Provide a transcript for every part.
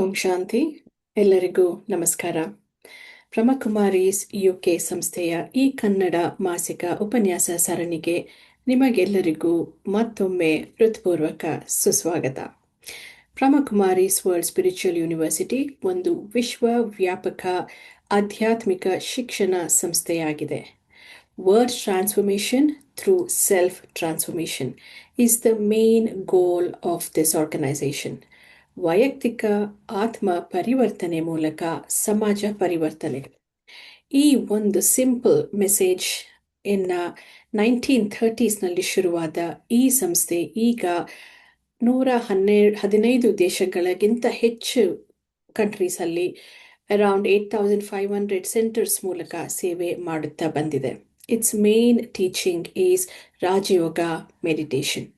ಓಂ ಶಾಂತಿ. ಎಲ್ಲರಿಗೂ ನಮಸ್ಕಾರ. ಬ್ರಹ್ಮಕುಮಾರೀಸ್ UK ಸಂಸ್ಥೆಯ ಈ ಕನ್ನಡ ಮಾಸಿಕ ಉಪನ್ಯಾಸ ಸರಣಿಗೆ ನಿಮಗೆಲ್ಲರಿಗೂ ಮತ್ತೊಮ್ಮೆ ಹೃತ್ಪೂರ್ವಕ ಸುಸ್ವಾಗತ. ಬ್ರಹ್ಮಕುಮಾರೀಸ್ ವರ್ಲ್ಡ್ ಸ್ಪಿರಿಚುವಲ್ ಯೂನಿವರ್ಸಿಟಿ ಒಂದು ವಿಶ್ವವ್ಯಾಪಕ ಆಧ್ಯಾತ್ಮಿಕ ಶಿಕ್ಷಣ ಸಂಸ್ಥೆಯಾಗಿದೆ. Word transformation through self-transformation is the main goal of this organization. ವೈಯಕ್ತಿಕ ಆತ್ಮ ಪರಿವರ್ತನೆ ಮೂಲಕ ಸಮಾಜ ಪರಿವರ್ತನೆ. ಈ ಒಂದು ಸಿಂಪಲ್ ಮೆಸೇಜ್ 1930ನಲ್ಲಿ ಶುರುವಾದ ಈ ಸಂಸ್ಥೆ ಈಗ 115 ದೇಶಗಳಿಗಿಂತ ಹೆಚ್ಚು ಕಂಟ್ರೀಸಲ್ಲಿ ಅರೌಂಡ್ 8500 ಸೆಂಟರ್ಸ್ ಮೂಲಕ ಸೇವೆ ಮಾಡುತ್ತಾ ಬಂದಿದೆ. Its main teaching is Rajyoga meditation.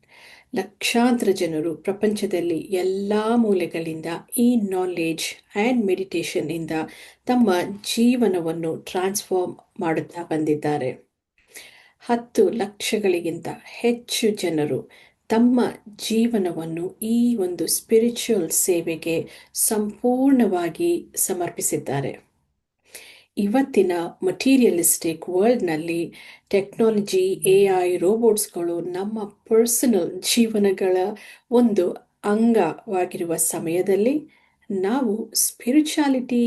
ಲಕ್ಷಾಂತರ ಜನರು ಪ್ರಪಂಚದಲ್ಲಿ ಎಲ್ಲ ಮೂಲೆಗಳಿಂದ ಈ ನಾಲೆಡ್ಜ್ ಆ್ಯಂಡ್ ಮೆಡಿಟೇಷನ್ ಇಂದ ತಮ್ಮ ಜೀವನವನ್ನು ಟ್ರಾನ್ಸ್ಫಾರ್ಮ್ ಮಾಡುತ್ತಾ ಬಂದಿದ್ದಾರೆ. 10 ಲಕ್ಷಗಳಿಗಿಂತ ಹೆಚ್ಚು ಜನರು ತಮ್ಮ ಜೀವನವನ್ನು ಈ ಒಂದು ಸ್ಪಿರಿಚುವಲ್ ಸೇವೆಗೆ ಸಂಪೂರ್ಣವಾಗಿ ಸಮರ್ಪಿಸಿದ್ದಾರೆ. ಇವತ್ತಿನ ಮಟೀರಿಯಲಿಸ್ಟಿಕ್ ವರ್ಲ್ಡ್ನಲ್ಲಿ ಟೆಕ್ನಾಲಜಿ, AI, ರೋಬೋಟ್ಸ್ಗಳು ನಮ್ಮ ಪರ್ಸನಲ್ ಜೀವನಗಳ ಒಂದು ಅಂಗವಾಗಿರುವ ಸಮಯದಲ್ಲಿ ನಾವು ಸ್ಪಿರಿಚುಯಾಲಿಟಿ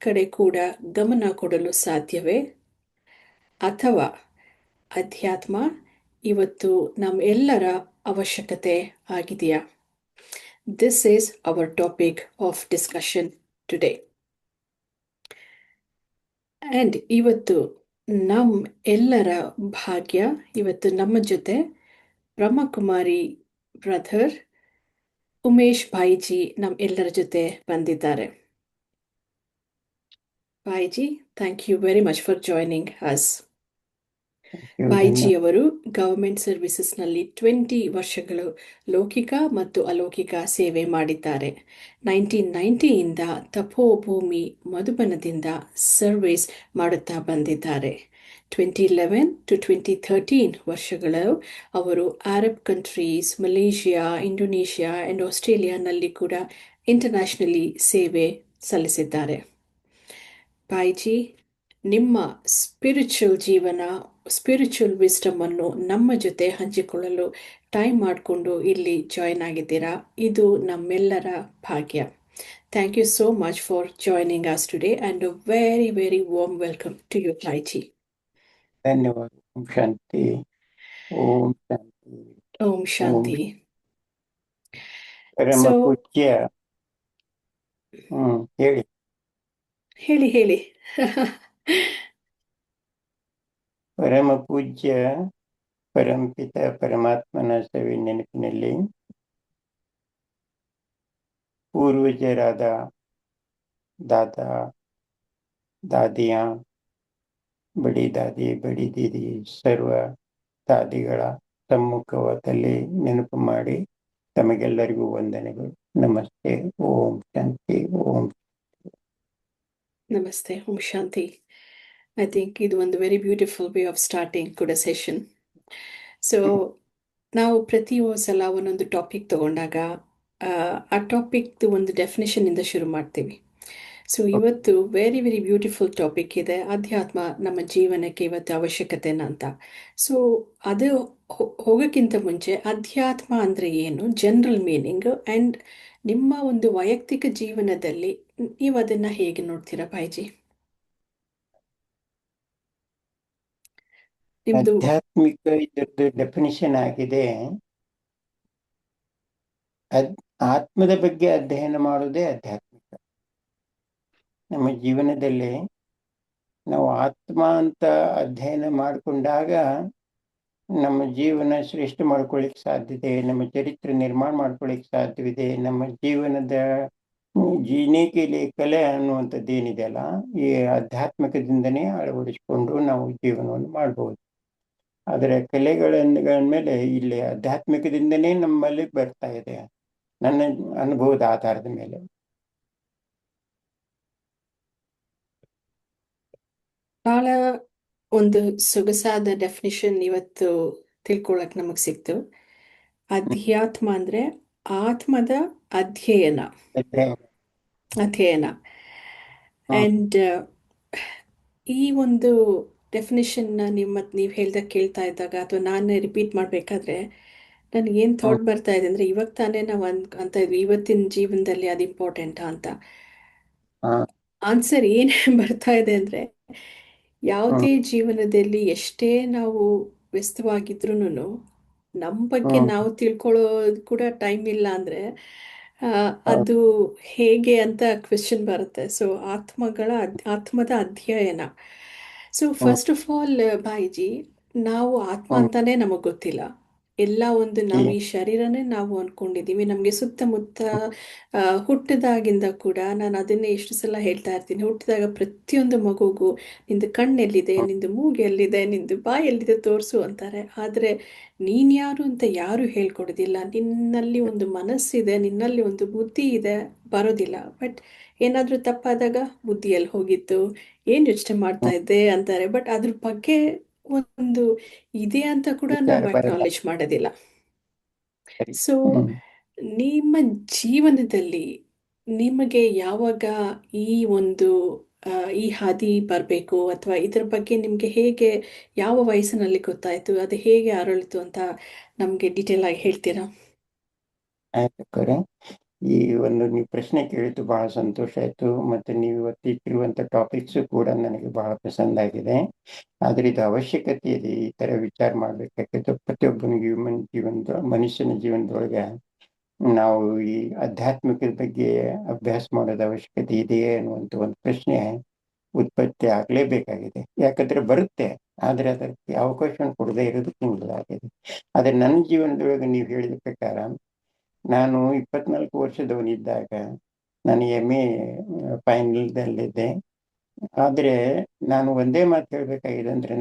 ಕಡೆ ಕೂಡ ಗಮನ ಕೊಡಲು ಸಾಧ್ಯವೇ? ಅಥವಾ ಅಧ್ಯಾತ್ಮ ಇವತ್ತು ನಮ್ಮೆಲ್ಲರ ಅವಶ್ಯಕತೆ ಆಗಿದೆಯಾ? This is our topic of discussion today. And ಇವತ್ತು ನಮ್ಮ ಎಲ್ಲರ ಭಾಗ್ಯ, ಇವತ್ತು ನಮ್ಮ ಜೊತೆ ಬ್ರಹ್ಮಕುಮಾರಿ ಬ್ರದರ್ ಉಮೇಶ್ ಭಾಯಿಜಿ ನಮ್ಮ ಎಲ್ಲರ ಜೊತೆ ಬಂದಿದ್ದಾರೆ. Bhaiji, thank you very much for joining us. Bhaiji ಅವರು ಗವರ್ಮೆಂಟ್ ಸರ್ವಿಸಸ್ನಲ್ಲಿ 20 ವರ್ಷಗಳು ಲೌಕಿಕ ಮತ್ತು ಅಲೌಕಿಕ ಸೇವೆ ಮಾಡಿದ್ದಾರೆ. 1990ಯಿಂದ ತಪೋಭೂಮಿ ಮಧುಬನದಿಂದ ಸರ್ವಿಸ್ ಮಾಡುತ್ತಾ ಬಂದಿದ್ದಾರೆ. 2011 to 2013 ವರ್ಷಗಳು ಅವರು Arab countries, Malaysia, Indonesia and ಆಸ್ಟ್ರೇಲಿಯಾನಲ್ಲಿ ಕೂಡ ಇಂಟರ್ನ್ಯಾಷನಲಿ ಸೇವೆ ಸಲ್ಲಿಸಿದ್ದಾರೆ. ಭಾಯಿಜಿ, ನಿಮ್ಮ ಸ್ಪಿರಿಚುವಲ್ ಜೀವನ, ಸ್ಪಿರಿಚುವಲ್ ವಿಸ್ಡಮ್ ಅನ್ನು ನಮ್ಮ ಜೊತೆ ಹಂಚಿಕೊಳ್ಳಲು ಟೈಮ್ ಮಾಡಿಕೊಂಡು ಇಲ್ಲಿ ಜಾಯ್ನ್ ಆಗಿದ್ದೀರಾ. ಇದು ನಮ್ಮೆಲ್ಲರ ಭಾಗ್ಯ. Thank you so much for joining us today and a very very warm welcome to you Bhaiji. ಧನ್ಯವಾದ. ಓಂ ಶಾಂತಿ. ಓಂ ಶಾಂತಿ. ಓಂ ಶಾಂತಿ. ಪರಮ ಪೂಜ್ಯ. ಹೇಳಿ. ಪರಮ ಪೂಜ್ಯ ಪರಂಪಿತ ಪರಮಾತ್ಮನ ಸೇವೆ ನೆನಪಿನಲ್ಲಿ ಪೂರ್ವಜರಾದ ದಾದಾ, ದಾದಿಯ, ಬಡಿ ದಾದಿ, ಬಡಿ ದೀದಿ, ಸರ್ವ ದಾದಿಗಳ ಸಮ್ಮುಖದಲ್ಲಿ ನೆನಪು ಮಾಡಿ ತಮಗೆಲ್ಲರಿಗೂ ವಂದನೆಗಳು. ನಮಸ್ತೆ. ಓಂ ಶಾಂತಿ. ಓಂ ನಮಸ್ತೆ. ಓಂ ಶಾಂತಿ. I think ಇದು ಒಂದು very beautiful way of starting ಕೂಡ ಸೆಷನ್. ಸೊ ನಾವು ಪ್ರತಿ ಸಲ ಒಂದೊಂದು ಟಾಪಿಕ್ ತಗೊಂಡಾಗ ಆ ಟಾಪಿಕ್ದು ಒಂದು ಡೆಫಿನೇಷನ್ ಇಂದ ಶುರು ಮಾಡ್ತೀವಿ. ಸೊ ಇವತ್ತು ವೆರಿ ವೆರಿ ಬ್ಯೂಟಿಫುಲ್ ಟಾಪಿಕ್ ಇದೆ, ಅಧ್ಯಾತ್ಮ ನಮ್ಮ ಜೀವನಕ್ಕೆ ಇವತ್ತು ಅವಶ್ಯಕತೆನ ಅಂತ. ಸೊ ಅದು ಹೋಗೋಕ್ಕಿಂತ ಮುಂಚೆ ಅಧ್ಯಾತ್ಮ ಅಂದರೆ ಏನು, ಜನರಲ್ ಮೀನಿಂಗ್, ಆ್ಯಂಡ್ ನಿಮ್ಮ ಒಂದು ವೈಯಕ್ತಿಕ ಜೀವನದಲ್ಲಿ ನೀವು ಅದನ್ನು ಹೇಗೆ ನೋಡ್ತೀರಾ ಭಾಯಿಜಿ? ಆಧ್ಯಾತ್ಮಿಕ ಇದರದ್ದು ಡೆಫಿನಿಷನ್ ಆಗಿದೆ, ಆತ್ಮದ ಬಗ್ಗೆ ಅಧ್ಯಯನ ಮಾಡೋದೇ ಆಧ್ಯಾತ್ಮಿಕ. ನಮ್ಮ ಜೀವನದಲ್ಲಿ ನಾವು ಆತ್ಮ ಅಂತ ಅಧ್ಯಯನ ಮಾಡಿಕೊಂಡಾಗ ನಮ್ಮ ಜೀವನ ಶ್ರೇಷ್ಠ ಮಾಡ್ಕೊಳ್ಳಿಕ್ಕೆ ಸಾಧ್ಯತೆ, ನಮ್ಮ ಚರಿತ್ರೆ ನಿರ್ಮಾಣ ಮಾಡ್ಕೊಳ್ಳಿಕ್ಕೆ ಸಾಧ್ಯವಿದೆ. ನಮ್ಮ ಜೀವನದ ಜೀನಿಕೆಯಲ್ಲಿ ಕಲೆ ಅನ್ನುವಂಥದ್ದು ಏನಿದೆಯಲ್ಲ, ಈ ಆಧ್ಯಾತ್ಮಿಕದಿಂದನೇ ಅಳವಡಿಸಿಕೊಂಡು ನಾವು ಜೀವನವನ್ನು ಮಾಡ್ಬೋದು. ಆದರೆ ಕಲೆಗಳ ಮೇಲೆ ಇಲ್ಲಿ ಆಧ್ಯಾತ್ಮಿಕದಿಂದನೇ ನಮ್ಮಲ್ಲಿ ಬರ್ತಾ ಇದೆ, ನನ್ನ ಅನುಭವದ ಆಧಾರದ ಮೇಲೆ. ಬಹಳ ಒಂದು ಸೊಗಸಾದ ಡೆಫಿನಿಷನ್ ಇವತ್ತು ತಿಳ್ಕೊಳಕ್ ನಮಗ್ ಸಿಕ್ತು. ಅಧ್ಯಾತ್ಮ ಅಂದ್ರೆ ಆತ್ಮದ ಅಧ್ಯಯನ. ಅಧ್ಯಯನ. ಹ್ಮ್ ಆ್ಯಂಡ್ ಈ ಒಂದು ಡೆಫಿನಿಷನ್ನ ನೀವು ಹೇಳ್ದಾಗ ಕೇಳ್ತಾ ಇದ್ದಾಗ ಅಥವಾ ನಾನೇ ರಿಪೀಟ್ ಮಾಡಬೇಕಾದ್ರೆ ನನಗೇನು ಹ್ಮ್ ಥಾಟ್ ಬರ್ತಾ ಇದೆ ಅಂದರೆ ಇವಾಗ ತಾನೇ ನಾವು ಅಂತ ಇದ್ವಿ ಇವತ್ತಿನ ಜೀವನದಲ್ಲಿ ಅದು ಇಂಪಾರ್ಟೆಂಟಾ ಅಂತ. ಹ್ಮ್ ಆನ್ಸರ್ ಏನು ಬರ್ತಾ ಇದೆ ಅಂದರೆ ಹ್ಮ್ ಯಾವುದೇ ಜೀವನದಲ್ಲಿ ಎಷ್ಟೇ ನಾವು ವ್ಯಸ್ತವಾಗಿದ್ರೂ ನಮ್ಮ ಬಗ್ಗೆ ಹ್ಮ್ ನಾವು ತಿಳ್ಕೊಳ್ಳೋದು ಕೂಡ ಟೈಮ್ ಇಲ್ಲ ಅಂದರೆ ಹೌದು. ಅದು ಹೇಗೆ ಅಂತ ಕ್ವೆಶನ್ ಬರುತ್ತೆ. ಸೊ ಆತ್ಮದ ಅಧ್ಯಯನ. So hmm first of all Bhaiji, ನಾವು ಆತ್ಮ ಹ್ಮ್ ಅಂತಾನೆ ನಮಗೆ ಗೊತ್ತಿಲ್ಲ. ಎಲ್ಲ ಒಂದು ಈ ನಾವು ಈ ಶರೀರನೇ ನಾವು ಅಂದ್ಕೊಂಡಿದ್ದೀವಿ. ನಮಗೆ ಸುತ್ತಮುತ್ತ ಹುಟ್ಟಿದಾಗಿಂದ ಕೂಡ ನಾನು ಅದನ್ನೇ ಎಷ್ಟು ಸಲ ಹೇಳ್ತಾ ಇರ್ತೀನಿ. ಹುಟ್ಟಿದಾಗ ಪ್ರತಿಯೊಂದು ಮಗುಗೂ ನಿಂದು ಕಣ್ಣೆಲ್ಲಿದೆ, ಹ್ಮ್ ನಿಂದು ಮೂಗು ಎಲ್ಲಿದೆ, ನಿಂದು ಬಾಯಿ ಎಲ್ಲಿದೆ ತೋರಿಸು ಅಂತಾರೆ. ಆದರೆ ನೀನ್ಯಾರು ಅಂತ ಯಾರು ಹೇಳ್ಕೊಡೋದಿಲ್ಲ. ನಿನ್ನಲ್ಲಿ ಒಂದು ಮನಸ್ಸಿದೆ, ನಿನ್ನಲ್ಲಿ ಒಂದು ಬುದ್ಧಿ ಇದೆ, ಬರೋದಿಲ್ಲ. ಬಟ್ ಏನಾದರೂ ತಪ್ಪಾದಾಗ ಬುದ್ಧಿಯಲ್ಲಿ ಹೋಗಿತ್ತು, ಏನು ಯೋಚನೆ ಮಾಡ್ತಾ ಹ್ಮ್ ಇದ್ದೆ ಅಂತಾರೆ. ಬಟ್ ಅದ್ರ ಬಗ್ಗೆ ಒಂದು ಇದೆ ಅಂತ ಕೂಡ ವಿಚಾರ ನಾವು ಬರಲ್ಲ. ಅಕ್ನಾಲೇಜ್ ಮಾಡೋದಿಲ್ಲ. ಸರಿ. ಸೊ ಹ್ಮ್ ನಿಮ್ಮ ಜೀವನದಲ್ಲಿ ನಿಮಗೆ ಯಾವಾಗ ಈ ಒಂದು ಈ ಹಾದಿ ಬರಬೇಕು ಅಥವಾ ಇದರ ಬಗ್ಗೆ ನಿಮಗೆ ಹೇಗೆ, ಯಾವ ವಯಸ್ಸಿನಲ್ಲಿ ಗೊತ್ತಾಯಿತು, ಅದು ಹೇಗೆ ಅರಳಿತು ಅಂತ ನಮಗೆ ಡೀಟೇಲ್ ಆಗಿ ಹೇಳ್ತೀರಾ? ಆಯ್ತು ಕರೆ. ಈ ಒಂದು ನೀವು ಪ್ರಶ್ನೆ ಕೇಳಿದ್ದು ಬಹಳ ಸಂತೋಷ ಆಯ್ತು. ಮತ್ತೆ ನೀವು ಇವತ್ತು ಇಟ್ಟಿರುವಂತ ಟಾಪಿಕ್ಸ್ ಕೂಡ ನನಗೆ ಬಹಳ ಪಸಂದ್ ಆಗಿದೆ. ಆದ್ರೆ ಇದು ಅವಶ್ಯಕತೆ ಇದೆ, ಈ ತರ ವಿಚಾರ ಮಾಡ್ಬೇಕಾಗ್ತದೆ ಪ್ರತಿಯೊಬ್ಬನಿಗೆ. ಮನುಷ್ಯನ ಜೀವನದೊಳಗೆ ನಾವು ಈ ಆಧ್ಯಾತ್ಮಿಕದ ಬಗ್ಗೆ ಅಭ್ಯಾಸ ಮಾಡೋದು ಅವಶ್ಯಕತೆ ಇದೆಯೇ ಅನ್ನುವಂಥ ಒಂದು ಪ್ರಶ್ನೆ ಉತ್ಪತ್ತಿ ಆಗ್ಲೇಬೇಕಾಗಿದೆ. ಯಾಕಂದ್ರೆ ಬರುತ್ತೆ, ಆದ್ರೆ ಅದಕ್ಕೆ ಅವಕಾಶ ಕೊಡದೇ ಇರೋದಕ್ಕೆ ಆಗಿದೆ. ಆದ್ರೆ ನನ್ನ ಜೀವನದೊಳಗೆ ನೀವು ಹೇಳಿದ ಪ್ರಕಾರ ನಾನು 24 ವರ್ಷದವನಿದ್ದಾಗ ನಾನು MA ಫೈನಲ್ದಲ್ಲಿದ್ದೆ. ಆದ್ರೆ ನಾನು ಒಂದೇ ಮಾತು ಹೇಳ್ಬೇಕಾಗಿದೆ, ಅಂದ್ರೆ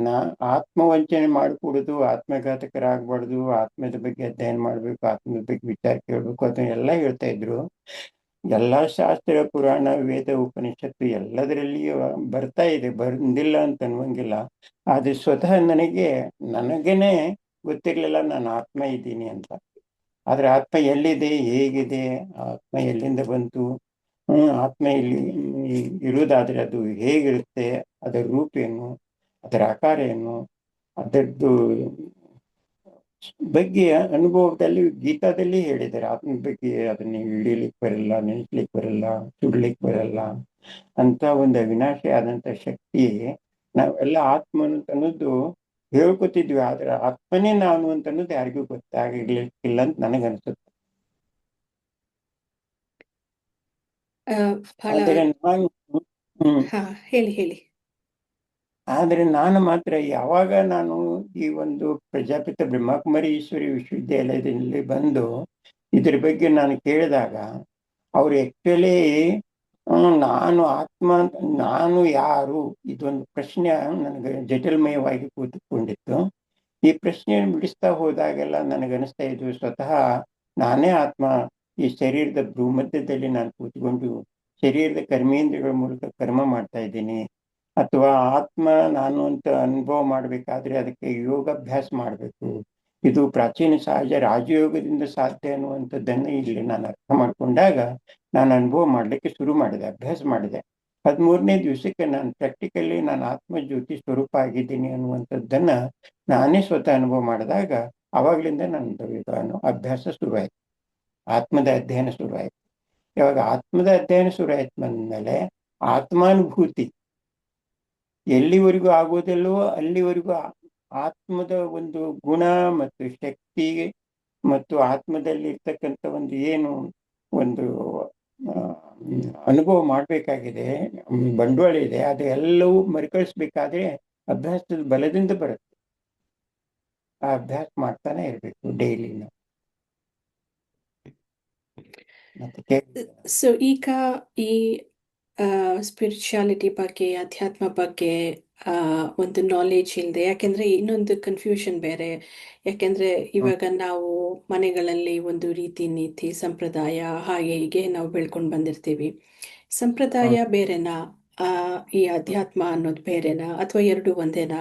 ಆತ್ಮವಂಚನೆ ಮಾಡಿಕೊಡುದು, ಆತ್ಮಘಾತಕರಾಗಬಾರ್ದು, ಆತ್ಮದ ಬಗ್ಗೆ ಅಧ್ಯಯನ ಮಾಡ್ಬೇಕು, ಆತ್ಮದ ಬಗ್ಗೆ ವಿಚಾರ ಕೇಳ್ಬೇಕು ಅದನ್ನೆಲ್ಲ ಹೇಳ್ತಾ ಇದ್ರು. ಎಲ್ಲಾ ಶಾಸ್ತ್ರ, ಪುರಾಣ, ವೇದ, ಉಪನಿಷತ್ತು ಎಲ್ಲದರಲ್ಲಿಯೂ ಬರ್ತಾ ಇದೆ, ಬಂದಿಲ್ಲ ಅಂತ ಅನ್ನುವಂಗಿಲ್ಲ. ಆದ್ರೆ ಸ್ವತಃ ನನಗೇನೆ ಗೊತ್ತಿರ್ಲಿಲ್ಲ ನಾನು ಆತ್ಮ ಇದ್ದೀನಿ ಅಂತ. ಆದ್ರೆ ಆತ್ಮ ಎಲ್ಲಿದೆ, ಹೇಗಿದೆ, ಆತ್ಮ ಎಲ್ಲಿಂದ ಬಂತು, ಆತ್ಮ ಇಲ್ಲಿ ಇರುವುದಾದ್ರೆ ಅದು ಹೇಗಿರುತ್ತೆ, ಅದರ ರೂಪ ಏನು, ಅದರ ಆಕಾರ ಏನು, ಅದರದ್ದು ಬಗ್ಗೆ ಅನುಭವದಲ್ಲಿ ಗೀತಾದಲ್ಲಿ ಹೇಳಿದ್ದಾರೆ. ಆತ್ಮ ಬಗ್ಗೆ ಅದನ್ನ ಹಿಡಿಲಿಕ್ಕೆ ಬರಲ್ಲ, ನೆನೆಸ್ಲಿಕ್ಕೆ ಬರಲ್ಲ, ಸುಡ್ಲಿಕ್ಕೆ ಬರಲ್ಲ ಅಂತ ಒಂದು ಅವಿನಾಶಿ ಆದಂತ ಶಕ್ತಿ. ನಾವೆಲ್ಲ ಆತ್ಮ ಅನ್ನೋದು ಹೇಳ್ಕೊತಿದ್ವಿ, ಆದ್ರೆ ಆತ್ಮನೇ ನಾನು ಅಂತ ಅನ್ನೋದು ಯಾರಿಗೂ ಗೊತ್ತಾಗಿರ್ಲಿಕ್ಕಿಲ್ಲ ಅಂತ ನನಗನ್ಸುತ್ತೆ. ಆ, ಬಹಳ ಆದರೆ ನಾನು ಹ್ಮ್ ಹಾ, ಹೇಳಿ ಹೇಳಿ. ಆದ್ರೆ ನಾನು ಮಾತ್ರ ಯಾವಾಗ ನಾನು ಈ ಒಂದು ಪ್ರಜಾಪಿತ ಬ್ರಹ್ಮಕುಮಾರಿ ಈಶ್ವರಿ ವಿಶ್ವವಿದ್ಯಾಲಯದಲ್ಲಿ ಬಂದು ಇದ್ರ ಬಗ್ಗೆ ನಾನು ಕೇಳಿದಾಗ ಅವ್ರು ಆಕ್ಚುಲಿ ನಾನು ಆತ್ಮ, ನಾನು ಯಾರು, ಇದೊಂದು ಪ್ರಶ್ನೆ ನನಗೆ ಜಟಿಲಮಯವಾಗಿ ಕೂತ್ಕೊಂಡಿತ್ತು. ಈ ಪ್ರಶ್ನೆಯನ್ನು ಬಿಡಿಸ್ತಾ ಹೋದಾಗೆಲ್ಲ ನನಗನ್ನಿಸ್ತಾ ಇದ್ವು, ಸ್ವತಃ ನಾನೇ ಆತ್ಮ. ಈ ಶರೀರದ ಭೂಮಧ್ಯದಲ್ಲಿ ನಾನು ಕೂತ್ಕೊಂಡು ಶರೀರದ ಕರ್ಮೇಂದ್ರಿಯಗಳ ಮೂಲಕ ಕರ್ಮ ಮಾಡ್ತಾ ಇದ್ದೀನಿ. ಅಥವಾ ಆತ್ಮ ನಾನು ಅಂತ ಅನುಭವ ಮಾಡ್ಬೇಕಾದ್ರೆ ಅದಕ್ಕೆ ಯೋಗಾಭ್ಯಾಸ ಮಾಡಬೇಕು. ಇದು ಪ್ರಾಚೀನ ಸಹಜ ರಾಜಯೋಗದಿಂದ ಸಾಧ್ಯ ಅನ್ನುವಂಥದ್ದನ್ನು ಇಲ್ಲಿ ನಾನು ಅರ್ಥ ಮಾಡ್ಕೊಂಡಾಗ ನಾನು ಅನುಭವ ಮಾಡ್ಲಿಕ್ಕೆ ಶುರು ಮಾಡಿದೆ, ಅಭ್ಯಾಸ ಮಾಡಿದೆ. 13ನೇ ದಿವಸಕ್ಕೆ ನಾನು ಪ್ರಾಕ್ಟಿಕಲಿ ನಾನು ಆತ್ಮ ಜ್ಯೋತಿ ಸ್ವರೂಪ ಆಗಿದ್ದೀನಿ ಅನ್ನುವಂಥದ್ದನ್ನ ನಾನೇ ಸ್ವತಃ ಅನುಭವ ಮಾಡಿದಾಗ ಅವಾಗ್ಲಿಂದ ನನ್ನ ಅಭ್ಯಾಸ ಶುರುವಾಯ್ತು, ಆತ್ಮದ ಅಧ್ಯಯನ ಶುರುವಾಯ್ತು. ಇವಾಗ ಆತ್ಮದ ಅಧ್ಯಯನ ಶುರುವಾಯ್ತು ಬಂದ್ಮೇಲೆ ಆತ್ಮಾನುಭೂತಿ ಎಲ್ಲಿವರೆಗೂ ಆಗೋದಿಲ್ವೋ ಅಲ್ಲಿವರೆಗೂ ಆತ್ಮದ ಒಂದು ಗುಣ ಮತ್ತು ಶಕ್ತಿ ಮತ್ತು ಆತ್ಮದಲ್ಲಿ ಇರ್ತಕ್ಕಂಥ ಒಂದು ಏನು ಒಂದು ಆ, ಅನುಭವ ಮಾಡಬೇಕಾಗಿದೆ, ಬಂಡವಾಳ ಇದೆ, ಅದೆಲ್ಲವೂ ಮರುಕಳಿಸ್ಬೇಕಾದ್ರೆ ಅಭ್ಯಾಸದ ಬಲದಿಂದ ಬರುತ್ತೆ. ಆ ಅಭ್ಯಾಸ ಮಾಡ್ತಾನೆ ಇರಬೇಕು ಡೈಲಿ ನಾವು. ಮತ್ತೆ ಸೊ ಈಗ ಈ ಸ್ಪಿರಿಚುಯಾಲಿಟಿ ಬಗ್ಗೆ, ಅಧ್ಯಾತ್ಮ ಬಗ್ಗೆ ಆ, ಒಂದು ನಾಲೆಜ್ ಇಲ್ಲದೆ, ಯಾಕೆಂದರೆ ಇನ್ನೊಂದು ಕನ್ಫ್ಯೂಷನ್ ಬೇರೆ. ಯಾಕೆಂದರೆ ಹ್ಮ್ ಇವಾಗ ನಾವು ಮನೆಗಳಲ್ಲಿ ಒಂದು ರೀತಿ ನೀತಿ ಸಂಪ್ರದಾಯ ಹಾಗೆ ಹೀಗೆ ನಾವು ಬೆಳ್ಕೊಂಡು ಬಂದಿರ್ತೀವಿ. ಸಂಪ್ರದಾಯ ಹ್ಮ್ ಬೇರೆನಾ, ಆ, ಈ ಅಧ್ಯಾತ್ಮ ಅನ್ನೋದು ಬೇರೆನಾ, ಅಥವಾ ಎರಡು ಒಂದೇನಾ?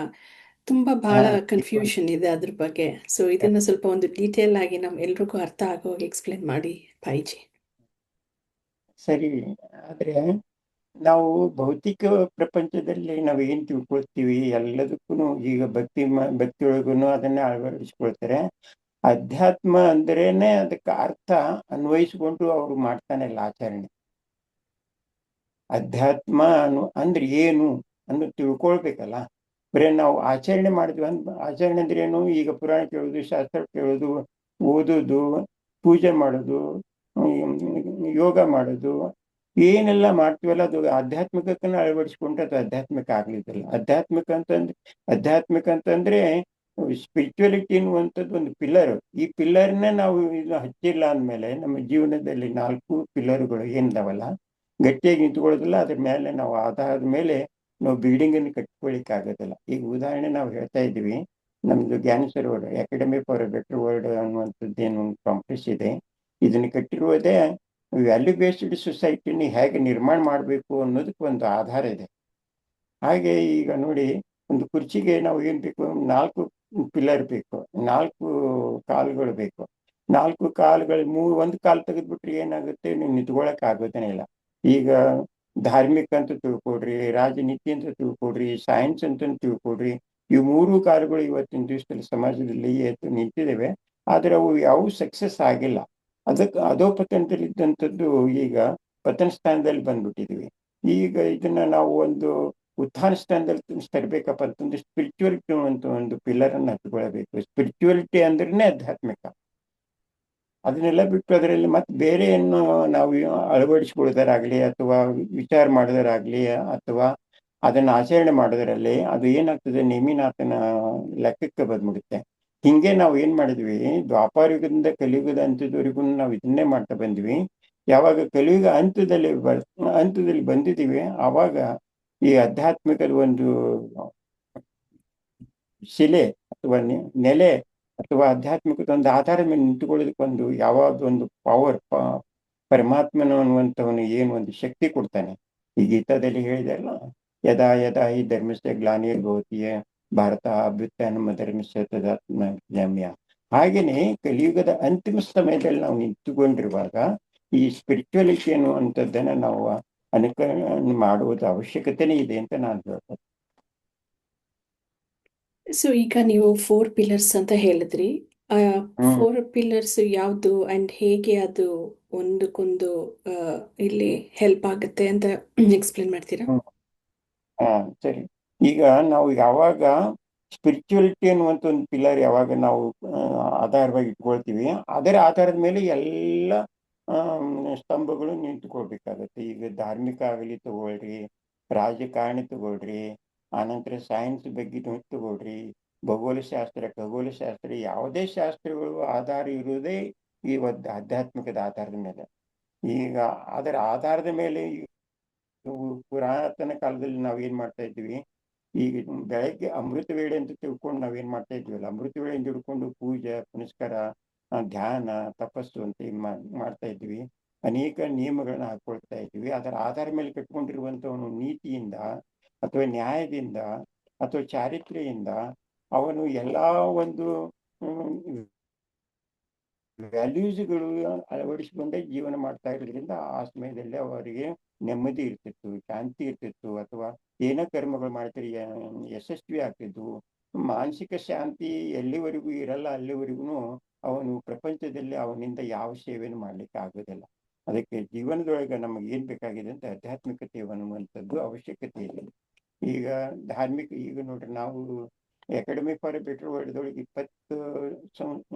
ತುಂಬ ಹಾ, ಬಹಳ ಕನ್ಫ್ಯೂಷನ್ ಇದೆ ಅದ್ರ ಬಗ್ಗೆ. ಸೊ ಇದನ್ನ ಸ್ವಲ್ಪ ಒಂದು ಡೀಟೇಲ್ ಆಗಿ ಎಲ್ರಿಗೂ ಅರ್ಥ ಆಗೋ ಎಕ್ಸ್ಪ್ಲೇನ್ ಮಾಡಿ ಬಾಯಿಜಿ. ಸರಿ. ಆದ್ರೆ ನಾವು ಭೌತಿಕ ಪ್ರಪಂಚದಲ್ಲಿ ನಾವು ಏನ್ ತಿಳ್ಕೊಳ್ತೀವಿ ಎಲ್ಲದಕ್ಕೂ ಈಗ ಭಕ್ತಿಯೊಳಗೂ ಅದನ್ನ ಅಳವಡಿಸ್ಕೊಳ್ತಾರೆ. ಅಧ್ಯಾತ್ಮ ಅಂದ್ರೇನೆ ಅದಕ್ಕೆ ಅರ್ಥ ಅನ್ವಯಿಸ್ಕೊಂಡು ಅವ್ರು ಮಾಡ್ತಾನಲ್ಲ ಆಚರಣೆ. ಅಧ್ಯಾತ್ಮ ಅಂದ್ರೆ ಏನು ಅನ್ನೋದು ತಿಳ್ಕೊಳ್ಬೇಕಲ್ಲ. ಬರೀ ನಾವು ಆಚರಣೆ ಮಾಡಿದ್ವಿ ಆಚರಣೆ ಅಂದ್ರೆ ಏನು? ಈಗ ಪುರಾಣ ಕೇಳೋದು, ಶಾಸ್ತ್ರ ಕೇಳೋದು, ಓದೋದು, ಪೂಜೆ ಮಾಡೋದು, ಯೋಗ ಮಾಡೋದು, ಏನೆಲ್ಲ ಮಾಡ್ತೀವಲ್ಲ ಅದು ಆಧ್ಯಾತ್ಮಿಕಕ್ಕನ್ನ ಅಳವಡಿಸ್ಕೊಂಡ್ರೆ ಅದು ಆಧ್ಯಾತ್ಮಿಕ ಆಗ್ಲಿದ್ದಲ್ಲ. ಆಧ್ಯಾತ್ಮಿಕ ಅಂತಂದ್ರೆ ಸ್ಪಿರಿಚುವಲಿಟಿ ಅನ್ನುವಂಥದ್ದು ಒಂದು ಪಿಲ್ಲರ್. ಈ ಪಿಲ್ಲರ್ನ ನಾವು ಇದು ಹಚ್ಚಿಲ್ಲ ಅಂದ್ಮೇಲೆ ನಮ್ಮ ಜೀವನದಲ್ಲಿ 4 ಪಿಲ್ಲರ್ಗಳು ಏನಿದಾವಲ್ಲ ಗಟ್ಟಿಯಾಗಿ ನಿಂತ್ಕೊಳ್ಳೋದಿಲ್ಲ. ಅದ್ರ ಮೇಲೆ ನಾವು ಆಧಾರದ ಮೇಲೆ ನಾವು ಬಿಲ್ಡಿಂಗ್ ಅನ್ನು ಕಟ್ಕೊಳ್ಳಿಕ್ಕೆ ಆಗೋದಿಲ್ಲ. ಈಗ ಉದಾಹರಣೆ ನಾವು ಹೇಳ್ತಾ ಇದ್ವಿ, ನಮ್ದು ಜ್ಞಾನ ಸರೋವರ ಅಕಾಡೆಮಿ ಫಾರ್ ಬೆಟರ್ ವರ್ಲ್ಡ್ ಅನ್ನುವಂಥದ್ದು ಏನು ಕಾಂಪ್ಲೆಕ್ಸ್ ಇದೆ, ಇದನ್ನು ಕಟ್ಟಿರುವುದೇ ವ್ಯಾಲ್ಯೂ ಬೇಸ್ಡ್ ಸೊಸೈಟಿನ ಹೇಗೆ ನಿರ್ಮಾಣ ಮಾಡಬೇಕು ಅನ್ನೋದಕ್ಕೆ ಒಂದು ಆಧಾರ ಇದೆ. ಹಾಗೆ ಈಗ ನೋಡಿ, ಒಂದು ಕುರ್ಚಿಗೆ ನಾವು ಏನ್ ಬೇಕು? 4 ಪಿಲ್ಲರ್ ಬೇಕು, 4 ಕಾಲುಗಳು ಬೇಕು. 4 ಕಾಲುಗಳು ಒಂದು ಕಾಲು ತೆಗೆದ್ಬಿಟ್ರೆ ಏನಾಗುತ್ತೆ? ನೀವು ನಿಂತ್ಕೊಳಕ್ ಆಗೋದೇನೆ ಇಲ್ಲ. ಈಗ ಧಾರ್ಮಿಕ ಅಂತ ತಿಳ್ಕೊಡ್ರಿ, ರಾಜನೀತಿ ಅಂತ ತಿಳ್ಕೊಡ್ರಿ, ಸೈನ್ಸ್ ಅಂತ ತಿಳ್ಕೊಡ್ರಿ, ಈ 3 ಕಾಲುಗಳು ಇವತ್ತಿನ ದಿವಸದಲ್ಲಿ ಸಮಾಜದಲ್ಲಿ ಎದ್ದು ನಿಂತಿದ್ದೇವೆ. ಆದ್ರೆ ಅವು ಯಾವ ಸಕ್ಸಸ್ ಆಗಿಲ್ಲ. ಅದಕ್ಕೆ ಅಧೋಪತನದಲ್ಲಿ ಇದ್ದಂಥದ್ದು ಈಗ ಪತನ ಸ್ಥಾನದಲ್ಲಿ ಬಂದ್ಬಿಟ್ಟಿದ್ವಿ. ಈಗ ಇದನ್ನ ನಾವು ಒಂದು ಉತ್ಥಾನ ಸ್ಥಾನದಲ್ಲಿ ತರಬೇಕಪ್ಪ ಅಂತಂದ್ರೆ ಸ್ಪಿರಿಚುವಲಿಟಿ ಅಂತ ಒಂದು ಪಿಲ್ಲರ್ ಅನ್ನು ಹತ್ಕೊಳ್ಬೇಕು. ಸ್ಪಿರಿಚುವಲಿಟಿ ಅಂದ್ರೇನೆ ಆಧ್ಯಾತ್ಮಿಕ. ಅದನ್ನೆಲ್ಲ ಬಿಟ್ಟು ಅದರಲ್ಲಿ ಮತ್ತೆ ಬೇರೆ ಏನು ನಾವು ಅಳವಡಿಸ್ಕೊಳ್ಳೋದಾರಾಗ್ಲಿ ಅಥವಾ ವಿಚಾರ ಮಾಡೋದಾರಾಗ್ಲಿ ಅಥವಾ ಅದನ್ನ ಆಚರಣೆ ಮಾಡೋದರಲ್ಲಿ ಅದು ಏನಾಗ್ತದೆ? ನೇಮಿನಾಥನ ಲೆಕ್ಕಕ್ಕೆ ಬಂದ್ಬಿಡುತ್ತೆ. ಹಿಂಗೆ ನಾವು ಏನ್ ಮಾಡಿದ್ವಿ, ದ್ವಾಪಾರಯುಗದಿಂದ ಕಲಿಯುಗದ ಅಂತ್ಯದವರೆಗೂ ನಾವು ಇದನ್ನೇ ಮಾಡ್ತಾ ಬಂದ್ವಿ. ಯಾವಾಗ ಕಲಿಯುಗ ಹಂತದಲ್ಲಿ ಬಂದಿದ್ದೀವಿ, ಆವಾಗ ಈ ಆಧ್ಯಾತ್ಮಿಕದ ಒಂದು ಶಿಲೆ ಅಥವಾ ನೆಲೆ ಅಥವಾ ಆಧ್ಯಾತ್ಮಿಕದ ಒಂದು ಆಧಾರದ ಮೇಲೆ ನಿಂತುಕೊಳ್ಳೋದಕ್ಕೆ ಒಂದು ಯಾವ್ದು ಒಂದು ಪವರ್, ಪರಮಾತ್ಮನ ಅನ್ನುವಂಥವನು ಏನು ಒಂದು ಶಕ್ತಿ ಕೊಡ್ತಾನೆ. ಈ ಗೀತಾದಲ್ಲಿ ಹೇಳಿದಲ್ಲ, ಯದಾ ಯದಾ ಈ ಧರ್ಮಸ್ಯ ಗ್ಲಾನಿರ್ಭವತಿ ಭಾರತ ಅಭ್ಯುತ್ಥಾನಂ ಧರ್ಮಸ್ಯ ತದಾತ್ಮ್ಯ. ಹಾಗೇನೆ ಕಲಿಯುಗದ ಅಂತಿಮ ಸಮಯದಲ್ಲಿ ನಾವು ನಿಂತುಕೊಂಡಿರುವಾಗ ಈ ಸ್ಪಿರಿಚುವಲಿಟಿ ಅನ್ನುವಂಥದ್ದನ್ನ ನಾವು ಅನುಕರಣೆ ಮಾಡುವುದು ಅವಶ್ಯಕತೆನೇ ಇದೆ ಅಂತ ನಾನು ಹೇಳ್ತೇನೆ. ಸೊ ಈಗ ನೀವು 4 ಪಿಲ್ಲರ್ಸ್ ಅಂತ ಹೇಳಿದ್ರಿ. ಆ 4 ಪಿಲ್ಲರ್ಸ್ ಯಾವುದು ಅಂಡ್ ಹೇಗೆ ಅದು ಒಂದಕ್ಕೊಂದು ಇಲ್ಲಿ ಹೆಲ್ಪ್ ಆಗುತ್ತೆ ಅಂತ ಎಕ್ಸ್ಪ್ಲೇನ್ ಮಾಡ್ತೀರಾ? ಸರಿ. ಈಗ ನಾವು ಯಾವಾಗ ಸ್ಪಿರಿಚುವಲಿಟಿ ಅನ್ನುವಂಥ ಒಂದು ಪಿಲ್ಲರ್ ಯಾವಾಗ ನಾವು ಆಧಾರವಾಗಿ ಇಟ್ಕೊಳ್ತೀವಿ, ಅದರ ಆಧಾರದ ಮೇಲೆ ಎಲ್ಲ ಸ್ತಂಭಗಳು ನಿಂತುಕೊಳ್ಬೇಕಾಗತ್ತೆ. ಈಗ ಧಾರ್ಮಿಕ ಆಗಲಿ ತಗೊಳ್ರಿ, ರಾಜಕಾರಣಿ ತಗೊಳ್ರಿ, ಆನಂತರ ಸೈನ್ಸ್ ಬಗ್ಗೆ ತಗೊಳ್ರಿ, ಖಗೋಳಶಾಸ್ತ್ರ, ಯಾವುದೇ ಶಾಸ್ತ್ರಗಳು ಆಧಾರ ಇರುವುದೇ ಈ ಒಂದು ಆಧ್ಯಾತ್ಮಿಕದ ಆಧಾರದ ಮೇಲೆ. ಈಗ ಅದರ ಆಧಾರದ ಮೇಲೆ ಪುರಾತನ ಕಾಲದಲ್ಲಿ ನಾವೇನ್ ಮಾಡ್ತಾ ಇದ್ವಿ, ಈಗ ಬೆಳಗ್ಗೆ ಅಮೃತ ವೇಳೆ ಅಂತ ತಿಳ್ಕೊಂಡು ನಾವೇನ್ ಮಾಡ್ತಾ ಇದ್ವಲ್ಲ, ಅಮೃತ ವೇಳೆಯಿಂದ ಹಿಡ್ಕೊಂಡು ಪೂಜೆ ಪುನಸ್ಕಾರ, ಧ್ಯಾನ, ತಪಸ್ಸು ಅಂತ ಮಾಡ್ತಾ ಇದ್ವಿ. ಅನೇಕ ನಿಯಮಗಳನ್ನ ಹಾಕೊಳ್ತಾ ಇದ್ವಿ. ಅದರ ಆಧಾರ ಮೇಲೆ ಕಟ್ಕೊಂಡಿರುವಂತವನು ನೀತಿಯಿಂದ ಅಥವಾ ನ್ಯಾಯದಿಂದ ಅಥವಾ ಚಾರಿತ್ರ್ಯದಿಂದ ಅವನು ಎಲ್ಲಾ ಒಂದು ವ್ಯಾಲ್ಯೂಸ್ಗಳು ಅಳವಡಿಸಿಕೊಂಡೇ ಜೀವನ ಮಾಡ್ತಾ ಇರೋದ್ರಿಂದ ಆ ಸಮಯದಲ್ಲಿ ಅವರಿಗೆ ನೆಮ್ಮದಿ ಇರ್ತಿತ್ತು, ಶಾಂತಿ ಇರ್ತಿತ್ತು, ಅಥವಾ ಏನೋ ಕರ್ಮಗಳು ಮಾಡ್ತಾರೆ ಯಶಸ್ವಿ ಆಗ್ತಿದ್ವು. ಮಾನಸಿಕ ಶಾಂತಿ ಎಲ್ಲಿವರೆಗೂ ಇರಲ್ಲ ಅಲ್ಲಿವರೆಗೂ ಅವನು ಪ್ರಪಂಚದಲ್ಲಿ ಅವನಿಂದ ಯಾವ ಸೇವೆಯನ್ನು ಮಾಡ್ಲಿಕ್ಕೆ ಆಗೋದಿಲ್ಲ. ಅದಕ್ಕೆ ಜೀವನದೊಳಗೆ ನಮಗೆ ಏನ್ ಬೇಕಾಗಿದೆ ಅಂತ ಆಧ್ಯಾತ್ಮಿಕತೆ ಅನ್ನುವಂಥದ್ದು ಅವಶ್ಯಕತೆ ಇದೆ. ಈಗ ಈಗ ನೋಡ್ರಿ, ನಾವು ಅಕಾಡೆಮಿ ಫಾರ್ ಬೆಟರ್ ವರ್ಲ್ಡ್ ಒಳಗೆ 20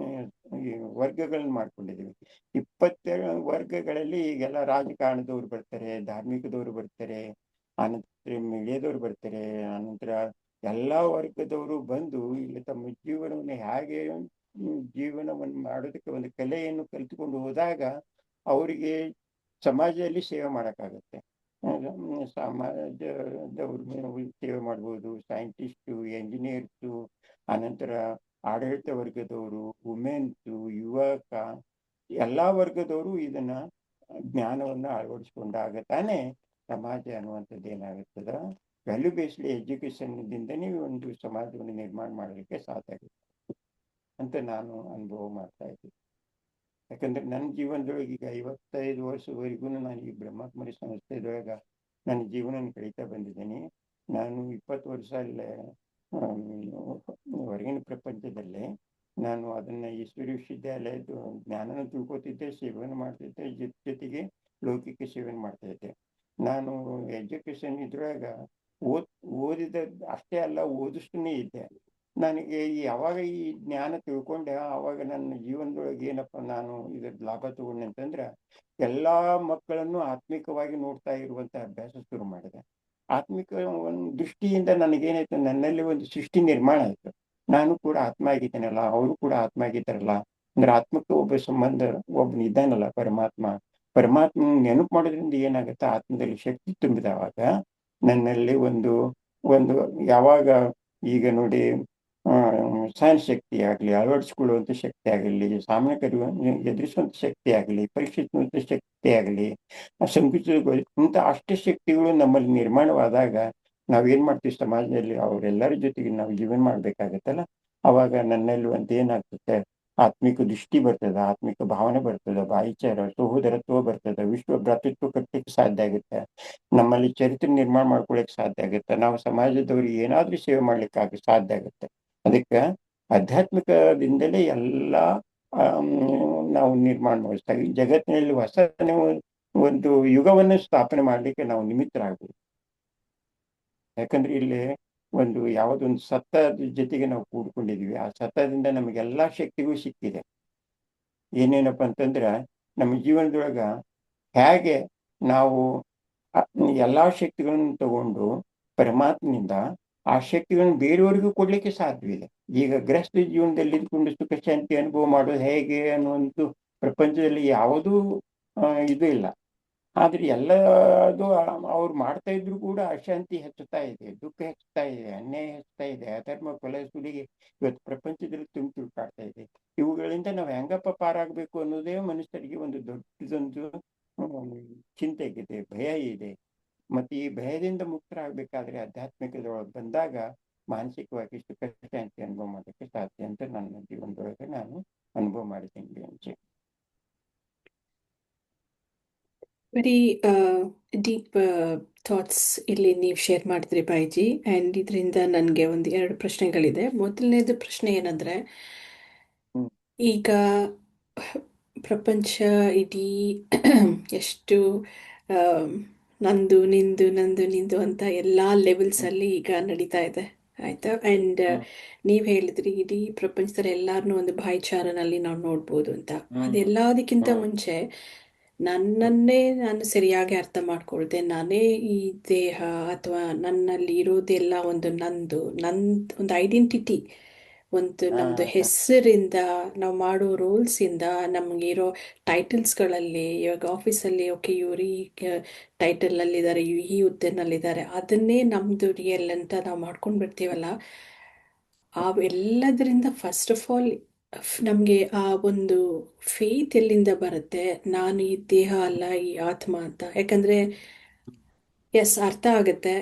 ವರ್ಗಗಳನ್ನ ಮಾಡ್ಕೊಂಡಿದ್ದೀವಿ. 20 ವರ್ಗಗಳಲ್ಲಿ ಈಗೆಲ್ಲ ರಾಜಕಾರಣದವ್ರು ಬರ್ತಾರೆ, ಧಾರ್ಮಿಕದವ್ರು ಬರ್ತಾರೆ, ಆನಂತರ ಮೀಡಿಯಾದವ್ರು ಬರ್ತಾರೆ, ಆನಂತರ ಎಲ್ಲಾ ವರ್ಗದವರು ಬಂದು ಇಲ್ಲಿ ತಮ್ಮ ಜೀವನವನ್ನು ಹೇಗೆ ಜೀವನವನ್ನು ಮಾಡೋದಕ್ಕೆ ಒಂದು ಕಲೆಯನ್ನು ಕಲಿತುಕೊಂಡು ಹೋದಾಗ ಅವರಿಗೆ ಸಮಾಜದಲ್ಲಿ ಸೇವೆ ಮಾಡೋಕ್ಕಾಗತ್ತೆ. ಸಮಾಜದವ್ರ ಸೇವೆ ಮಾಡ್ಬೋದು, ಸೈಂಟಿಸ್ಟು, ಎಂಜಿನಿಯರ್ಸು, ಆನಂತರ ಆಡಳಿತ ವರ್ಗದವರು, ವುಮೆನ್ಸು, ಯುವಕ, ಎಲ್ಲಾ ವರ್ಗದವರು ಇದನ್ನ ಜ್ಞಾನವನ್ನ ಅಳವಡಿಸ್ಕೊಂಡಾಗ ತಾನೇ ಸಮಾಜ ಅನ್ನುವಂಥದ್ದು ಏನಾಗುತ್ತದ, ವ್ಯಾಲ್ಯೂ ಬೇಸ್ಡ್ ಎಜುಕೇಶನ್ದಿಂದನೇ ಒಂದು ಸಮಾಜವನ್ನು ನಿರ್ಮಾಣ ಮಾಡಲಿಕ್ಕೆ ಸಾಧ್ಯ ಆಗುತ್ತೆ ಅಂತ ನಾನು ಅನುಭವ ಮಾಡ್ತಾ ಇದ್ದೀನಿ. ಯಾಕಂದ್ರೆ ನನ್ನ ಜೀವನದೊಳಗೆ ಈಗ 55 ವರ್ಷವರೆಗೂ ನಾನು ಈ ಬ್ರಹ್ಮಕುಮಾರಿ ಸಂಸ್ಥೆದೊಳಗೆ ನನ್ನ ಜೀವನ ಕಳೀತಾ ಬಂದಿದ್ದೀನಿ. ನಾನು 20 ವರ್ಷ ಅಲ್ಲೇ ಹೊರಗಿನ ಪ್ರಪಂಚದಲ್ಲೇ ನಾನು ಅದನ್ನ ಈಶ್ವರಿ ವಿಶ್ವವಿದ್ಯಾಲಯದ ಜ್ಞಾನನ ತಿಳ್ಕೊತಿದ್ದೆ, ಸೇವೆಯನ್ನು ಮಾಡ್ತಿದ್ದೆ, ಜೊತೆಗೆ ಲೌಕಿಕ ಸೇವೆಯನ್ನು ಮಾಡ್ತಾ ಇದ್ದೆ. ನಾನು ಎಜುಕೇಶನ್ ಇದ್ರೊಳಗ ಓದಿದ ಅಷ್ಟೇ ಅಲ್ಲ, ಓದಿಸ್ತಾನೆ ಇದ್ದೆ. ನನಗೆ ಯಾವಾಗ ಈ ಜ್ಞಾನ ತಿಳ್ಕೊಂಡೆ ಆವಾಗ ನನ್ನ ಜೀವನದೊಳಗೆ ಏನಪ್ಪ ನಾನು ಇದ್ರ ಲಾಭ ತಗೊಂಡೆ ಅಂತಂದ್ರೆ, ಎಲ್ಲಾ ಮಕ್ಕಳನ್ನು ಆತ್ಮಿಕವಾಗಿ ನೋಡ್ತಾ ಇರುವಂತ ಅಭ್ಯಾಸ ಶುರು ಮಾಡಿದೆ. ಆತ್ಮಿಕ ಒಂದು ದೃಷ್ಟಿಯಿಂದ ನನಗೇನಾಯ್ತು, ನನ್ನಲ್ಲಿ ಒಂದು ಸೃಷ್ಟಿ ನಿರ್ಮಾಣ ಆಯ್ತು. ನಾನು ಕೂಡ ಆತ್ಮ ಆಗಿದ್ದೇನಲ್ಲ, ಅವರು ಕೂಡ ಆತ್ಮ ಆಗಿದ್ದಾರಲ್ಲ, ಅಂದ್ರೆ ಆತ್ಮಕ್ಕೆ ಒಬ್ಬ ಸಂಬಂಧ ಇದ್ದಾನಲ್ಲ ಪರಮಾತ್ಮ ನೆನಪು ಮಾಡೋದ್ರಿಂದ ಏನಾಗುತ್ತೆ, ಆತ್ಮದಲ್ಲಿ ಶಕ್ತಿ ತುಂಬಿದವಾಗ ನನ್ನಲ್ಲಿ ಒಂದು ಒಂದು ಯಾವಾಗ ಈಗ ನೋಡಿ ಸಹನ ಶಕ್ತಿ ಆಗಲಿ, ಅಳವಡಿಸ್ಕೊಳ್ಳುವಂಥ ಶಕ್ತಿ ಆಗಲಿ, ಸಾಮಾನ್ಯ ಎದುರಿಸುವಂಥ ಶಕ್ತಿ ಆಗಲಿ, ಪರೀಕ್ಷಿಸುವಂಥ ಶಕ್ತಿ ಆಗಲಿ, ಇಂಥ ಅಷ್ಟಶಕ್ತಿಗಳು ನಮ್ಮಲ್ಲಿ ನಿರ್ಮಾಣವಾದಾಗ ನಾವೇನ್ ಮಾಡ್ತೀವಿ, ಸಮಾಜದಲ್ಲಿ ಅವರೆಲ್ಲರ ಜೊತೆಗೆ ನಾವು ಜೀವನ ಮಾಡ್ಬೇಕಾಗತ್ತಲ್ಲ, ಅವಾಗ ನನ್ನಲ್ಲಿ ಒಂದು ಏನಾಗ್ತದೆ, ಆತ್ಮಿಕ ದೃಷ್ಟಿ ಬರ್ತದೆ, ಆತ್ಮಿಕ ಭಾವನೆ ಬರ್ತದೆ, ಭಾಯಿಚಾರ ಸಹೋದರತ್ವ ಬರ್ತದೆ, ವಿಶ್ವ ಭ್ರಾತೃತ್ವ ಕಟ್ಟಲಿಕ್ಕೆ ಸಾಧ್ಯ ಆಗುತ್ತೆ, ನಮ್ಮಲ್ಲಿ ಚರಿತ್ರೆ ನಿರ್ಮಾಣ ಮಾಡ್ಕೊಳಕ್ ಸಾಧ್ಯ ಆಗುತ್ತೆ, ನಾವು ಸಮಾಜದವ್ರಿಗೆ ಏನಾದ್ರೂ ಸೇವೆ ಮಾಡ್ಲಿಕ್ಕೆ ಸಾಧ್ಯ ಆಗುತ್ತೆ. ಅದಕ್ಕೆ ಆಧ್ಯಾತ್ಮಿಕದಿಂದಲೇ ಎಲ್ಲ ನಾವು ನಿರ್ಮಾಣ ಮಾಡಿಸ್ತಾ ಜಗತ್ತಿನಲ್ಲಿ ಹೊಸ ಒಂದು ಯುಗವನ್ನು ಸ್ಥಾಪನೆ ಮಾಡ್ಲಿಕ್ಕೆ ನಾವು ನಿಮಿತ್ತರಾಗ್ಬೋದು. ಯಾಕಂದ್ರೆ ಇಲ್ಲಿ ಒಂದು ಯಾವುದೊಂದು ಸತ್ತದ ಜೊತೆಗೆ ನಾವು ಕೂಡ್ಕೊಂಡಿದೀವಿ, ಆ ಸತ್ತದಿಂದ ನಮಗೆಲ್ಲಾ ಶಕ್ತಿಗಳು ಸಿಕ್ಕಿದೆ. ಏನೇನಪ್ಪ ಅಂತಂದ್ರ ನಮ್ಮ ಜೀವನದೊಳಗ ಹೇಗೆ ನಾವು ಎಲ್ಲಾ ಶಕ್ತಿಗಳನ್ನು ತಗೊಂಡು ಪರಮಾತ್ಮನಿಂದ ಆ ಶಕ್ತಿಗಳನ್ನು ಬೇರೆಯವರಿಗೂ ಕೊಡ್ಲಿಕ್ಕೆ ಸಾಧ್ಯವಿದೆ. ಈಗ ಗೃಹಸ್ಥ ಜೀವನದಲ್ಲಿ ಇದ್ಕೊಂಡು ಸುಖ ಶಾಂತಿ ಅನುಭವ ಮಾಡೋದು ಹೇಗೆ ಅನ್ನುವಂಥ ಪ್ರಪಂಚದಲ್ಲಿ ಯಾವುದೂ ಇದು ಇಲ್ಲ. ಆದ್ರೆ ಎಲ್ಲದು ಅವ್ರು ಮಾಡ್ತಾ ಇದ್ರು ಕೂಡ ಅಶಾಂತಿ ಹೆಚ್ಚುತ್ತಾ ಇದೆ, ದುಃಖ ಹೆಚ್ಚುತ್ತಾ ಇದೆ, ಅನ್ಯಾಯ ಹೆಚ್ಚುತ್ತಾ ಇದೆ, ಅಧರ್ಮ ಕೊಲೆ ಸುಲಿಗೆ ಇವತ್ತು ಪ್ರಪಂಚದಲ್ಲಿ ತುಳುಕಾಡ್ತಾ ಇದೆ. ಇವುಗಳಿಂದ ನಾವು ಹೆಂಗಪ್ಪ ಪಾರಾಗಬೇಕು ಅನ್ನೋದೇ ಮನುಷ್ಯರಿಗೆ ಒಂದು ದೊಡ್ಡದೊಂದು ಚಿಂತೆ ಇದೆ, ಭಯ ಇದೆ. ಮತ್ತೆ ಈ ಭಯದಿಂದ ಮುಕ್ತರಾಗಬೇಕಾದ್ರೆ ಆಧ್ಯಾತ್ಮಿಕದೊಳಗೆ ಬಂದಾಗ ಮಾನಸಿಕವಾಗಿ ಸುಖ ಶಾಂತಿ ಅನುಭವ ಮಾಡೋಕ್ಕೆ ಸಾಧ್ಯ ಅಂತ ನನ್ನ ಜೀವನದೊಳಗೆ ನಾನು ಅನುಭವ ಮಾಡಿದ್ದೇನೆ. ವೆರಿ ಡೀಪ್ ಥಾಟ್ಸ್ ಇಲ್ಲಿ ನೀವು ಶೇರ್ ಮಾಡಿದ್ರಿ ಬಾಯ್ಜಿ. ಆ್ಯಂಡ್ ಇದರಿಂದ ನನಗೆ ಒಂದು 2 ಪ್ರಶ್ನೆಗಳಿದೆ. ಮೊದಲನೇದು ಪ್ರಶ್ನೆ ಏನಂದರೆ, ಈಗ ಪ್ರಪಂಚ ಇಡೀ ಎಷ್ಟು ನಂದು ನಿಂದು ನಂದು ನಿಂದು ಅಂತ ಎಲ್ಲ ಲೆವೆಲ್ಸಲ್ಲಿ ಈಗ ನಡೀತಾ ಇದೆ, ಆಯಿತಾ. ಆ್ಯಂಡ್ ನೀವು ಹೇಳಿದ್ರಿ ಇಡೀ ಪ್ರಪಂಚದಲ್ಲಿ ಎಲ್ಲರನ್ನೂ ಒಂದು ಭಾಯಿಚಾರನಲ್ಲಿ ನಾವು ನೋಡ್ಬೋದು ಅಂತ. ಅದೆಲ್ಲದಕ್ಕಿಂತ ಮುಂಚೆ ನನ್ನನ್ನೇ ನಾನು ಸರಿಯಾಗಿ ಅರ್ಥ ಮಾಡ್ಕೊಳ್ದೆ, ನಾನೇ ಈ ದೇಹ ಅಥವಾ ನನ್ನಲ್ಲಿ ಇರೋದೆಲ್ಲ ಒಂದು ನಂದು ಒಂದು ಐಡೆಂಟಿಟಿ, ಒಂದು ನಮ್ಮದು ಹೆಸರಿಂದ, ನಾವು ಮಾಡೋ ರೋಲ್ಸಿಂದ, ನಮಗಿರೋ ಟೈಟಲ್ಸ್ಗಳಲ್ಲಿ, ಇವಾಗ ಆಫೀಸಲ್ಲಿ ಓಕೆ ಇವರು ಈ ಟೈಟಲ್ನಲ್ಲಿದ್ದಾರೆ, ಈ ಹುದ್ದೆನಲ್ಲಿದ್ದಾರೆ, ಅದನ್ನೇ ನಮ್ಮದು ರಿಯಲ್ ಅಂತ ನಾವು ಮಾಡ್ಕೊಂಡು ಬಿಡ್ತೀವಲ್ಲ. ಅವೆಲ್ಲದರಿಂದ ಫಸ್ಟ್ ಆಫ್ ಆಲ್ ನಮಗೆ ಆ ಒಂದು ಫೇತ್ ಎಲ್ಲಿಂದ ಬರುತ್ತೆ, ನಾನು ಈ ದೇಹ ಅಲ್ಲ ಈ ಆತ್ಮ ಅಂತ. ಯಾಕಂದರೆ ಎಸ್, ಅರ್ಥ ಆಗುತ್ತೆ,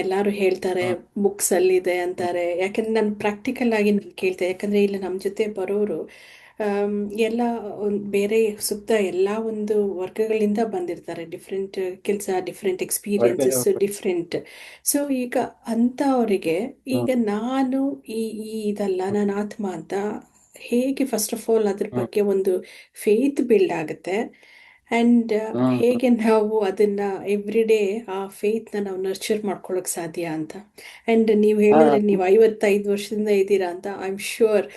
ಎಲ್ಲರೂ ಹೇಳ್ತಾರೆ ಬುಕ್ಸಲ್ಲಿದೆ ಅಂತಾರೆ. ಯಾಕಂದರೆ ನಾನು ಪ್ರಾಕ್ಟಿಕಲ್ ಆಗಿ ನಾನು ಕೇಳ್ತೆ, ಯಾಕಂದರೆ ಇಲ್ಲಿ ನಮ್ಮ ಜೊತೆ ಬರೋರು ಎಲ್ಲ ಬೇರೆ ಸುತ್ತ ಎಲ್ಲ ಒಂದು ವರ್ಗಗಳಿಂದ ಬಂದಿರ್ತಾರೆ, ಡಿಫ್ರೆಂಟ್ ಕೆಲಸ, ಡಿಫ್ರೆಂಟ್ ಎಕ್ಸ್ಪೀರಿಯನ್ಸಸ್, ಡಿಫ್ರೆಂಟ್. ಸೊ ಈಗ ಅಂಥವರಿಗೆ ಈಗ ನಾನು ಇದಲ್ಲ, ನಾನು ಆತ್ಮ ಅಂತ ಹೇಗೆ ಫಸ್ಟ್ ಆಫ್ ಆಲ್ ಅದ್ರ ಬಗ್ಗೆ ಒಂದು ಫೇತ್ ಬಿಲ್ಡ್ ಆಗುತ್ತೆ, ಆ್ಯಂಡ್ ಹೇಗೆ ನಾವು ಅದನ್ನ ಎವ್ರಿ ಡೇ ಆ ಫೇತ್ನ ನಾವು ನರ್ಚರ್ ಮಾಡ್ಕೊಳ್ಳೋಕೆ ಸಾಧ್ಯ ಅಂತ. ಆ್ಯಂಡ್ ನೀವು ಹೇಳಿದ್ರೆ ನೀವು 55 ವರ್ಷದಿಂದ ಇದ್ದೀರಾ ಅಂತ, ಐ ಆಮ್ ಶ್ಯೂರ್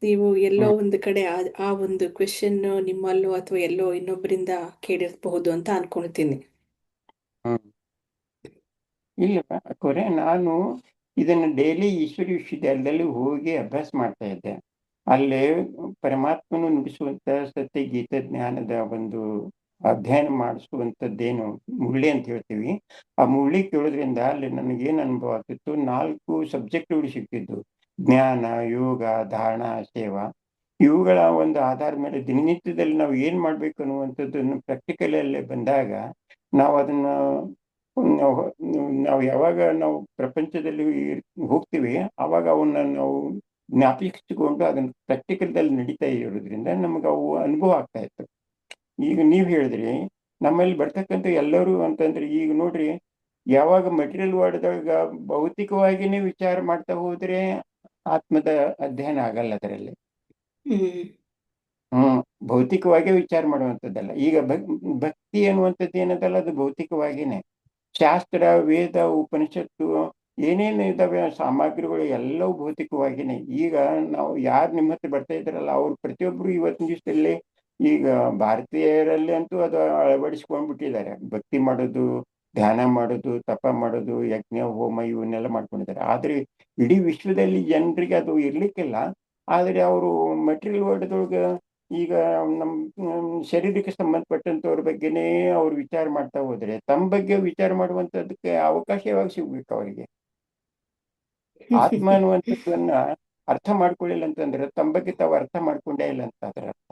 ನೀವು ಎಲ್ಲೋ ಒಂದು ಕಡೆ ಆ ಒಂದು ಕ್ವೆಶನ್ ನಿಮ್ಮಲ್ಲೋ ಅಥವಾ ಎಲ್ಲೋ ಇನ್ನೊಬ್ಬರಿಂದ ಕೇಳಿರಬಹುದು ಅಂತ ಅನ್ಕೊಳ್ತೀನಿ. ಇಲ್ಲಪ್ಪ ಕೊರೆ, ನಾನು ಇದನ್ನು ಡೈಲಿ ಈಶ್ವರಿ ವಿಶ್ವವಿದ್ಯಾಲಯದಲ್ಲಿ ಹೋಗಿ ಅಭ್ಯಾಸ ಮಾಡ್ತಾ ಇದ್ದೆ. ಅಲ್ಲೇ ಪರಮಾತ್ಮನು ನುಡಿಸುವಂತ ಸತ್ಯ ಗೀತ ಜ್ಞಾನದ ಒಂದು ಅಧ್ಯಯನ ಮಾಡಿಸುವಂಥದ್ದೇನು ಮುಳ್ಳಿ ಅಂತ ಹೇಳ್ತೀವಿ, ಆ ಮುಳ್ಳಿ ಕೇಳೋದ್ರಿಂದ ಅಲ್ಲಿ ನನಗೇನು ಅನುಭವ ಆಗ್ತಿತ್ತು, 4 ಸಬ್ಜೆಕ್ಟ್ಗಳು ಸಿಗ್ತಿದ್ದು: ಜ್ಞಾನ, ಯೋಗ, ಧಾರಣ, ಸೇವಾ. ಇವುಗಳ ಒಂದು ಆಧಾರದ ಮೇಲೆ ದಿನನಿತ್ಯದಲ್ಲಿ ನಾವು ಏನ್ ಮಾಡ್ಬೇಕು ಅನ್ನುವಂಥದ್ದನ್ನು ಪ್ರಾಕ್ಟಿಕಲ್ ಅಲ್ಲೇ ಬಂದಾಗ ನಾವು ಅದನ್ನ ನಾವು ಯಾವಾಗ ನಾವು ಪ್ರಪಂಚದಲ್ಲಿ ಹೋಗ್ತೀವಿ ಆವಾಗ ಅವನ್ನ ನಾವು ಜ್ಞಾಪಿಸಿಕೊಂಡು ಅದನ್ನು ಪ್ರಾಕ್ಟಿಕಲ್ದಲ್ಲಿ ನಡೀತಾ ಇರೋದ್ರಿಂದ ನಮಗೆ ಅವು ಅನುಭವ ಆಗ್ತಾ ಇತ್ತು. ಈಗ ನೀವು ಹೇಳಿದ್ರಿ ನಮ್ಮಲ್ಲಿ ಬರ್ತಕ್ಕಂಥ ಎಲ್ಲರೂ ಅಂತಂದ್ರೆ ಈಗ ನೋಡ್ರಿ, ಯಾವಾಗ ಮೆಟೀರಿಯಲ್ ವರ್ಡ್ದಾಗ ಭೌತಿಕವಾಗಿನೇ ವಿಚಾರ ಮಾಡ್ತಾ ಹೋದ್ರೆ ಆತ್ಮದ ಅಧ್ಯಯನ ಆಗಲ್ಲ ಅದರಲ್ಲಿ. ಭೌತಿಕವಾಗಿ ವಿಚಾರ ಮಾಡುವಂಥದ್ದಲ್ಲ. ಈಗ ಭಕ್ತಿ ಅನ್ನುವಂಥದ್ದು ಏನದಲ್ಲ, ಅದು ಭೌತಿಕವಾಗಿನೇ. ಶಾಸ್ತ್ರ, ವೇದ, ಉಪನಿಷತ್ತು ಏನೇನು ಇದಾವೆ ಸಾಮಗ್ರಿಗಳು ಎಲ್ಲವೂ ಭೌತಿಕವಾಗಿನೇ. ಈಗ ನಾವು ಯಾರು ನಿಮ್ಮ ಹತ್ರ ಬರ್ತಾ ಇದ್ದಾರಲ್ಲ, ಅವ್ರು ಪ್ರತಿಯೊಬ್ಬರು ಇವತ್ತಿನ ದಿವಸದಲ್ಲಿ ಈಗ ಭಾರತೀಯರಲ್ಲಿ ಅಂತೂ ಅದು ಅಳವಡಿಸ್ಕೊಂಡ್ಬಿಟ್ಟಿದ್ದಾರೆ. ಭಕ್ತಿ ಮಾಡೋದು, ಧ್ಯಾನ ಮಾಡೋದು, ತಪ ಮಾಡೋದು, ಯಜ್ಞ ಹೋಮ ಇವನ್ನೆಲ್ಲ ಮಾಡ್ಕೊಂಡಿದ್ದಾರೆ. ಆದ್ರೆ ಇಡೀ ವಿಶ್ವದಲ್ಲಿ ಜನರಿಗೆ ಅದು ಇರ್ಲಿಕ್ಕಿಲ್ಲ. ಆದ್ರೆ ಅವರು ಮೆಟೀರಿಯಲ್ ವರ್ಲ್ಡ್ದೊಳಗೆ ಈಗ ನಮ್ಮ ಶರೀರಕ್ಕೆ ಸಂಬಂಧಪಟ್ಟಂತವ್ರ ಬಗ್ಗೆನೇ ಅವ್ರು ವಿಚಾರ ಮಾಡ್ತಾ ಹೋದ್ರೆ ತಮ್ಮ ಬಗ್ಗೆ ವಿಚಾರ ಮಾಡುವಂತದಕ್ಕೆ ಅವಕಾಶ ಯಾವಾಗ ಸಿಗ್ಬೇಕು ಅವರಿಗೆ? ಆತ್ಮ ಅನ್ನುವಂಥದ್ದನ್ನ ಅರ್ಥ ಮಾಡ್ಕೊಳ್ಳಿಲ್ಲ ಅಂತಂದ್ರೆ ತಮ್ಮ ಬಗ್ಗೆ ತಾವು ಅರ್ಥ ಮಾಡ್ಕೊಂಡೇ ಇಲ್ಲ ಅಂತ ಅದರ ಅರ್ಥ.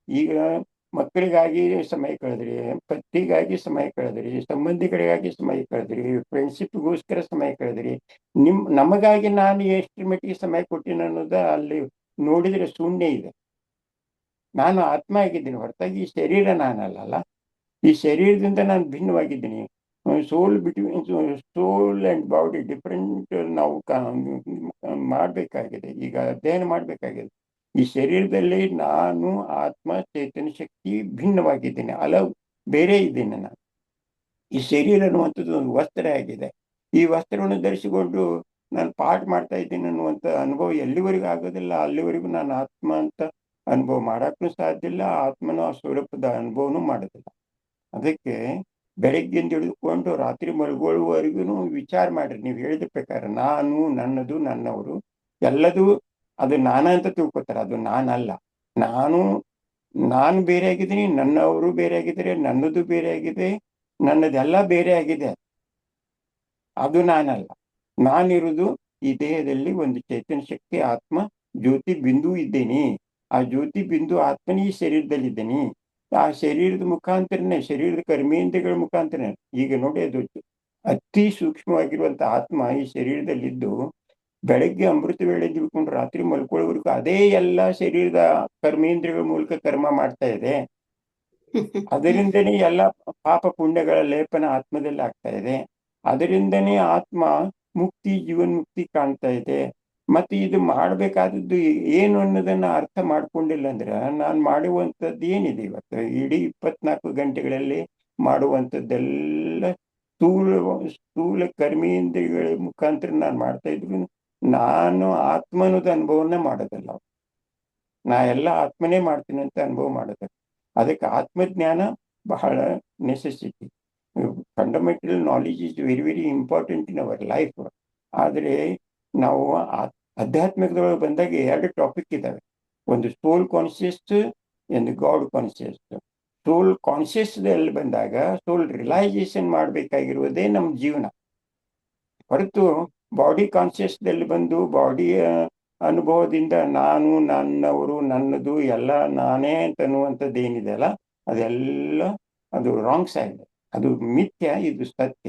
ಈಗ ಮಕ್ಕಳಿಗಾಗಿ ಸಮಯ ಕಳೆದ್ರಿ, ಪತಿಗಾಗಿ ಸಮಯ ಕಳೆದ್ರಿ, ಸಂಬಂಧಿಗಳಿಗಾಗಿ ಸಮಯ ಕಳೆದ್ರಿ, ಫ್ರೆಂಡ್ಶಿಪ್ಗೋಸ್ಕರ ಸಮಯ ಕಳೆದ್ರಿ. ನಮಗಾಗಿ ನಾನು ಎಷ್ಟು ಮಟ್ಟಿಗೆ ಸಮಯ ಕೊಟ್ಟಿನ ಅನ್ನೋದ ಅಲ್ಲಿ ನೋಡಿದ್ರೆ ಶೂನ್ಯ ಇದೆ. ನಾನು ಆತ್ಮ ಆಗಿದ್ದೀನಿ ಹೊರತಾಗಿ ಈ ಶರೀರ ನಾನಲ್ಲ. ಈ ಶರೀರದಿಂದ ನಾನು ಭಿನ್ನವಾಗಿದ್ದೀನಿ. Soul between soul and body different ನಾವು ಮಾಡಬೇಕಾಗಿದೆ, ಈಗ ಅಧ್ಯಯನ ಮಾಡಬೇಕಾಗಿದೆ. ಈ ಶರೀರದಲ್ಲಿ ನಾನು ಆತ್ಮ ಚೈತನ್ಯ ಶಕ್ತಿ ಭಿನ್ನವಾಗಿದ್ದೀನಿ, ಬೇರೆ ಇದ್ದೀನಿ ನಾನು. ಈ ಶರೀರ ಅನ್ನುವಂಥದ್ದು ಒಂದು ವಸ್ತ್ರ ಆಗಿದೆ. ಈ ವಸ್ತ್ರವನ್ನು ಧರಿಸಿಕೊಂಡು ನಾನು ಪಾಠ ಮಾಡ್ತಾ ಇದ್ದೀನಿ ಅನ್ನುವಂಥ ಅನುಭವ ಎಲ್ಲಿವರೆಗೂ ಆಗೋದಿಲ್ಲ ಅಲ್ಲಿವರೆಗೂ ನಾನು ಆತ್ಮ ಅಂತ ಅನುಭವ ಮಾಡಕ್ಕೂ ಸಾಧ್ಯ ಇಲ್ಲ. ಆತ್ಮನ ಸ್ವರೂಪದ ಅನುಭವನೂ ಮಾಡೋದಿಲ್ಲ. ಅದಕ್ಕೆ ಬೆಳಗ್ಗೆಯಿಂದ ಹಿಡಿದುಕೊಂಡು ರಾತ್ರಿ ಮಲಗುವವರೆಗೂ ವಿಚಾರ ಮಾಡ್ರಿ. ನೀವು ಹೇಳಿದ ಪ್ರಕಾರ ನಾನು, ನನ್ನದು, ನನ್ನವರು ಎಲ್ಲದೂ ಅದು ನಾನ ಅಂತ ತಿಳ್ಕೊತಾರೆ. ಅದು ನಾನಲ್ಲ. ನಾನು ಬೇರೆ ಆಗಿದ್ದೀನಿ, ನನ್ನವರು ಬೇರೆ ಆಗಿದ್ದಾರೆ, ನನ್ನದು ಬೇರೆ ಆಗಿದೆ, ನನ್ನದೆಲ್ಲ ಬೇರೆ ಆಗಿದೆ. ಅದು ನಾನಲ್ಲ. ನಾನಿರುವುದು ಈ ದೇಹದಲ್ಲಿ ಒಂದು ಚೈತನ್ಯ ಶಕ್ತಿ, ಆತ್ಮ, ಜ್ಯೋತಿ ಬಿಂದು ಇದ್ದೀನಿ. ಆ ಜ್ಯೋತಿ ಬಿಂದು ಆತ್ಮನೇ ಈ ಶರೀರದಲ್ಲಿದ್ದೀನಿ. ಆ ಶರೀರದ ಮುಖಾಂತರನೇ, ಶರೀರದ ಕರ್ಮೇಂದ್ರಿಯಗಳ ಮುಖಾಂತರ ಈಗ ನೋಡಿ, ಅದು ಅತಿ ಸೂಕ್ಷ್ಮವಾಗಿರುವಂತ ಆತ್ಮ ಈ ಶರೀರದಲ್ಲಿದ್ದು ಬೆಳಗ್ಗೆ ಅಮೃತ ವೇಳೆ ತಿಳ್ಕೊಂಡು ರಾತ್ರಿ ಮಲ್ಕೊಳ್ಳೋವರೆಗೂ ಅದೇ ಎಲ್ಲ ಶರೀರದ ಕರ್ಮೇಂದ್ರಿಯಗಳ ಮೂಲಕ ಕರ್ಮ ಮಾಡ್ತಾ ಇದೆ. ಅದರಿಂದನೇ ಎಲ್ಲ ಪಾಪ ಪುಣ್ಯಗಳ ಲೇಪನ ಆತ್ಮದಲ್ಲಿ ಆಗ್ತಾ ಇದೆ. ಅದರಿಂದನೇ ಆತ್ಮ ಮುಕ್ತಿ, ಜೀವನ್ ಮುಕ್ತಿ ಕಾಣ್ತಾ ಇದೆ. ಮತ್ತೆ ಇದು ಮಾಡಬೇಕಾದದ್ದು ಏನು ಅನ್ನೋದನ್ನ ಅರ್ಥ ಮಾಡ್ಕೊಂಡಿಲ್ಲ ಅಂದ್ರೆ ನಾನು ಮಾಡುವಂಥದ್ದು ಏನಿದೆ ಇವತ್ತು ಇಡೀ 24 ಗಂಟೆಗಳಲ್ಲಿ ಮಾಡುವಂಥದ್ದೆಲ್ಲ ಸ್ಥೂಲ ಕರ್ಮೇಂದ್ರಿಯಗಳ ಮುಖಾಂತರ ನಾನು ಮಾಡ್ತಾ ಇದ್ರು ನಾನು ಆತ್ಮ ಅನ್ನೋದು ಅನುಭವನ ಮಾಡೋದಲ್ಲ. ನಾ ಎಲ್ಲ ಆತ್ಮನೇ ಮಾಡ್ತೀನಿ ಅಂತ ಅನುಭವ ಮಾಡೋದಲ್ಲ. ಅದಕ್ಕೆ ಆತ್ಮಜ್ಞಾನ ಬಹಳ necessity. Fundamental knowledge is very very important in our life. ಆದರೆ ನಾವು ಅಧ್ಯಾತ್ಮಿಕದೊಳಗೆ ಬಂದಾಗ 2 ಟಾಪಿಕ್ ಇದ್ದಾವೆ. ಒಂದು ಸೋಲ್ ಕಾನ್ಶಿಯಸ್, ಒಂದು ಗಾಡ್ ಕಾನ್ಶಿಯಸ್. ಸೋಲ್ ಕಾನ್ಶಿಯಸ್ದಲ್ಲಿ ಬಂದಾಗ ಸೋಲ್ ರಿಯಲೈಸೇಷನ್ ಮಾಡಬೇಕಾಗಿರುವುದೇ ನಮ್ಮ ಜೀವನ. ಹೊರತು ಬಾಡಿ ಕಾನ್ಶಿಯಸ್ದಲ್ಲಿ ಬಂದು ಬಾಡಿಯ ಅನುಭವದಿಂದ ನಾನು, ನನ್ನವರು, ನನ್ನದು ಎಲ್ಲ ನಾನೇ ಅಂತನ್ನುವಂಥದ್ದು ಏನಿದೆ ಅಲ್ಲ, ಅದೆಲ್ಲ ಅದು ರಾಂಗ್ ಸೈಡ್. ಅದು ಮಿಥ್ಯ, ಇದು ಸತ್ಯ.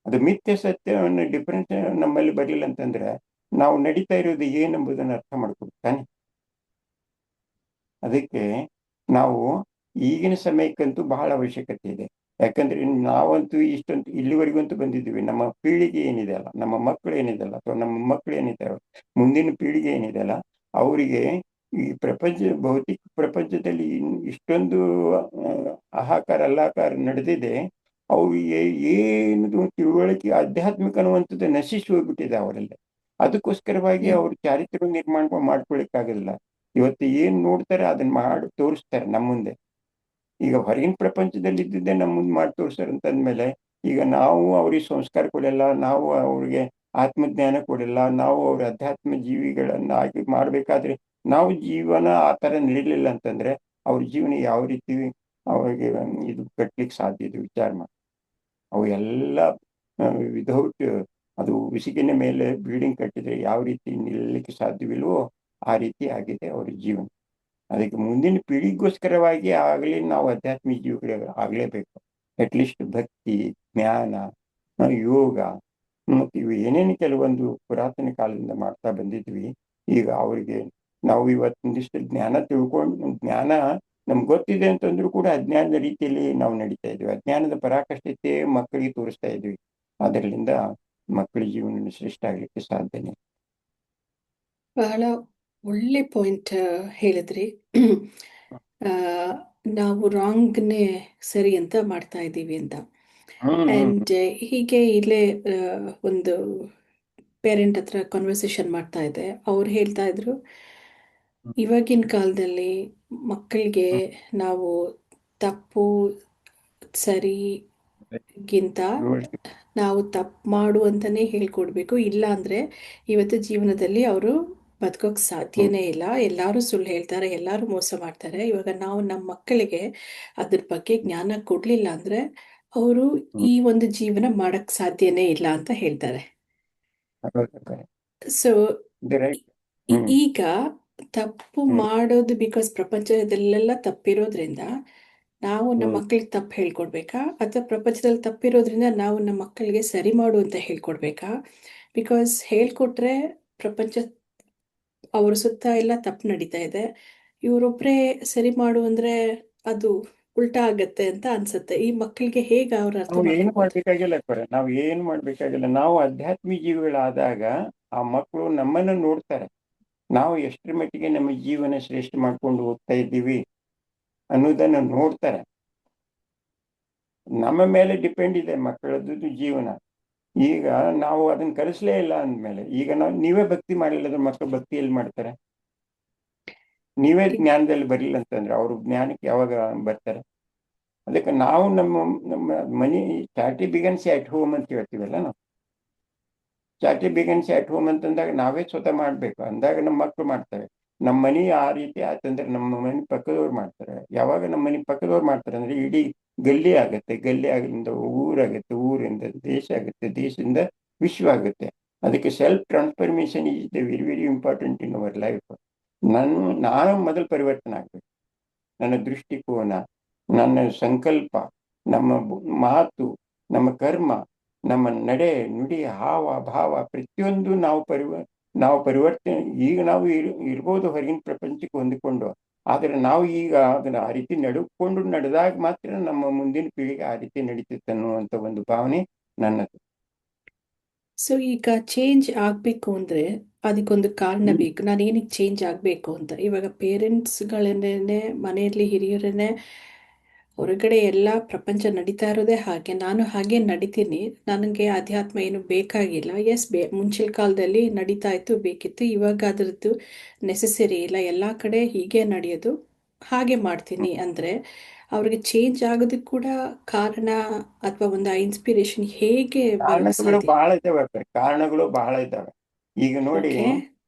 ಅದು ಮಿಥ್ಯ ಸತ್ಯವನ್ನು ಡಿಫರೆನ್ಸ್ ನಮ್ಮಲ್ಲಿ ಬರಲಿಲ್ಲ ಅಂತಂದ್ರೆ ನಾವು ನಡೀತಾ ಇರೋದು ಏನೆಂಬುದನ್ನು ಅರ್ಥ ಮಾಡ್ಕೊಳ್ತಾನೆ. ಅದಕ್ಕೆ ನಾವು ಈಗಿನ ಸಮಯಕ್ಕಂತೂ ಬಹಳ ಅವಶ್ಯಕತೆ ಇದೆ. ಯಾಕಂದ್ರೆ ನಾವಂತೂ ಇಷ್ಟಂತೂ ಇಲ್ಲಿವರೆಗಂತೂ ಬಂದಿದ್ದೀವಿ. ನಮ್ಮ ಪೀಳಿಗೆ ಏನಿದೆ ಅಲ್ಲ, ನಮ್ಮ ಮಕ್ಕಳು ಏನಿದೆ ಅಲ್ಲ, ಅಥವಾ ನಮ್ಮ ಮಕ್ಕಳು ಏನಿದ್ದಾರೆ, ಮುಂದಿನ ಪೀಳಿಗೆ ಏನಿದೆ ಅಲ್ಲ, ಅವರಿಗೆ ಈ ಭೌತಿಕ ಪ್ರಪಂಚದಲ್ಲಿ ಇಷ್ಟೊಂದು ಹಾಹಾಕಾರ ಅಲ್ಲಾಕಾರ ನಡೆದಿದೆ. ಅವ್ರಿಗೆ ಏನು ತಿಳುವಳಿಕೆ, ಆಧ್ಯಾತ್ಮಿಕ ಅನ್ನುವಂಥದ್ದು ನಶಿಸಿ ಹೋಗ್ಬಿಟ್ಟಿದೆ ಅವರಲ್ಲಿ. ಅದಕ್ಕೋಸ್ಕರವಾಗಿ ಅವ್ರ ಚಾರಿತ್ರ್ಯ ನಿರ್ಮಾಣ ಮಾಡ್ಕೊಳಿಕ್ಕಾಗಲ್ಲ. ಇವತ್ತು ಏನ್ ನೋಡ್ತಾರೆ ಅದನ್ನ ಮಾಡಿ ತೋರಿಸ್ತಾರೆ ನಮ್ಮ ಮುಂದೆ. ಈಗ ಹೊರಗಿನ ಪ್ರಪಂಚದಲ್ಲಿ ಇದ್ದಿದ್ದೆ ನಮ್ಮ ಮುಂದೆ ಮಾಡಿ ತೋರಿಸ್ತಾರೆ ಅಂತಂದ್ಮೇಲೆ ಈಗ ನಾವು ಅವ್ರಿಗೆ ಸಂಸ್ಕಾರ ಕೊಡಲ್ಲ, ನಾವು ಅವ್ರಿಗೆ ಆತ್ಮಜ್ಞಾನ ಕೊಡಲ್ಲ, ನಾವು ಅವ್ರ ಅಧ್ಯಾತ್ಮ ಜೀವಿಗಳನ್ನ ಆಗಿ ಮಾಡ್ಬೇಕಾದ್ರೆ ನಾವು ಜೀವನ ಆ ಥರ ನಡೀಲಿಲ್ಲ ಅಂತಂದ್ರೆ ಅವ್ರ ಜೀವನ ಯಾವ ರೀತಿ ಅವ್ರಿಗೆ ಇದು ಕಟ್ಲಿಕ್ಕೆ ಸಾಧ್ಯ ಇದೆ ವಿಚಾರ ಮಾಡಿ. ಅವು ಎಲ್ಲ ವಿದೌಟ್ ಅದು ಉಸಿಗಿನ ಮೇಲೆ ಬಿಲ್ಡಿಂಗ್ ಕಟ್ಟಿದ್ರೆ ಯಾವ ರೀತಿ ನಿಲ್ಲಲಿಕ್ಕೆ ಸಾಧ್ಯವಿಲ್ವೋ ಆ ರೀತಿ ಆಗಿದೆ ಅವ್ರ ಜೀವನ. ಅದಕ್ಕೆ ಮುಂದಿನ ಪೀಳಿಗೆಗೋಸ್ಕರವಾಗಿ ಆಗಲಿ ನಾವು ಆಧ್ಯಾತ್ಮಿಕ ಜೀವಿಗಳು ಆಗಲೇಬೇಕು. ಅಟ್ಲೀಸ್ಟ್ ಭಕ್ತಿ, ಜ್ಞಾನ, ಯೋಗ ಮತ್ತು ಇವು ಏನೇನು ಕೆಲವೊಂದು ಪುರಾತನ ಕಾಲದಿಂದ ಮಾಡ್ತಾ ಬಂದಿದ್ವಿ ಈಗ ಅವರಿಗೆ ನಾವು ಇವತ್ತೊಂದಿಷ್ಟು ಜ್ಞಾನ ಜ್ಞಾನ ನಮ್ಗೆ ಗೊತ್ತಿದೆ ಅಂತಂದ್ರೂ ಕೂಡ ಅಜ್ಞಾನದ ರೀತಿಯಲ್ಲಿ ನಾವು ನಡೀತಾ ಇದ್ವಿ. ಅಜ್ಞಾನದ ಪರಾಕಾಷ್ಠತೆ ಮಕ್ಕಳಿಗೆ ತೋರಿಸ್ತಾ ಇದ್ವಿ. ಅದರಿಂದ ಮಕ್ಕಳ ಜೀವನ ಶ್ರೇಷ್ಠ ಆಗ್ಲಿಕ್ಕೆ ಸಾಧ್ಯನೇ. ಬಹಳ ಒಳ್ಳೆ ಪಾಯಿಂಟ್ ಹೇಳಿದ್ರಿ. ಆ, ನಾವು ರಾಂಗ್ನೇ ಸರಿ ಅಂತ ಮಾಡ್ತಾ ಇದ್ದೀವಿ ಅಂತ. ಆ್ಯಂಡ್ ಹೀಗೆ ಇಲ್ಲೇ ಒಂದು ಪೇರೆಂಟ್ ಹತ್ರ ಕಾನ್ವರ್ಸೇಷನ್ ಮಾಡ್ತಾ ಇದ್ದೆ. ಅವ್ರು ಹೇಳ್ತಾ ಇದ್ರು, ಇವಾಗಿನ ಕಾಲದಲ್ಲಿ ಮಕ್ಕಳಿಗೆ ನಾವು ತಪ್ಪು ಸರಿಗಿಂತ ನಾವು ತಪ್ಪು ಮಾಡು ಅಂತಲೇ ಹೇಳ್ಕೊಡ್ಬೇಕು. ಇಲ್ಲ ಅಂದರೆ ಇವತ್ತು ಜೀವನದಲ್ಲಿ ಅವರು ಬದುಕೋಕೆ ಸಾಧ್ಯನೇ ಇಲ್ಲ. ಎಲ್ಲರೂ ಸುಳ್ಳು ಹೇಳ್ತಾರೆ, ಎಲ್ಲರೂ ಮೋಸ ಮಾಡ್ತಾರೆ. ಇವಾಗ ನಾವು ನಮ್ಮ ಮಕ್ಕಳಿಗೆ ಅದ್ರ ಬಗ್ಗೆ ಜ್ಞಾನ ಕೊಡಲಿಲ್ಲ ಅಂದರೆ ಅವರು ಈ ಒಂದು ಜೀವನ ಮಾಡೋಕ್ಕೆ ಸಾಧ್ಯನೇ ಇಲ್ಲ ಅಂತ ಹೇಳ್ತಾರೆ. ಸೊ ಈಗ ತಪ್ಪು ಮಾಡೋದು ಬಿಕಾಸ್ ಪ್ರಪಂಚದಲ್ಲೆಲ್ಲ ತಪ್ಪಿರೋದ್ರಿಂದ ನಾವು ನಮ್ಮ ಮಕ್ಕಳಿಗೆ ತಪ್ಪು ಹೇಳ್ಕೊಡ್ಬೇಕಾ, ಅಥವಾ ಪ್ರಪಂಚದಲ್ಲಿ ತಪ್ಪಿರೋದ್ರಿಂದ ನಾವು ನಮ್ಮ ಮಕ್ಕಳಿಗೆ ಸರಿ ಮಾಡು ಅಂತ ಹೇಳ್ಕೊಡ್ಬೇಕಾ? ಬಿಕಾಸ್ ಹೇಳ್ಕೊಟ್ರೆ ಪ್ರಪಂಚ ಅವ್ರ ಸುತ್ತ ಎಲ್ಲ ತಪ್ಪು ನಡೀತಾ ಇದೆ, ಇವರೊಬ್ಬರೇ ಸರಿ ಮಾಡು ಅಂದ್ರೆ ಅದು ಉಲ್ಟಾ ಆಗತ್ತೆ ಅಂತ ಅನ್ಸುತ್ತೆ. ಈ ಮಕ್ಕಳಿಗೆ ಹೇಗೆ ಅವ್ರ ಅರ್ಥ ನಾವು ಏನು ಮಾಡ್ಕೊಬೋದು? ಮಾಡ್ಬೇಕಾಗಿಲ್ಲ ಸರ್, ನಾವು ಏನು ಮಾಡ್ಬೇಕಾಗಿಲ್ಲ. ನಾವು ಆಧ್ಯಾತ್ಮಿಕ ಜೀವಿಗಳಾದಾಗ ಆ ಮಕ್ಕಳು ನಮ್ಮನ್ನು ನೋಡ್ತಾರೆ. ನಾವು ಎಷ್ಟರ ಮಟ್ಟಿಗೆ ನಮ್ಮ ಜೀವನ ಶ್ರೇಷ್ಠ ಮಾಡ್ಕೊಂಡು ಹೋಗ್ತಾ ಇದ್ದೀವಿ ಅನ್ನೋದನ್ನು ನೋಡ್ತಾರೆ. ನಮ್ಮ ಮೇಲೆ ಡಿಪೆಂಡ್ ಇದೆ ಮಕ್ಕಳದ್ದು ಜೀವನ. ಈಗ ನಾವು ಅದನ್ನ ಕಲಿಸ್ಲೇ ಇಲ್ಲ ಅಂದ್ಮೇಲೆ, ಈಗ ನೀವೇ ಭಕ್ತಿ ಮಾಡಿಲ್ಲ ಅಂದ್ರೆ ಮಕ್ಕಳು ಭಕ್ತಿ ಎಲ್ಲಿ ಮಾಡ್ತಾರೆ? ನೀವೇ ಜ್ಞಾನದಲ್ಲಿ ಬರಲಿಲ್ಲ ಅಂತಂದ್ರೆ ಅವರು ಜ್ಞಾನಕ್ಕೆ ಯಾವಾಗ ಬರ್ತಾರೆ? ಅದಕ್ಕೆ ನಾವು ನಮ್ಮ ನಮ್ಮ ಮನಿ ಚಾಟಿ ಬಿಗನ್ಸ್ ಅಟ್ ಹೋಮ್ ಅಂತ ಹೇಳ್ತೀವಲ್ಲ, ನಾವು ಚಾಟಿ ಬಿಗನ್ಸ್ ಅಟ್ ಹೋಮ್ ಅಂತಂದಾಗ ನಾವೇ ಸ್ವತಃ ಮಾಡ್ಬೇಕು ಅಂದಾಗ ನಮ್ಮ ಮಕ್ಕಳು ಮಾಡ್ತಾರೆ. ನಮ್ಮ ಮನಿ ಆ ರೀತಿ ಆಯ್ತಂದ್ರೆ ನಮ್ಮ ಮನೆ ಪಕ್ಕದವ್ರು ಮಾಡ್ತಾರೆ. ಯಾವಾಗ ನಮ್ಮ ಮನೆ ಪಕ್ಕದವ್ರು ಮಾಡ್ತಾರೆ ಅಂದ್ರೆ ಇಡೀ ಗಲ್ಲಿ ಆಗುತ್ತೆ, ಗಲ್ಲಿ ಆಗಿಂದ ಊರಾಗುತ್ತೆ, ಊರಿಂದ ದೇಶ ಆಗುತ್ತೆ, ದೇಶದಿಂದ ವಿಶ್ವ ಆಗುತ್ತೆ. ಅದಕ್ಕೆ self transformation is the very very important in our life. ನಾನು ಮೊದಲು ಪರಿವರ್ತನೆ ಆಗ್ಬೇಕು. ನನ್ನ ದೃಷ್ಟಿಕೋನ, ನನ್ನ ಸಂಕಲ್ಪ, ನಮ್ಮ ಮಾತು, ನಮ್ಮ ಕರ್ಮ, ನಮ್ಮ ನಡೆ ನುಡಿ, ಹಾವ ಭಾವ ಪ್ರತಿಯೊಂದು ನಾವು ಪರಿವರ್ತನೆ. ಈಗ ನಾವು ಇರ್ಬೋದು ಹೊರಗಿನ ಪ್ರಪಂಚಕ್ಕೆ ಹೊಂದಿಕೊಂಡು, ಆದರೆ ನಾವು ಈಗ ಅದನ್ನ ಆ ರೀತಿ ನಡೆದಾಗ ಮಾತ್ರ ನಮ್ಮ ಮುಂದಿನ ಪೀಳಿಗೆ ಆ ರೀತಿ ನಡೀತಿತ್ತು ಅನ್ನುವಂಥ ಒಂದು ಭಾವನೆ ನನ್ನದು. ಸೊ ಈಗ ಚೇಂಜ್ ಆಗಬೇಕು ಅಂದರೆ ಅದಕ್ಕೊಂದು ಕಾರಣ ಬೇಕು. ನಾನು ಏನಕ್ಕೆ ಚೇಂಜ್ ಆಗಬೇಕು ಅಂತ. ಇವಾಗ ಪೇರೆಂಟ್ಸ್ಗಳನ್ನೇ, ಮನೆಯಲ್ಲಿ ಹಿರಿಯರನ್ನೇ, ಹೊರಗಡೆ ಎಲ್ಲ ಪ್ರಪಂಚ ನಡೀತಾ ಇರೋದೇ ಹಾಗೆ, ನಾನು ಹಾಗೆ ನಡೀತೀನಿ, ನನಗೆ ಅಧ್ಯಾತ್ಮ ಏನು ಬೇಕಾಗಿಲ್ಲ. ಎಸ್, ಮುಂಚಿನ ಕಾಲದಲ್ಲಿ ನಡೀತಾ ಇತ್ತು, ಬೇಕಿತ್ತು. ಇವಾಗ ಅದರದ್ದು ನೆಸೆಸರಿ ಇಲ್ಲ, ಎಲ್ಲ ಕಡೆ ಹೀಗೆ ನಡೆಯೋದು, ಹಾಗೆ ಮಾಡ್ತೀನಿ ಅಂದರೆ ಅವ್ರಿಗೆ ಚೇಂಜ್ ಆಗೋದಕ್ಕೆ ಕೂಡ ಕಾರಣ ಅಥವಾ ಒಂದು ಇನ್ಸ್ಪಿರೇಷನ್ ಹೇಗೆ ಬರೋಕ್ಕೆ ಕಾರಣಗಳು ಸಾಧ್ಯ? ಬಹಳ ಇದ್ದಾವೆ, ಕಾರಣಗಳು ಬಹಳ ಇದ್ದಾವೆ. ಈಗ ನೋಡಿ, ಓಕೆ,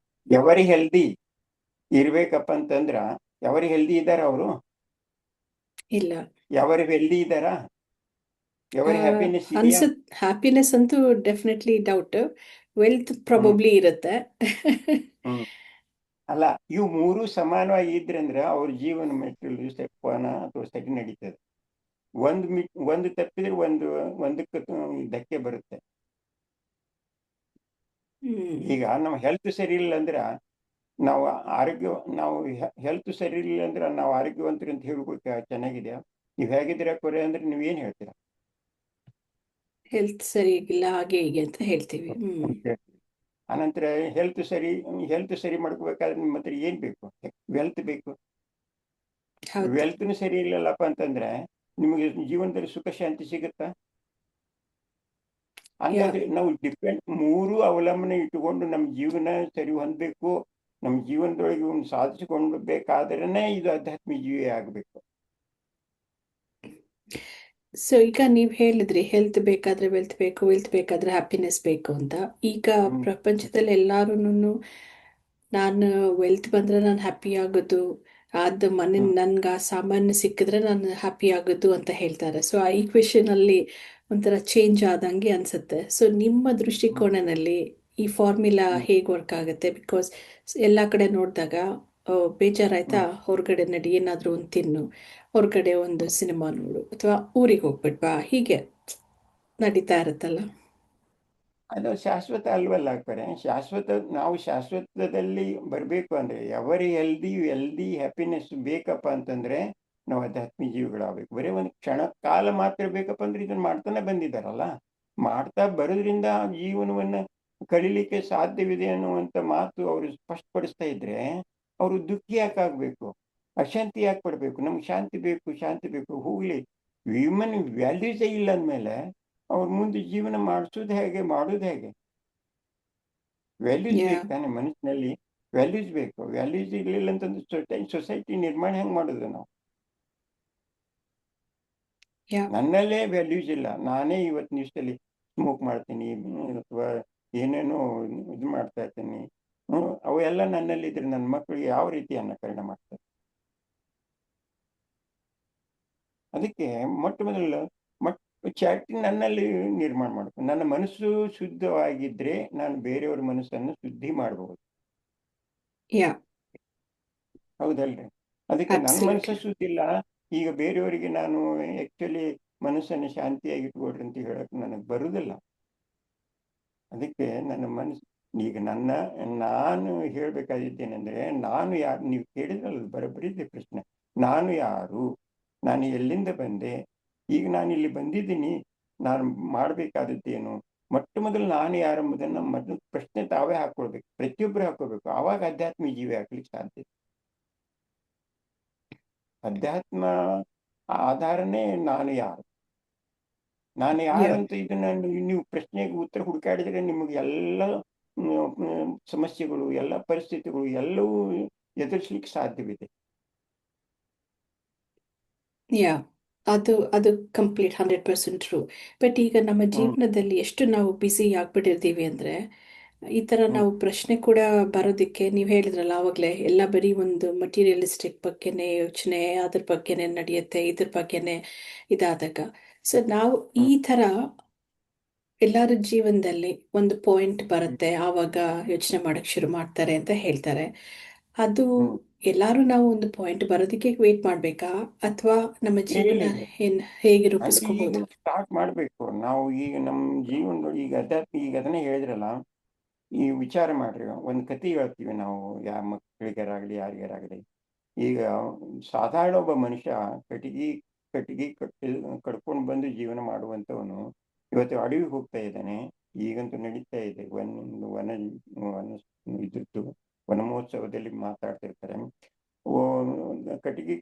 ಎವರಿ ಹೆಲ್ದಿ ಇರ್ಬೇಕಪ್ಪ ಅಂತಂದ್ರ, ಎವರಿ ಹೆಲ್ದಿ ಇದ್ದಾರ ಅವರು? ಇಲ್ಲ ಎವರಿ ಹೆಲ್ದಿ ಇದ್ದಾರಾ? ಎವರಿ ಹ್ಯಾಪಿನೆಸ್ ಇದೆಯಾ? ಹ್ಯಾಪಿನೆಸ್ ಅಂತೂ ಡೆಫಿನೆಟ್ಲಿ ಡೌಟ್. ವೆಲ್ತ್ ಪ್ರಾಬಬ್ಲಿ ಇರುತ್ತೆ. ಅಲ್ಲ, ಇವು ಮೂರು ಸಮಾನವಾಗಿ ಇದ್ರಂದ್ರೆ ಅವ್ರ ಜೀವನ ಮೆಟ್ಟಲು ಸ್ಟೆಪ್ಪನ ಅಥವಾ ಸರಿ ನಡೀತದೆ. ಒಂದು ತಪ್ಪಿದ್ರೆ ಒಂದಕ್ಕೆ ಧಕ್ಕೆ ಬರುತ್ತೆ. ಈಗ ನಮ್ಮ ಹೆಲ್ತ್ ಸರಿ ಇಲ್ಲ ಅಂದ್ರೆ ನಾವು ಹೆಲ್ತ್ ಸರಿ ಇಲ್ಲ ಅಂದ್ರೆ ನಾವು ಆರೋಗ್ಯವಂತರು ಅಂತ ಹೇಳ್ಬೇಕು. ಚೆನ್ನಾಗಿದೆಯಾ, ನೀವು ಹೇಗಿದ್ದೀರಾ ಕೊರೆ ಅಂದ್ರೆ ನೀವೇನ್ ಹೇಳ್ತೀರಾ? ಹೆಲ್ತ್ ಸರಿ ಇಲ್ಲ, ಹಾಗೆ ಹೀಗೆ ಅಂತ ಹೇಳ್ತೀವಿ. ಅನಂತರ ಹೆಲ್ತ್ ಸರಿ ಮಾಡ್ಕೋಬೇಕಾದ್ರೆ ನಿಮ್ಮ ಹತ್ರ ಏನ್ ಬೇಕು? ವೆಲ್ತ್ ಬೇಕು. ವೆಲ್ತ್ನು ಸರಿ ಇಲ್ಲಲ್ಲಪ್ಪ ಅಂತಂದ್ರೆ ನಿಮಗೆ ಜೀವನದಲ್ಲಿ ಸುಖ ಶಾಂತಿ ಸಿಗುತ್ತಾ? ಹಂಗಾದ್ರೆ ನಾವು ಮೂರು ಅವಲಂಬನೆ ಇಟ್ಟುಕೊಂಡು ನಮ್ಮ ಜೀವನ ಸರಿ ಹೊಂದಬೇಕು. ನಮ್ಮ ಜೀವನದೊಳಗೆ ಇವನು ಸಾಧಿಸಿಕೊಂಡ್ಬೇಕಾದ್ರೇನೆ ಇದು ಆಧ್ಯಾತ್ಮಿಕ ಜೀವಿ ಆಗ್ಬೇಕು. ಸೊ ಈಗ ನೀವು ಹೇಳಿದ್ರಿ, ಹೆಲ್ತ್ ಬೇಕಾದ್ರೆ ವೆಲ್ತ್ ಬೇಕು, ವೆಲ್ತ್ ಬೇಕಾದ್ರೆ ಹ್ಯಾಪಿನೆಸ್ ಬೇಕು ಅಂತ. ಈಗ ಪ್ರಪಂಚದಲ್ಲಿ ಎಲ್ಲಾರು ನಾನು ವೆಲ್ತ್ ಬಂದ್ರೆ ನಾನು ಹ್ಯಾಪಿ ಆಗೋದು, ಅದು ನನ್ಗೆ ಆ ಸಾಮಾನ್ಯ ಸಿಕ್ಕಿದ್ರೆ ನಾನು ಹ್ಯಾಪಿ ಆಗೋದು ಅಂತ ಹೇಳ್ತಾರೆ. ಸೊ ಆ ಈಕ್ವೇಶನ್ ಅಲ್ಲಿ ಒಂಥರ ಚೇಂಜ್ ಆದಂಗೆ ಅನ್ಸುತ್ತೆ. ಸೊ ನಿಮ್ಮ ದೃಷ್ಟಿಕೋನದಲ್ಲಿ ಈ ಫಾರ್ಮುಲಾ ಹೇಗೆ ವರ್ಕ್ ಆಗುತ್ತೆ? ಬಿಕಾಸ್ ಎಲ್ಲ ಕಡೆ ನೋಡಿದಾಗ ಬೇಜಾರಾಯ್ತಾ, ಹೊರಗಡೆ ನಡಿ, ಏನಾದರೂ ಒಂದು ತಿನ್ನು, ಹೊರಗಡೆ ಒಂದು ಸಿನಿಮಾ ನೋಡು, ಅಥವಾ ಊರಿಗೆ ಹೋಗ್ಬಿಟ್ವಾ, ಹೀಗೆ ನಡೀತಾ ಇರುತ್ತಲ್ಲ. ಅದು ಶಾಶ್ವತ ಅಲ್ವಲ್ಲ ಕರೆ. ನಾವು ಶಾಶ್ವತದಲ್ಲಿ ಬರಬೇಕು ಅಂದ್ರೆ ಎವರಿ ಹೆಲ್ದಿ ಹ್ಯಾಪಿನೆಸ್ ಬೇಕಪ್ಪ ಅಂತಂದ್ರೆ ನಾವು ಆಧ್ಯಾತ್ಮಿಕ ಜೀವಿಗಳಾಗಬೇಕು. ಬರೀ ಒಂದು ಕ್ಷಣ ಕಾಲ ಮಾತ್ರ ಬೇಕಪ್ಪ ಅಂದ್ರೆ ಇದನ್ನ ಮಾಡ್ತಾನೆ ಬಂದಿದ್ದಾರಲ್ಲ. ಮಾಡ್ತಾ ಬರೋದ್ರಿಂದ ಆ ಜೀವನವನ್ನ ಕಳೀಲಿಕ್ಕೆ ಸಾಧ್ಯವಿದೆ ಅನ್ನುವಂಥ ಮಾತು ಅವರು ಸ್ಪಷ್ಟಪಡಿಸ್ತಾ ಇದ್ರೆ ಅವರು ದುಃಖಿ ಯಾಕಾಗ್ಬೇಕು, ಅಶಾಂತಿ ಯಾಕೆ ಪಡ್ಬೇಕು? ನಮ್ಗೆ ಶಾಂತಿ ಬೇಕು ಹೋಗ್ಲಿ. ಹ್ಯೂಮನ್ ವ್ಯಾಲ್ಯೂಸೇ ಇಲ್ಲ ಅಂದಮೇಲೆ ಅವ್ರ ಮುಂದೆ ಜೀವನ ಮಾಡೋದು ಹೇಗೆ? ವ್ಯಾಲ್ಯೂಸ್ ಯಾ ಬೇಕು ತಾನೆ ಮನಸ್ಸಿನಲ್ಲಿ. ವ್ಯಾಲ್ಯೂಸ್ ಬೇಕು. ವ್ಯಾಲ್ಯೂಸ್ ಇರ್ಲಿಲ್ಲ ಅಂತಂದ್ರೆ ಸೊಸೈಟಿ ನಿರ್ಮಾಣ ಹೆಂಗ್ ಮಾಡೋದು ನಾವು? ಯಾ ನನ್ನಲ್ಲೇ ವ್ಯಾಲ್ಯೂಸ್ ಇಲ್ಲ, ನಾನೇ ಇವತ್ತು ದಿವಸದಲ್ಲಿ ಸ್ಮೋಕ್ ಮಾಡ್ತೀನಿ ಅಥವಾ ಏನೇನೋ ಇದು ಮಾಡ್ತಾ ಇರ್ತೀನಿ, ಅವೆಲ್ಲ ನನ್ನಲ್ಲಿದ್ರೆ ನನ್ನ ಮಕ್ಕಳಿಗೆ ಯಾವ ರೀತಿ ಅನ್ನಕರಣ ಮಾಡ್ತಾರೆ? ಅದಕ್ಕೆ ಮೊಟ್ಟ ಮೊದಲು ಚಾರಿಟಿ ನನ್ನಲ್ಲಿ ನಿರ್ಮಾಣ ಮಾಡಬೇಕು. ನನ್ನ ಮನಸ್ಸು ಶುದ್ಧವಾಗಿದ್ರೆ ನಾನು ಬೇರೆಯವ್ರ ಮನಸ್ಸನ್ನು ಶುದ್ಧಿ ಮಾಡಬಹುದು. ಯಾ ಹೌದಲ್ರಿ? ಅದಕ್ಕೆ ನನ್ನ ಮನಸ್ಸು ಅಬ್ಸಲ್ಯೂಟ್ಲಿ. ಶುದ್ಧ ಇಲ್ಲ, ಈಗ ಬೇರೆಯವರಿಗೆ ನಾನು ಆಕ್ಚುಲಿ ಮನಸ್ಸನ್ನು ಶಾಂತಿಯಾಗಿ ಇಟ್ಕೊಳ್ರಿ ಅಂತ ಹೇಳಕ್ ನನಗೆ ಬರುವುದಿಲ್ಲ. ಅದಕ್ಕೆ ನನ್ನ ಮನಸ್ಸು ಈಗ ನಾನು ಹೇಳ್ಬೇಕಾಗಿದ್ದೇನೆಂದ್ರೆ, ನಾನು ಯಾರು ನೀವು ಕೇಳಿದ್ರಲ್ಲ, ಬರೋಬ್ಬರಿದೆ ಪ್ರಶ್ನೆ. ನಾನು ಯಾರು, ನಾನು ಎಲ್ಲಿಂದ ಬಂದೆ, ಈಗ ನಾನು ಇಲ್ಲಿ ಬಂದಿದ್ದೀನಿ, ನಾನು ಮಾಡಬೇಕಾದದ್ದೇನು, ಮೊಟ್ಟ ಮೊದಲು ನಾನು ಯಾರು ಎಂಬುದನ್ನು ಮೊದಲು ಪ್ರಶ್ನೆ ತಾವೇ ಹಾಕೊಳ್ಬೇಕು, ಪ್ರತಿಯೊಬ್ಬರು ಹಾಕೋಬೇಕು. ಆವಾಗ ಅಧ್ಯಾತ್ಮ ಜೀವಿ ಆಗ್ಲಿಕ್ಕೆ ಸಾಧ್ಯ. ಅಧ್ಯಾತ್ಮ ಆಧಾರನೇ ನಾನು ಯಾರು. ನಾನು ಯಾ ಯಾರಂತ ಇದನ್ನ ನೀವು ಪ್ರಶ್ನೆಗೆ ಉತ್ತರ ಹುಡುಕಾಡಿದ್ರೆ ನಿಮಗೆ ಎಲ್ಲ ಸಮಸ್ಯೆಗಳು, ಎಲ್ಲ ಪರಿಸ್ಥಿತಿಗಳು ಎಲ್ಲವೂ ಎದುರಿಸ್ಲಿಕ್ಕೆ ಸಾಧ್ಯವಿದೆ. ಯಾ ಅದು ಅದು ಕಂಪ್ಲೀಟ್ 100% ಟ್ರೂ. ಬಟ್ ಈಗ ನಮ್ಮ ಹ್ಮ್ ಜೀವನದಲ್ಲಿ ಎಷ್ಟು ನಾವು ಬ್ಯುಸಿ ಆಗ್ಬಿಟ್ಟಿರ್ತೀವಿ ಅಂದ್ರೆ ಈ ತರ ಹ್ಮ್ ನಾವು ಪ್ರಶ್ನೆ ಕೂಡ ಬರೋದಕ್ಕೆ, ನೀವು ಹೇಳಿದ್ರಲ್ಲ ಆವಾಗಲೇ, ಎಲ್ಲ ಬರೀ ಒಂದು ಮಟೀರಿಯಲಿಸ್ಟಿಕ್ ಬಗ್ಗೆನೇ ಯೋಚನೆ, ಅದ್ರ ಬಗ್ಗೆನೇ ನಡೆಯುತ್ತೆ, ಇದ್ರ ಬಗ್ಗೆನೇ ಇದಾದಾಗ, ಸೊ ನಾವು ಈ ಹ್ಮ್ ತರ ಎಲ್ಲರ ಜೀವನದಲ್ಲಿ ಒಂದು ಪಾಯಿಂಟ್ ಹ್ಮ್ ಬರುತ್ತೆ, ಆವಾಗ ಯೋಚನೆ ಮಾಡಕ್ ಶುರು ಮಾಡ್ತಾರೆ ಅಂತ ಹೇಳ್ತಾರೆ. ಅದು ಹ್ಮ್ ಎಲ್ಲಾರು ನಾವು ಒಂದು ಪಾಯಿಂಟ್ ಬರೋದಕ್ಕೆ ವೇಟ್ ಮಾಡ್ಬೇಕಾ, ಅಥವಾ ನಮ್ಮ ಇಲ್ಲ ಜೀವನ ಇಲ್ಲ. ಹೇಗೆ ಅಂದ್ರೆ ಈಗ ರೂಪಿಸ್ಕೋಬಹುದು? ಸ್ಟಾರ್ಟ್ ಮಾಡಬೇಕು ನಾವು. ಈಗ ನಮ್ಮ ಜೀವನದೊಳಗೆ ಈಗ ಅಧ್ಯಾತ್ಮ, ಈಗ ಅದನ್ನೇ ಹೇಳಿದ್ರಲ್ಲ, ಈ ವಿಚಾರ ಮಾಡ್ರಿ. ಒಂದು ಕತೆ ಹೇಳ್ತೀವಿ ನಾವು, ಯಾವ ಮಕ್ಕಳಿಗಾರಾಗಲಿ ಯಾರಿಗಾರಾಗಲಿ. ಈಗ ಸಾಧಾರಣ ಒಬ್ಬ ಮನುಷ್ಯ ಕಟ್ಟಿಗೆ ಕಡ್ಕೊಂಡು ಬಂದು ಜೀವನ ಮಾಡುವಂಥವನು ಇವತ್ತು ಅಡವಿಗೆ ಹೋಗ್ತಾ ಇದ್ದಾನೆ. ಈಗಂತೂ ನಡೀತಾ ಇದೆ ವನ ವನ ಇದ್ರದ್ದು ವನ ಮಹೋತ್ಸವದಲ್ಲಿ ಮಾತಾಡ್ತಿರ್ತಾರೆ. ಕಟ್ಟಿಗೆ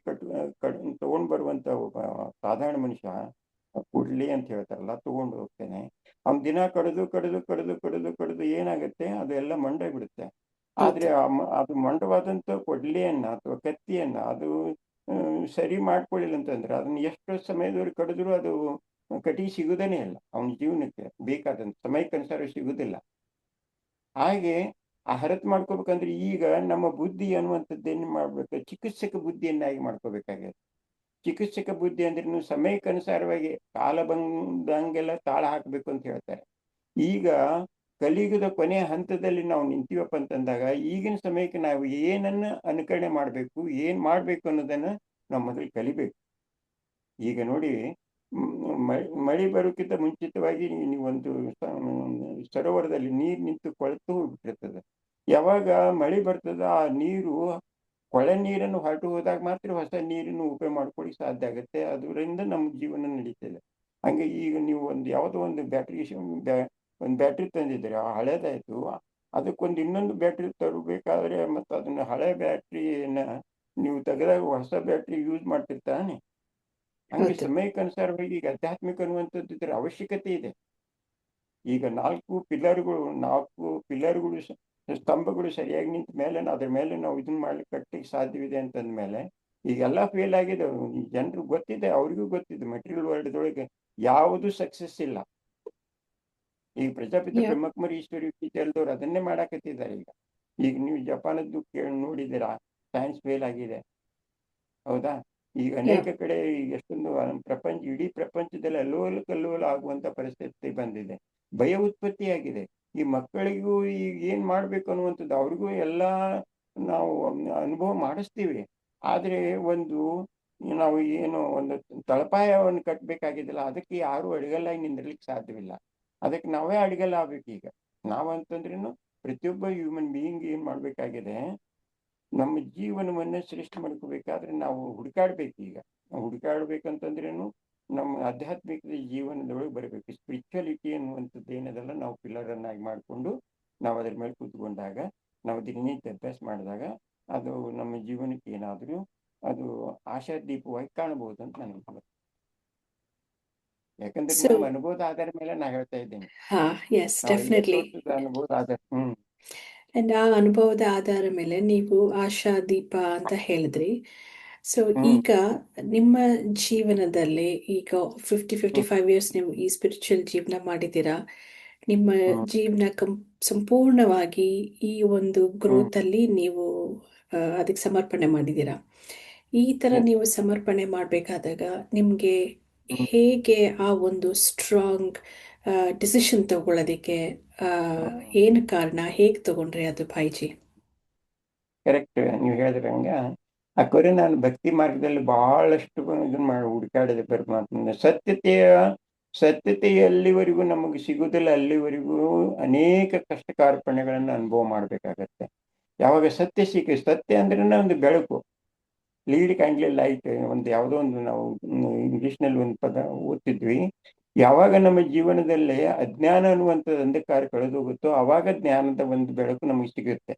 ತಗೊಂಡ್ ಬರುವಂತ ಒಬ್ಬ ಸಾಧಾರಣ ಮನುಷ್ಯ ಕುಡ್ಲಿ ಅಂತ ಹೇಳ್ತಾರಲ್ಲ, ತಗೊಂಡು ಹೋಗ್ತೇನೆ. ಅವ್ನ್ ದಿನ ಕಡಿದು ಏನಾಗುತ್ತೆ, ಅದು ಎಲ್ಲ ಮಂಡಾಗ್ಬಿಡುತ್ತೆ. ಆದ್ರೆ ಹೌದು. ಅದು ಮಂಡವಾದಂತ ಕೊಡ್ಲಿಯನ್ನ ಅಥವಾ ಕತ್ತಿಯನ್ನ ಅದು ಸರಿ ಮಾಡ್ಕೊಳ್ಳಿಲ್ಲ ಅಂತಂದ್ರೆ ಅದನ್ನ ಎಷ್ಟು ಸಮಯದವರೆಗೆ ಕಡಿದ್ರು ಅದು ಕಟ್ಟಿಗೆ ಸಿಗುದೇನೆ ಇಲ್ಲ. ಅವನ ಜೀವನಕ್ಕೆ ಬೇಕಾದಂತ ಸಮಯಕ್ಕನುಸಾರ ಸಿಗುದಿಲ್ಲ. ಹಾಗೆ ಆ ಹರತ್ ಮಾಡ್ಕೋಬೇಕಂದ್ರೆ ಈಗ ನಮ್ಮ ಬುದ್ಧಿ ಅನ್ನುವಂಥದ್ದೇನು ಮಾಡ್ಬೇಕು, ಚಿಕಿತ್ಸಕ ಬುದ್ಧಿಯನ್ನಾಗಿ ಮಾಡ್ಕೋಬೇಕಾಗಿದೆ. ಚಿಕಿತ್ಸಕ ಬುದ್ಧಿ ಅಂದ್ರೆ ನೀವು ಸಮಯಕ್ಕನುಸಾರವಾಗಿ ಕಾಲ ಬಂದಂಗೆಲ್ಲ ತಾಳ ಹಾಕಬೇಕು ಅಂತ ಹೇಳ್ತಾರೆ. ಈಗ ಕಲಿಯುಗದ ಕೊನೆಯ ಹಂತದಲ್ಲಿ ನಾವು ನಿಂತೀವಪ್ಪ ಅಂತಂದಾಗ ಈಗಿನ ಸಮಯಕ್ಕೆ ನಾವು ಏನನ್ನ ಅನುಕರಣೆ ಮಾಡಬೇಕು, ಏನ್ ಮಾಡ್ಬೇಕು ಅನ್ನೋದನ್ನ ನಾವು ಮೊದಲು ಕಲಿಬೇಕು. ಈಗ ನೋಡಿ, ಮಳೆ ಬರೋಕ್ಕಿಂತ ಮುಂಚಿತವಾಗಿ ನೀವೊಂದು ಸರೋವರದಲ್ಲಿ ನೀರು ನಿಂತು ಕೊಳೆತು ಹೋಗ್ಬಿಟ್ಟಿರ್ತದೆ. ಯಾವಾಗ ಮಳೆ ಬರ್ತದ ಆ ನೀರು, ಕೊಳೆ ನೀರನ್ನು ಹೊರಟು ಹೋದಾಗ ಮಾತ್ರ ಹೊಸ ನೀರನ್ನು ಉಪಯೋಗ ಮಾಡ್ಕೊಳ್ಳಿಕ್ಕೆ ಸಾಧ್ಯ ಆಗುತ್ತೆ. ಅದರಿಂದ ನಮ್ಮ ಜೀವನ ನಡೀತದೆ. ಹಂಗೆ ಈಗ ನೀವು ಯಾವುದೋ ಒಂದು ಒಂದು ಬ್ಯಾಟ್ರಿ ತಂದಿದ್ದೀರಿ, ಆ ಹಳೇದಾಯ್ತು, ಅದಕ್ಕೊಂದು ಇನ್ನೊಂದು ಬ್ಯಾಟ್ರಿ ತರಬೇಕಾದ್ರೆ ಮತ್ತು ಅದನ್ನ ಹಳೆ ಬ್ಯಾಟ್ರಿಯನ್ನ ನೀವು ತೆಗೆದಾಗ ಹೊಸ ಬ್ಯಾಟ್ರಿ ಯೂಸ್ ಮಾಡ್ತಿರ್ತಾನೆ. ಹಂಗೆ ಹೌದು. ಸಮಯಕ್ಕನುಸಾರವಾಗಿ ಈಗ ಆಧ್ಯಾತ್ಮಿಕ ಅನ್ನುವಂಥದ್ದು ಇದರ ಅವಶ್ಯಕತೆ ಇದೆ. ಈಗ ನಾಲ್ಕು ಪಿಲ್ಲರ್ಗಳು ಸ್ತಂಭಗಳು ಸರಿಯಾಗಿ ನಿಂತ ಮೇಲೆ ಅದ್ರ ಮೇಲೆ ನಾವು ಇದನ್ನ ಮಾಡ್ಲಿಕ್ಕೆ ಕಟ್ಟಲಿಕ್ಕೆ ಸಾಧ್ಯವಿದೆ ಅಂತಂದ ಮೇಲೆ ಈಗೆಲ್ಲ ಫೇಲ್ ಆಗಿದೆ. ಈ ಜನರು ಗೊತ್ತಿದೆ, ಅವ್ರಿಗೂ ಗೊತ್ತಿದೆ ಮೆಟೀರಿಯಲ್ ವರ್ಲ್ಡ್ದೊಳಗೆ ಯಾವುದು ಸಕ್ಸಸ್ ಇಲ್ಲ. ಈಗ ಪ್ರಜಾಪಿತ ಯಾ ಬ್ರಹ್ಮಕುಮಾರಿ ಈಶ್ವರಿ ವಿದ್ಯಾಲಯದವ್ರು ಅದನ್ನೇ ಮಾಡಾಕತ್ತಿದ್ದಾರೆ. ಈಗ ನೀವು ಜಪಾನದ್ದು ನೋಡಿದ್ದೀರಾ, ಸೈನ್ಸ್ ಫೇಲ್ ಆಗಿದೆ. ಹೌದಾ? ಈಗ ಯಾ ಅನೇಕ ಕಡೆ ಎಷ್ಟೊಂದು ಇಡೀ ಪ್ರಪಂಚದಲ್ಲಿ ಅಲ್ಲೋಲ ಕಲ್ಲೋಲ ಆಗುವಂತ ಪರಿಸ್ಥಿತಿ ಬಂದಿದೆ. ಭಯ ಉತ್ಪತ್ತಿಯಾಗಿದೆ. ಈ ಮಕ್ಕಳಿಗೂ ಈಗ ಏನ್ ಮಾಡ್ಬೇಕು ಅನ್ನುವಂಥದ್ದು ಅವ್ರಿಗೂ ಎಲ್ಲ ನಾವು ಅನುಭವ ಮಾಡಿಸ್ತೀವಿ. ಆದ್ರೆ ನಾವು ಏನು ಒಂದು ತಳಪಾಯವನ್ನು ಕಟ್ಟಬೇಕಾಗಿದ್ದಿಲ್ಲ, ಅದಕ್ಕೆ ಯಾರು ಅಡಿಗಲ್ಲಾಗಿ ನಿಂದಿರ್ಲಿಕ್ಕೆ ಸಾಧ್ಯವಿಲ್ಲ. ಅದಕ್ಕೆ ನಾವೇ ಅಡಿಗೆಲ್ಲ ಆಗ್ಬೇಕು. ಈಗ ನಾವಂತಂದ್ರೇನು ಪ್ರತಿಯೊಬ್ಬ ಹ್ಯೂಮನ್ ಬೀಯಿಂಗ್ ಏನ್ ಮಾಡ್ಬೇಕಾಗಿದೆ, ನಮ್ಮ ಜೀವನವನ್ನ ಸೃಷ್ಟಿ ಮಾಡ್ಕೋಬೇಕಾದ್ರೆ ನಾವು ಹುಡುಕಾಡ್ಬೇಕು. ಈಗ ನಾವು ಹುಡುಕಾಡ್ಬೇಕಂತಂದ್ರೇನು ನಮ್ಮ ಆಧ್ಯಾತ್ಮಿಕ ಜೀವನದೊಳಗೆ ಬರಬೇಕು. ಸ್ಪಿರಿಚುಯಾಲಿಟಿ ಅನ್ನುವಂಥದ್ದು ಏನದಲ್ಲ, ನಾವು ಪಿಲ್ಲರ್ ಅನ್ನಾಗಿ ಮಾಡಿಕೊಂಡು ನಾವು ಅದ್ರ ಮೇಲೆ ಕೂತ್ಕೊಂಡಾಗ, ನಾವು ದಿನನಿತ್ಯ ಅಭ್ಯಾಸ ಮಾಡಿದಾಗ ಅದು ನಮ್ಮ ಜೀವನಕ್ಕೆ ಏನಾದರೂ ಅದು ಆಶಾದೀಪವಾಗಿ ಕಾಣಬಹುದು ಅಂತ ನನಗೆ. ಯಾಕಂದ್ರೆ ಸೊ ನಮ್ಮ ಅನುಭವದ ಆಧಾರ ಮೇಲೆ ನಾ ಹೇಳ್ತಾ ಇದ್ದೇನೆ. ಹಾ, ಎಸ್, ನಾವು 50 ಡೆಫಿನೆಟ್ಲಿ. ವರ್ಷದ ಅನುಭವದ ಆಧಾರ. ಅಂಡ್ ಆ ಅನುಭವದ ಆಧಾರ ಮೇಲೆ ನೀವು ಆಶಾ ದೀಪ ಅಂತ ಹೇಳಿದ್ರಿ. ಸೊ ಹ್ಮ್ ಈಗ ನಿಮ್ಮ ಜೀವನದಲ್ಲಿ ಈಗ 55 ಇಯರ್ಸ್ ನೀವು ಈ ಸ್ಪಿರಿಚುವಲ್ ಜೀವನ ಮಾಡಿದ್ದೀರಾ. ನಿಮ್ಮ ಹ್ಮ್ ಜೀವನ ಸಂಪೂರ್ಣವಾಗಿ ಈ ಒಂದು ಹ್ಮ್ ಗ್ರೋತ್ ಅಲ್ಲಿ ನೀವು ಅದಕ್ಕೆ ಸಮರ್ಪಣೆ ಮಾಡಿದ್ದೀರಾ. ಈ ತರ ಹ್ಮ್ ನೀವು ಸಮರ್ಪಣೆ ಮಾಡಬೇಕಾದಾಗ ನಿಮಗೆ ಹ್ಮ್ ಹೇಗೆ ಆ ಒಂದು ಸ್ಟ್ರಾಂಗ್ ಡಿಸಿಷನ್ ತಗೊಳ್ಳೋದಕ್ಕೆ ಆ, ಹ್ಮ್ ಏನು ಕಾರಣ, ಹೇಗೆ ತಗೊಂಡ್ರಿ ಅದು ಭಾಯ್ಜಿ? ಕರೆಕ್ಟ್. ನೀವು ಹೇಳಿದ್ರಂಗ ಅಕ್ಕೋರೆ ನಾನು ಭಕ್ತಿ ಮಾರ್ಗದಲ್ಲಿ ಬಹಳಷ್ಟು ಇದನ್ನ ಮಾಡಿ ಹುಡುಕಾಡಿದೆ ಪರಮಾತ್ಮನ ಸತ್ಯತೆ ಎಲ್ಲಿವರೆಗೂ ನಮಗೆ ಸಿಗುದಿಲ್ಲ ಅಲ್ಲಿವರೆಗೂ ಅನೇಕ ಕಷ್ಟ ಕಾರ್ಪಣ್ಯಗಳನ್ನು ಅನುಭವ ಮಾಡ್ಬೇಕಾಗತ್ತೆ. ಯಾವಾಗ ಸತ್ಯ ಅಂದ್ರೆ ಒಂದು ಬೆಳಕು, ಲೀಡ್ ಕೈಂಡ್ಲಿ ಲೈಟ್, ಒಂದು ಯಾವುದೋ ಒಂದು ನಾವು ಇಂಗ್ಲಿಷ್ನಲ್ಲಿ ಒಂದು ಪದ ಓದ್ತಿದ್ವಿ. ಯಾವಾಗ ನಮ್ಮ ಜೀವನದಲ್ಲಿ ಅಜ್ಞಾನ ಅನ್ನುವಂಥದ್ದು ಅಂಧಕಾರ ಕಳೆದೋಗುತ್ತೋ ಅವಾಗ ಜ್ಞಾನದ ಒಂದು ಬೆಳಕು ನಮಗೆ ಸಿಗುತ್ತೆ.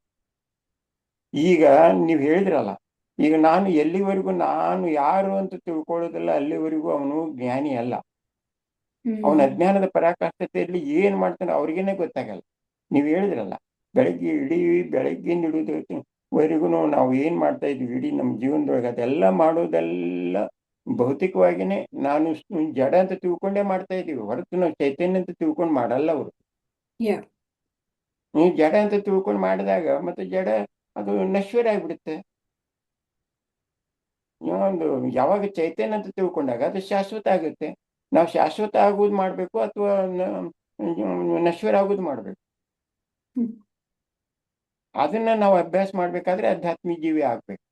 ಈಗ ನೀವು ಹೇಳಿದ್ರಲ್ಲ, ಈಗ ನಾನು ಎಲ್ಲಿವರೆಗೂ ನಾನು ಯಾರು ಅಂತ ತಿಳ್ಕೊಳ್ಳೋದಿಲ್ಲ ಅಲ್ಲಿವರೆಗೂ ಅವನು ಜ್ಞಾನಿ ಅಲ್ಲ. ಅವನ ಅಜ್ಞಾನದ ಪರಾಕಾಷ್ಠತೆಯಲ್ಲಿ ಏನ್ ಮಾಡ್ತಾನೆ ಅವ್ರಿಗೇನೆ ಗೊತ್ತಾಗಲ್ಲ. ನೀವು ಹೇಳಿದ್ರಲ್ಲ, ಬೆಳಗ್ಗಿಂದ ಹಿಡಿದುವರೆಗೂ ನಾವು ಏನ್ ಮಾಡ್ತಾ ಇದ್ವಿ ಇಡೀ ನಮ್ಮ ಜೀವನದೊಳಗೆ, ಅದೆಲ್ಲ ಮಾಡೋದೆಲ್ಲ ಭೌತಿಕವಾಗಿನೇ ನಾನು ಜಡ ಅಂತ ತಿಳ್ಕೊಂಡೇ ಮಾಡ್ತಾ ಇದೀವಿ ಹೊರತು ನಾವು ಚೈತನ್ಯ ಅಂತ ತಿಳ್ಕೊಂಡು ಮಾಡಲ್ಲ ಅವರು. ಯಾ ನೀವು ಜಡ ಅಂತ ತಿಳ್ಕೊಂಡು ಮಾಡಿದಾಗ ಮತ್ತೆ ಜಡ ಅದು ನಶ್ವರ ಆಗ್ಬಿಡುತ್ತೆ. ಒಂದು ಯಾವಾಗ ಚೈತನ್ಯ ಅಂತ ತಿಳ್ಕೊಂಡಾಗ ಅದು ಶಾಶ್ವತ ಆಗುತ್ತೆ. ನಾವು ಶಾಶ್ವತ ಆಗುವುದು ಮಾಡ್ಬೇಕು ಅಥವಾ ನಶ್ವರ ಆಗುವುದು ಮಾಡ್ಬೇಕು. ಅದನ್ನ ನಾವು ಅಭ್ಯಾಸ ಮಾಡ್ಬೇಕಾದ್ರೆ ಆಧ್ಯಾತ್ಮಿಕ ಜೀವಿ ಆಗ್ಬೇಕು.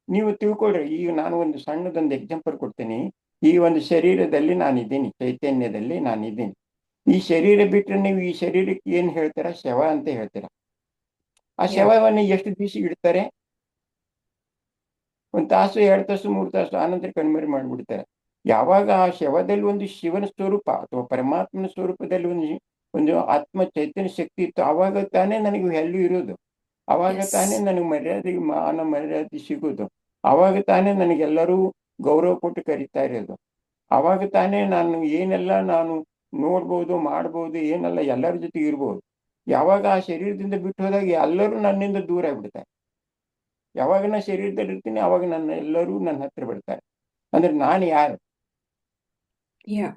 ನೀವು ತಿಳ್ಕೊಳ್ರಿ, ಈಗ ನಾನು ಒಂದು ಸಣ್ಣದೊಂದು ಎಕ್ಸಾಂಪಲ್ ಕೊಡ್ತೀನಿ. ಈ ಒಂದು ಶರೀರದಲ್ಲಿ ನಾನಿದ್ದೀನಿ, ಚೈತನ್ಯದಲ್ಲಿ ನಾನಿದ್ದೀನಿ. ಈ ಶರೀರ ಬಿಟ್ಟರೆ ನೀವು ಈ ಶರೀರಕ್ಕೆ ಏನ್ ಹೇಳ್ತೀರಾ? ಶವ ಅಂತ ಹೇಳ್ತೀರಾ. ಆ ಯಾ ಶವವನ್ನು ಎಷ್ಟು ದಿವಸ ಇಡ್ತಾರೆ? 1 ತಾಸು, 2 ತಾಸು, 3 ತಾಸು, ಆನಂತರ ಕಣ್ಮರಿ ಮಾಡಿಬಿಡ್ತಾರೆ. ಯಾವಾಗ ಆ ಶವದಲ್ಲಿ ಒಂದು ಶಿವನ ಸ್ವರೂಪ ಅಥವಾ ಪರಮಾತ್ಮನ ಸ್ವರೂಪದಲ್ಲಿ ಒಂದು ಆತ್ಮ ಚೈತನ್ಯ ಶಕ್ತಿ ಇತ್ತು, ಆವಾಗ ತಾನೇ ನನಗೆ ವ್ಯಾಲ್ಯೂ ಇರೋದು. ಆವಾಗ ಎಸ್ ತಾನೇ ನನಗೆ ಮಾನ ಮರ್ಯಾದೆ ಸಿಗೋದು. ಆವಾಗ ತಾನೇ ನನಗೆಲ್ಲರೂ ಗೌರವ ಕೊಟ್ಟು ಕರೀತಾ ಇರೋದು. ಆವಾಗ ತಾನೇ ನಾನು ಏನೆಲ್ಲ ನಾನು ನೋಡ್ಬೋದು, ಮಾಡ್ಬೋದು, ಏನೆಲ್ಲ ಎಲ್ಲರ ಜೊತೆಗೆ ಇರ್ಬೋದು. ಯಾವಾಗ ಆ ಶರೀರದಿಂದ ಬಿಟ್ಟು ಹೋದಾಗ ಎಲ್ಲರೂ ನನ್ನಿಂದ ದೂರ ಆಗ್ಬಿಡ್ತಾರೆ. ಯಾವಾಗ ನಾ ಶರೀರದಲ್ಲಿ ಇರ್ತೀನಿ ಅವಾಗ ಎಲ್ಲರೂ ನನ್ನ ಹತ್ರ ಬರ್ತಾರೆ. ಅಂದ್ರೆ ನಾನು ಯಾರು? ಯಾ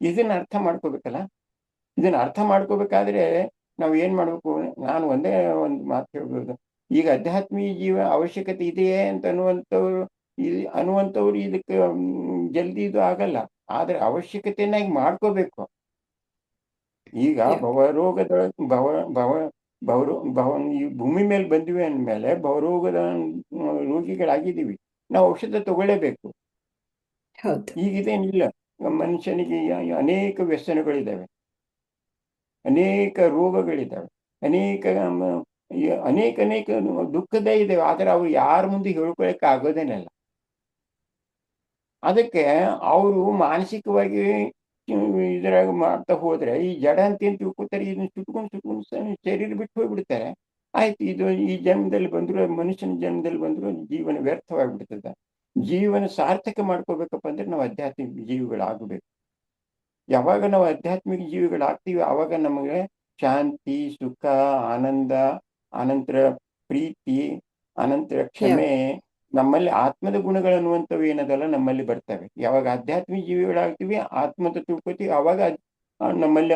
ಇದನ್ನ ಅರ್ಥ ಮಾಡ್ಕೋಬೇಕಲ್ಲ. ಇದನ್ನ ಅರ್ಥ ಮಾಡ್ಕೋಬೇಕಾದ್ರೆ ನಾವು ಏನ್ ಮಾಡ್ಬೇಕು? ನಾನು ಒಂದೇ ಒಂದು ಮಾತು ಹೇಳ್ಬೋದು. ಈಗ ಆಧ್ಯಾತ್ಮಿಕ ಜೀವ ಅವಶ್ಯಕತೆ ಇದೆಯೇ ಅಂತ ಅನ್ನುವಂಥವ್ರು ಇದಕ್ಕೆ ಜಲ್ದಿ ಇದು ಆಗಲ್ಲ. ಆದ್ರೆ ಅವಶ್ಯಕತೆಯನ್ನಾಗಿ ಮಾಡ್ಕೋಬೇಕು. ಈಗ ಯಾ ಈ ಭೂಮಿ ಮೇಲೆ ಬಂದಿವೆ ಅಂದಮೇಲೆ ಭವರೋಗದ ರೋಗಿಗಳಾಗಿದ್ದೀವಿ. ನಾವು ಔಷಧ ತಗೊಳ್ಳೇಬೇಕು. ಹೌದು. ಈಗಿದೇನಿಲ್ಲ, ಮನುಷ್ಯನಿಗೆ ಅನೇಕ ವ್ಯಸನಗಳಿದ್ದಾವೆ, ಅನೇಕ ರೋಗಗಳಿದ್ದಾವೆ, ಅನೇಕ ಅನೇಕ ದುಃಖದೇ ಇದ್ದಾವೆ. ಆದ್ರೆ ಅವು ಯಾರ ಮುಂದೆ ಹೇಳ್ಕೊಳಕ್ಕೆ ಆಗೋದೇನಲ್ಲ. ಅದಕ್ಕೆ ಅವರು ಮಾನಸಿಕವಾಗಿ ಇದ್ರಾಗ ಮಾಡ್ತಾ ಹೋದ್ರೆ ಈ ಜಡ ಅಂತ ಏನ್ ತಿಳ್ಕೊತಾರೆ, ಇದನ್ನ ಸುಟ್ಕೊಂಡು ಶರೀರ ಬಿಟ್ಟು ಹೋಗ್ಬಿಡ್ತಾರೆ. ಆಯ್ತು, ಇದು ಈ ಜನ್ಮದಲ್ಲಿ ಬಂದ್ರು, ಮನುಷ್ಯನ ಜನ್ಮದಲ್ಲಿ ಬಂದ್ರು ಜೀವನ ವ್ಯರ್ಥವಾಗಿಬಿಡ್ತದೆ. ಜೀವನ ಸಾರ್ಥಕ ಮಾಡ್ಕೋಬೇಕಪ್ಪ ಅಂದ್ರೆ ನಾವು ಆಧ್ಯಾತ್ಮಿಕ ಜೀವಿಗಳಾಗಬೇಕು. ಯಾವಾಗ ನಾವು ಆಧ್ಯಾತ್ಮಿಕ ಜೀವಿಗಳಾಗ್ತೀವಿ ಆವಾಗ ನಮಗೆ ಶಾಂತಿ, ಸುಖ, ಆನಂದ, ಅನಂತರ ಪ್ರೀತಿ, ಅನಂತರ ಯಾ ಕ್ಷಮೆ, ನಮ್ಮಲ್ಲಿ ಆತ್ಮದ ಗುಣಗಳನ್ನುವಂಥವು ಏನದಲ್ಲ ನಮ್ಮಲ್ಲಿ ಬರ್ತವೆ. ಯಾವಾಗ ಆಧ್ಯಾತ್ಮಿಕ ಜೀವಿಗಳಾಗ್ತೀವಿ, ಆತ್ಮದ ತಿಳ್ಕೊತೀವಿ, ಆವಾಗ ನಮ್ಮಲ್ಲಿ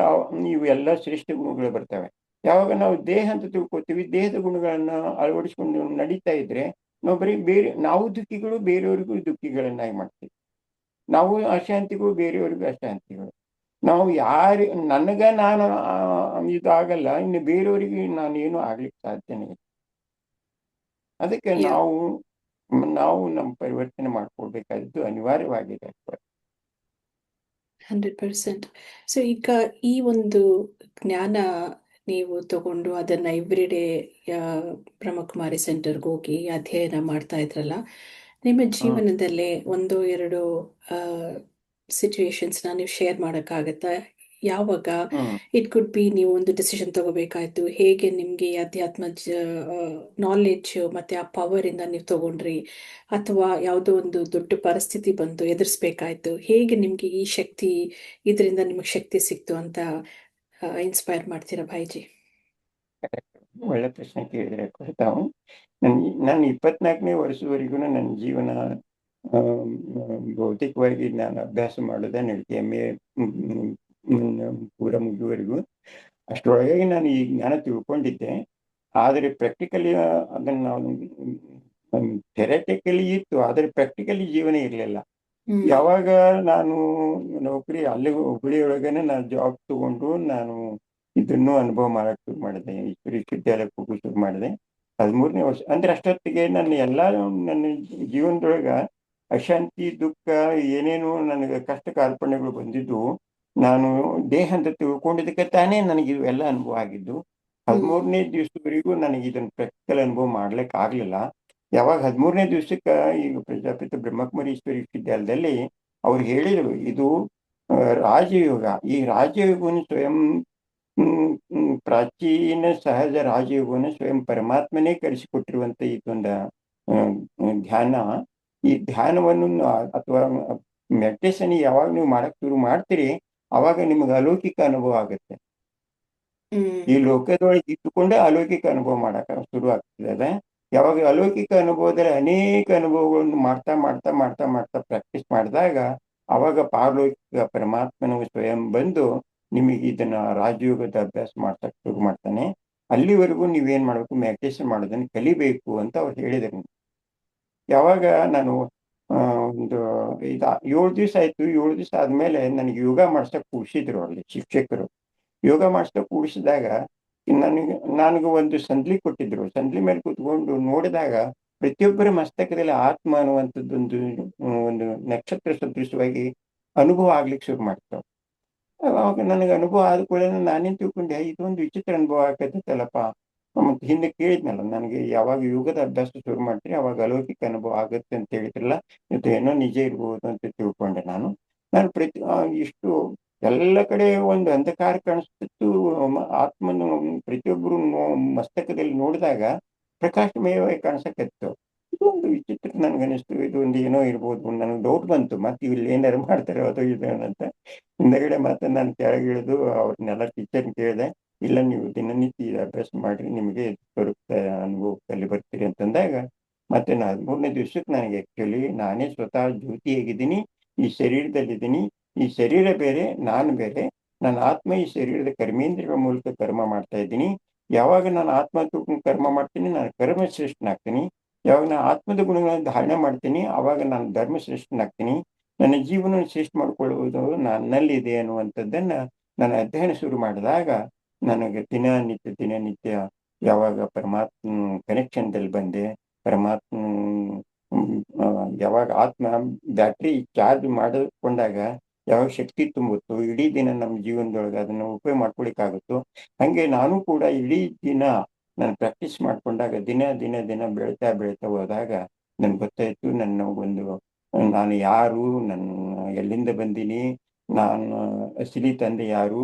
ಇವೆಲ್ಲ ಶ್ರೇಷ್ಠ ಗುಣಗಳು ಬರ್ತವೆ. ಯಾವಾಗ ನಾವು ದೇಹ ಅಂತ ತಿಳ್ಕೊತೀವಿ, ದೇಹದ ಗುಣಗಳನ್ನ ಅಳವಡಿಸ್ಕೊಂಡು ನಡೀತಾ ಇದ್ರೆ ನಾವು ನಾವು ದುಃಖಿಗಳು, ಬೇರೆಯವರಿಗೂ ದುಃಖಿಗಳನ್ನಾಗಿ ಮಾಡ್ತೀವಿ. ನಾವು ಅಶಾಂತಿಗಳು, ಬೇರೆಯವರಿಗೂ ಅಶಾಂತಿಗಳು. ನಾವು ನಾನು ಇದಾಗಲ್ಲ, ಇನ್ನು ಬೇರೆಯವರಿಗೆ ನಾನೇನು ಆಗ್ಲಿಕ್ಕೆ ಸಾಧ್ಯನೇ ಇಲ್ಲ. ಅದಕ್ಕೆ ಯಾ ನಾವು ನಮ್ಮ ಪರಿವರ್ತನೆ ಮಾಡ್ಕೊಳ್ಬೇಕಾದ್ದು ಅನಿವಾರ್ಯವಾಗಿದೆ. 100%. ಸೊ ಈಗ ಈ ಒಂದು ಜ್ಞಾನ ನೀವು ತಗೊಂಡು ಅದನ್ನ ಎವ್ರಿಡೇ ಬ್ರಹ್ಮಕುಮಾರಿ ಸೆಂಟರ್ಗೆ ಹೋಗಿ ಅಧ್ಯಯನ ಮಾಡ್ತಾ ಇದ್ರಲ್ಲ, ನಿಮ್ಮ ಜೀವನದಲ್ಲೇ ಒಂದು ಎರಡು ಸಿಚುವೇಶನ್ಸ್ನ ನೀವು ಶೇರ್ ಮಾಡೋಕ್ಕಾಗತ್ತಾ? ಯಾವಾಗ ಇಟ್ ಕುಡ್ ಬಿ ನೀವು ಒಂದು ಡಿಸಿಷನ್ ತಗೋಬೇಕಾಯ್ತು, ಹೇಗೆ ನಿಮಗೆ ಅಧ್ಯಾತ್ಮ ನಾಲೆಡ್ಜ್ ಮತ್ತೆ ಆ ಪವರ್ ಇಂದ ನೀವು ತಗೊಂಡ್ರಿ, ಅಥವಾ ಯಾವುದೋ ಒಂದು ದೊಡ್ಡ ಪರಿಸ್ಥಿತಿ ಬಂತು ಎದುರಿಸ್ಬೇಕಾಯ್ತು, ಹೇಗೆ ನಿಮ್ಗೆ ಈ ಶಕ್ತಿ, ಇದರಿಂದ ನಿಮಗೆ ಶಕ್ತಿ ಸಿಕ್ತು ಅಂತ ಇನ್ಸ್ಪೈರ್ ಮಾಡ್ತೀರಾ ಭಾಯ್ಜಿ? ಒಳ್ಳೆ ಪ್ರಶ್ನೆ ಕೇಳಿದ್ರೆ ತಾವು. ನಾನು 24ನೇ ವರ್ಷದವರೆಗೂ ನನ್ನ ಜೀವನ ಭೌತಿಕವಾಗಿ ನಾನು ಅಭ್ಯಾಸ ಮಾಡೋದೇ ನಡೀತಿ. MA ಪೂರ ಮುಗಿಯುವವರೆಗೂ ಅಷ್ಟರೊಳಗೆ ನಾನು ಈ ಜ್ಞಾನ ತಿಳ್ಕೊಂಡಿದ್ದೆ. ಆದರೆ ಪ್ರಾಕ್ಟಿಕಲಿ ಅದನ್ನು ನಾವು ಥೆರಟಿಕಲಿ ಇತ್ತು, ಆದರೆ ಪ್ರಾಕ್ಟಿಕಲಿ ಜೀವನ ಇರಲಿಲ್ಲ. ಯಾವಾಗ ನಾನು ನೌಕರಿ ಅಲ್ಲಿ ಹುಬ್ಬಳ್ಳಿಯೊಳಗನೆ ನಾನು ಜಾಬ್ ತಗೊಂಡು ನಾನು ಇದನ್ನು ಅನುಭವ ಮಾಡಕ್ಕೆ ಶುರು ಮಾಡಿದೆ, ವಿಶ್ವವಿದ್ಯಾಲಯಕ್ಕೆ ಹೋಗಿ ಶುರು ಮಾಡಿದೆ. 13ನೇ ವರ್ಷ ಅಂದ್ರೆ ಅಷ್ಟೊತ್ತಿಗೆ ನನ್ನ ಎಲ್ಲ ನನ್ನ ಜೀವನದೊಳಗ ಅಶಾಂತಿ, ದುಃಖ, ಏನೇನು ನನಗೆ ಕಷ್ಟ ಕಾರ್ಪಣ್ಯಗಳು ಬಂದಿದ್ದು ನಾನು ದೇಹ ಅಂತ ತಿಳ್ಕೊಂಡಿದ್ದಕ್ಕೆ ತಾನೇ ನನಗೆ ಇವೆಲ್ಲ ಅನುಭವ ಆಗಿದ್ದು. 13ನೇ ದಿವಸದವರೆಗೂ ನನಗೆ ಇದನ್ನು ಪ್ರಾಕ್ಟಿಕಲ್ ಅನುಭವ ಮಾಡ್ಲಿಕ್ಕೆ ಆಗ್ಲಿಲ್ಲ. ಯಾವಾಗ 13ನೇ ದಿವಸಕ್ಕೆ ಈಗ ಪ್ರಜಾಪಿತ ಬ್ರಹ್ಮಕುಮಾರಿ ವಿಶ್ವವಿದ್ಯಾಲಯದಲ್ಲಿ ಅವ್ರು ಹೇಳಿದರು, ಇದು ರಾಜಯೋಗ. ಈ ರಾಜಯೋಗವನ್ನು ಸ್ವಯಂ ಪ್ರಾಚೀನ ಸಹಜ ರಾಜಯೋಗವನ್ನು ಸ್ವಯಂ ಪರಮಾತ್ಮನೇ ಕಲಿಸಿಕೊಟ್ಟಿರುವಂತ ಇದೊಂದು ಧ್ಯಾನ. ಈ ಧ್ಯಾನವನ್ನು ಅಥವಾ ಮೆಡಿಟೇಷನ್ ಯಾವಾಗ ನೀವು ಮಾಡಕ್ ಶುರು ಮಾಡ್ತೀರಿ ಅವಾಗ ನಿಮ್ಗೆ ಅಲೌಕಿಕ ಅನುಭವ ಆಗುತ್ತೆ. ಈ ಲೋಕದೊಳಗೆ ಇಟ್ಟುಕೊಂಡೆ ಅಲೌಕಿಕ ಅನುಭವ ಮಾಡಕ ಶುರು ಆಗ್ತದೆ. ಯಾವಾಗ ಅಲೌಕಿಕ ಅನುಭವದಲ್ಲಿ ಅನೇಕ ಅನುಭವಗಳನ್ನು ಮಾಡ್ತಾ ಮಾಡ್ತಾ ಮಾಡ್ತಾ ಮಾಡ್ತಾ ಪ್ರಾಕ್ಟೀಸ್ ಮಾಡಿದಾಗ ಅವಾಗ ಪಾರಲೌಕಿಕ ಪರಮಾತ್ಮನ ಸ್ವಯಂ ಬಂದು ನಿಮಗೆ ಇದನ್ನ ರಾಜಯೋಗದ ಅಭ್ಯಾಸ ಮಾಡ್ಸಕ್ ಶುರು ಮಾಡ್ತಾನೆ. ಅಲ್ಲಿವರೆಗೂ ನೀವೇನ್ ಮಾಡ್ಬೇಕು, ಮೆಡಿಟೇಷನ್ ಮಾಡೋದನ್ನ ಕಲಿಬೇಕು ಅಂತ ಅವ್ರು ಹೇಳಿದರು. ಯಾವಾಗ ನಾನು ಒಂದು 7 ದಿವಸ ಆಯ್ತು. 7 ದಿವಸ ಆದ್ಮೇಲೆ ನನಗೆ ಯೋಗ ಮಾಡ್ಸಕ್ ಕೂಡಿಸಿದ್ರು ಅಲ್ಲಿ ಶಿಕ್ಷಕರು. ಯೋಗ ಮಾಡ್ಸಕ್ ಕೂಡಿಸಿದಾಗ ನನಗೆ ಒಂದು ಸಂದ್ಲಿ ಕೊಟ್ಟಿದ್ರು. ಸಂದ್ಲಿ ಮೇಲೆ ಕೂತ್ಕೊಂಡು ನೋಡಿದಾಗ ಪ್ರತಿಯೊಬ್ಬರ ಮಸ್ತಕದಲ್ಲಿ ಆತ್ಮ ಅನ್ನುವಂಥದ್ದೊಂದು ಒಂದು ನಕ್ಷತ್ರ ಸದೃಶವಾಗಿ ಅನುಭವ ಆಗ್ಲಿಕ್ಕೆ ಶುರು ಮಾಡ್ತಾವ. ಅವಾಗ ನನಗೆ ಅನುಭವ ಆದ ಕೂಡಲೇ ನಾನೇನ್ ತಿಳ್ಕೊಂಡೆ, ಇದೊಂದು ವಿಚಿತ್ರ ಅನುಭವ ಆಗತ್ತಲ್ಲಪ್ಪ. ಮತ್ತೆ ಹಿಂದೆ ಕೇಳಿದ್ನಲ್ಲ, ನನಗೆ ಯಾವಾಗ ಯೋಗದ ಅಭ್ಯಾಸ ಶುರು ಮಾಡ್ತೀನಿ ಅವಾಗ ಅಲೌಕಿಕ ಅನುಭವ ಆಗುತ್ತೆ ಅಂತ ಹೇಳಿದ್ರಲ್ಲ, ಇದು ಏನೋ ನಿಜ ಇರ್ಬೋದು ಅಂತ ತಿಳ್ಕೊಂಡೆ. ನಾನು ಇಷ್ಟು ಎಲ್ಲ ಕಡೆ ಒಂದು ಅಂಧಕಾರ ಕಾಣಿಸ್ತಿತ್ತು. ಆತ್ಮನು ಪ್ರತಿಯೊಬ್ಬರು ಮಸ್ತಕದಲ್ಲಿ ನೋಡಿದಾಗ ಪ್ರಕಾಶಮಯವಾಗಿ ಕಾಣಿಸಕತ್ತು. ಇದು ಒಂದು ವಿಚಿತ್ರ ನನ್ಗನಿಸ್ತು. ಇದು ಒಂದು ಏನೋ ಇರ್ಬೋದು. ನನಗೆ ಡೌಟ್ ಬಂತು, ಮತ್ತೆ ಇಲ್ಲಿ ಏನಾರು ಮಾಡ್ತಾರೆ ಅದು ಇದು ಅಂತ. ಹಿಂದಗಡೆ ಮತ್ತೆ ನಾನು ಕೆಳಗಿಳಿದು ಅವ್ರನ್ನೆಲ್ಲ ಟೀಚರ್ ಕೇಳಿದೆ. ಇಲ್ಲ, ನೀವು ದಿನನಿತ್ಯ ಅಭ್ಯಾಸ ಮಾಡ್ರಿ, ನಿಮಗೆ ಬರುತ್ತೆ ಅನುಭವದಲ್ಲಿ ಬರ್ತೀರಿ ಅಂತಂದಾಗ ಮತ್ತೆ 13ನೇ ದಿವಸಕ್ಕೆ ನನಗೆ ಆಕ್ಚುಲಿ ನಾನೇ ಸ್ವತಃ ಜ್ಯೋತಿಯಾಗಿದ್ದೀನಿ, ಈ ಶರೀರದಲ್ಲಿದ್ದೀನಿ. ಈ ಶರೀರ ಬೇರೆ, ನಾನು ಬೇರೆ. ನನ್ನ ಆತ್ಮ ಈ ಶರೀರದ ಕರ್ಮೇಂದ್ರಿಯಗಳ ಮೂಲಕ ಕರ್ಮ ಮಾಡ್ತಾ ಇದ್ದೀನಿ. ಯಾವಾಗ ನಾನು ಆತ್ಮ ತಿಳ್ಕೊಂಡು ಕರ್ಮ ಮಾಡ್ತೀನಿ ನಾನು ಕರ್ಮಶ್ರೇಷ್ಠನಾಗ್ತೀನಿ. ಯಾವಾಗ ನಾನು ಆತ್ಮದ ಗುಣಗಳನ್ನು ಧಾರಣೆ ಮಾಡ್ತೀನಿ ಅವಾಗ ನಾನು ಧರ್ಮಶ್ರೇಷ್ಠನಾಗ್ತೀನಿ. ನನ್ನ ಜೀವನ ಶ್ರೇಷ್ಠ ಮಾಡ್ಕೊಳ್ಳುವುದು ನನ್ನಲ್ಲಿದೆ ಅನ್ನುವಂಥದ್ದನ್ನ ನಾನು ಅಧ್ಯಯನ ಶುರು ಮಾಡಿದಾಗ ನನಗೆ ದಿನನಿತ್ಯ ಯಾವಾಗ ಪರಮಾತ್ಮ ಕನೆಕ್ಷನ್ದಲ್ಲಿ ಬಂದೆ, ಪರಮಾತ್ಮ ಯಾವಾಗ ಆತ್ಮ ಬ್ಯಾಟ್ರಿ ಚಾರ್ಜ್ ಮಾಡಿಕೊಂಡಾಗ ಯಾವಾಗ ಶಕ್ತಿ ತುಂಬುತ್ತೋ ಇಡೀ ದಿನ ನಮ್ಮ ಜೀವನದೊಳಗೆ ಅದನ್ನು ಉಪಯೋಗ ಮಾಡ್ಕೊಳಿಕ್ಕಾಗುತ್ತೋ, ಹಂಗೆ ನಾನು ಕೂಡ ಇಡೀ ದಿನ ನಾನು ಪ್ರಾಕ್ಟೀಸ್ ಮಾಡ್ಕೊಂಡಾಗ ದಿನ ದಿನ ದಿನ ಬೆಳೀತಾ ಬೆಳೀತಾ ಹೋದಾಗ ನನ್ಗೆ ಗೊತ್ತಾಯ್ತು ನಾನು ಯಾರು, ಎಲ್ಲಿಂದ ಬಂದೀನಿ, ನಾನು ಅಸಲಿ ತಂದೆ ಯಾರು,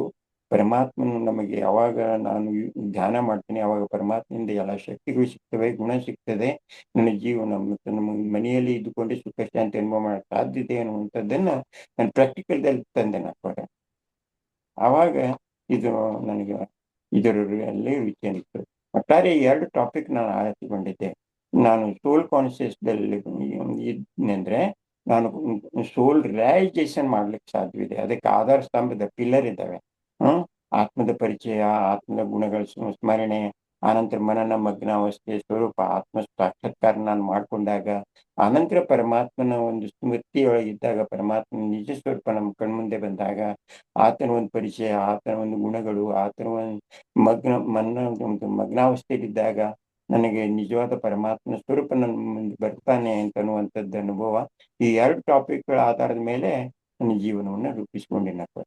ಪರಮಾತ್ಮನು ನಮಗೆ ಯಾವಾಗ ನಾನು ಧ್ಯಾನ ಮಾಡ್ತೀನಿ ಅವಾಗ ಪರಮಾತ್ಮನಿಂದ ಎಲ್ಲ ಶಕ್ತಿಗಳು ಸಿಗ್ತವೆ, ಗುಣ ಸಿಗ್ತದೆ. ನನ್ನ ಜೀವನ ಮತ್ತು ನಮ್ಮ ಮನೆಯಲ್ಲಿ ಇದ್ದುಕೊಂಡೆ ಸುಖ ಶಾಂತಿ ಅನುಭವ ಮಾಡಕ್ಕೆ ಸಾಧ್ಯತೆ ಅನ್ನುವಂಥದ್ದನ್ನ ನಾನು ಪ್ರಾಕ್ಟಿಕಲ್ದಲ್ಲಿ ತಂದೆ ನಾಕೋರೆ. ಆವಾಗ ಇದು ನನಗೆ ಇದರಲ್ಲಿ ರುಚಿ ಅನಿಸ್ತು. ಒಟ್ಟಾರೆ 2 ಟಾಪಿಕ್ ನಾನು ಆರಿಸಿಕೊಂಡಿದ್ದೆ. ನಾನು ಸೋಲ್ ಕಾನ್ಶಿಯಸ್ದಲ್ಲಿ ಇದ್ನೆಂದ್ರೆ ನಾನು ಸೋಲ್ ರಿಯಲೈಸೇಷನ್ ಮಾಡ್ಲಿಕ್ಕೆ ಸಾಧ್ಯವಿದೆ. ಅದಕ್ಕೆ ಆಧಾರ ಸ್ತಂಭದ ಪಿಲ್ಲರ್ ಇದ್ದಾವೆ. ಆತ್ಮದ ಪರಿಚಯ, ಆತ್ಮದ ಗುಣಗಳ ಸ್ಮರಣೆ, ಆನಂತರ ಮನನ ಮಗ್ನಾವಸ್ಥೆ, ಸ್ವರೂಪ ಆತ್ಮ ಸಾಕ್ಷಾತ್ಕಾರ ನಾನು ಮಾಡ್ಕೊಂಡಾಗ, ಆನಂತರ ಪರಮಾತ್ಮನ ಒಂದು ಸ್ಮೃತಿಯೊಳಗಿದ್ದಾಗ, ಪರಮಾತ್ಮನ ನಿಜ ಸ್ವರೂಪ ನಮ್ಮ ಕಣ್ಮುಂದೆ ಬಂದಾಗ, ಆತನ ಒಂದು ಪರಿಚಯ, ಆತನ ಒಂದು ಗುಣಗಳು, ಆತನ ಒಂದು ಮಗ್ನಾವಸ್ಥೆಯಲ್ಲಿದ್ದಾಗ ನನಗೆ ನಿಜವಾದ ಪರಮಾತ್ಮನ ಸ್ವರೂಪ ನನ್ನ ಮುಂದೆ ಬರ್ತಾನೆ ಅಂತ ಅನ್ನುವಂಥದ್ದು ಅನುಭವ. ಈ 2 ಟಾಪಿಕ್ಗಳ ಆಧಾರದ ಮೇಲೆ ನನ್ನ ಜೀವನವನ್ನು ರೂಪಿಸ್ಕೊಂಡಿನಪ್ಪ.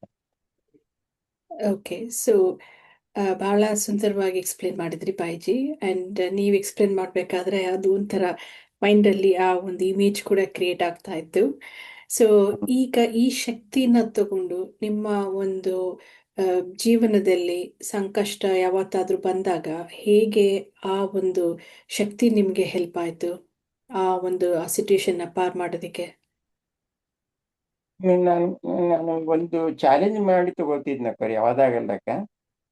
ಓಕೆ, ಸೊ ಬಹಳ ಸುಂದರವಾಗಿ ಎಕ್ಸ್ಪ್ಲೇನ್ ಮಾಡಿದ್ರಿ ಬಾಯ್ಜಿ. ಆ್ಯಂಡ್ ನೀವು ಎಕ್ಸ್ಪ್ಲೇನ್ ಮಾಡಬೇಕಾದ್ರೆ ಅದು ಒಂಥರ ಮೈಂಡಲ್ಲಿ ಆ ಒಂದು ಇಮೇಜ್ ಕೂಡ ಕ್ರಿಯೇಟ್ ಆಗ್ತಾ ಇತ್ತು. ಸೊ ಈಗ ಈ ಶಕ್ತಿನ ತಗೊಂಡು ನಿಮ್ಮ ಒಂದು ಜೀವನದಲ್ಲಿ ಸಂಕಷ್ಟ ಯಾವತ್ತಾದ್ರೂ ಬಂದಾಗ ಹೇಗೆ ಆ ಒಂದು ಶಕ್ತಿ ನಿಮಗೆ ಹೆಲ್ಪ್ ಆಯಿತು ಆ ಸಿಚುವೇಶನ್ನ ಪಾರ್ ಮಾಡೋದಕ್ಕೆ? ನಾನು ನಾನು ಒಂದು ಚಾಲೆಂಜ್ ಮಾಡಿ ತಗೋತಿದ್ನಕ್ಕ ಯಾವ್ದಾಗಲ್ದಕ್ಕ.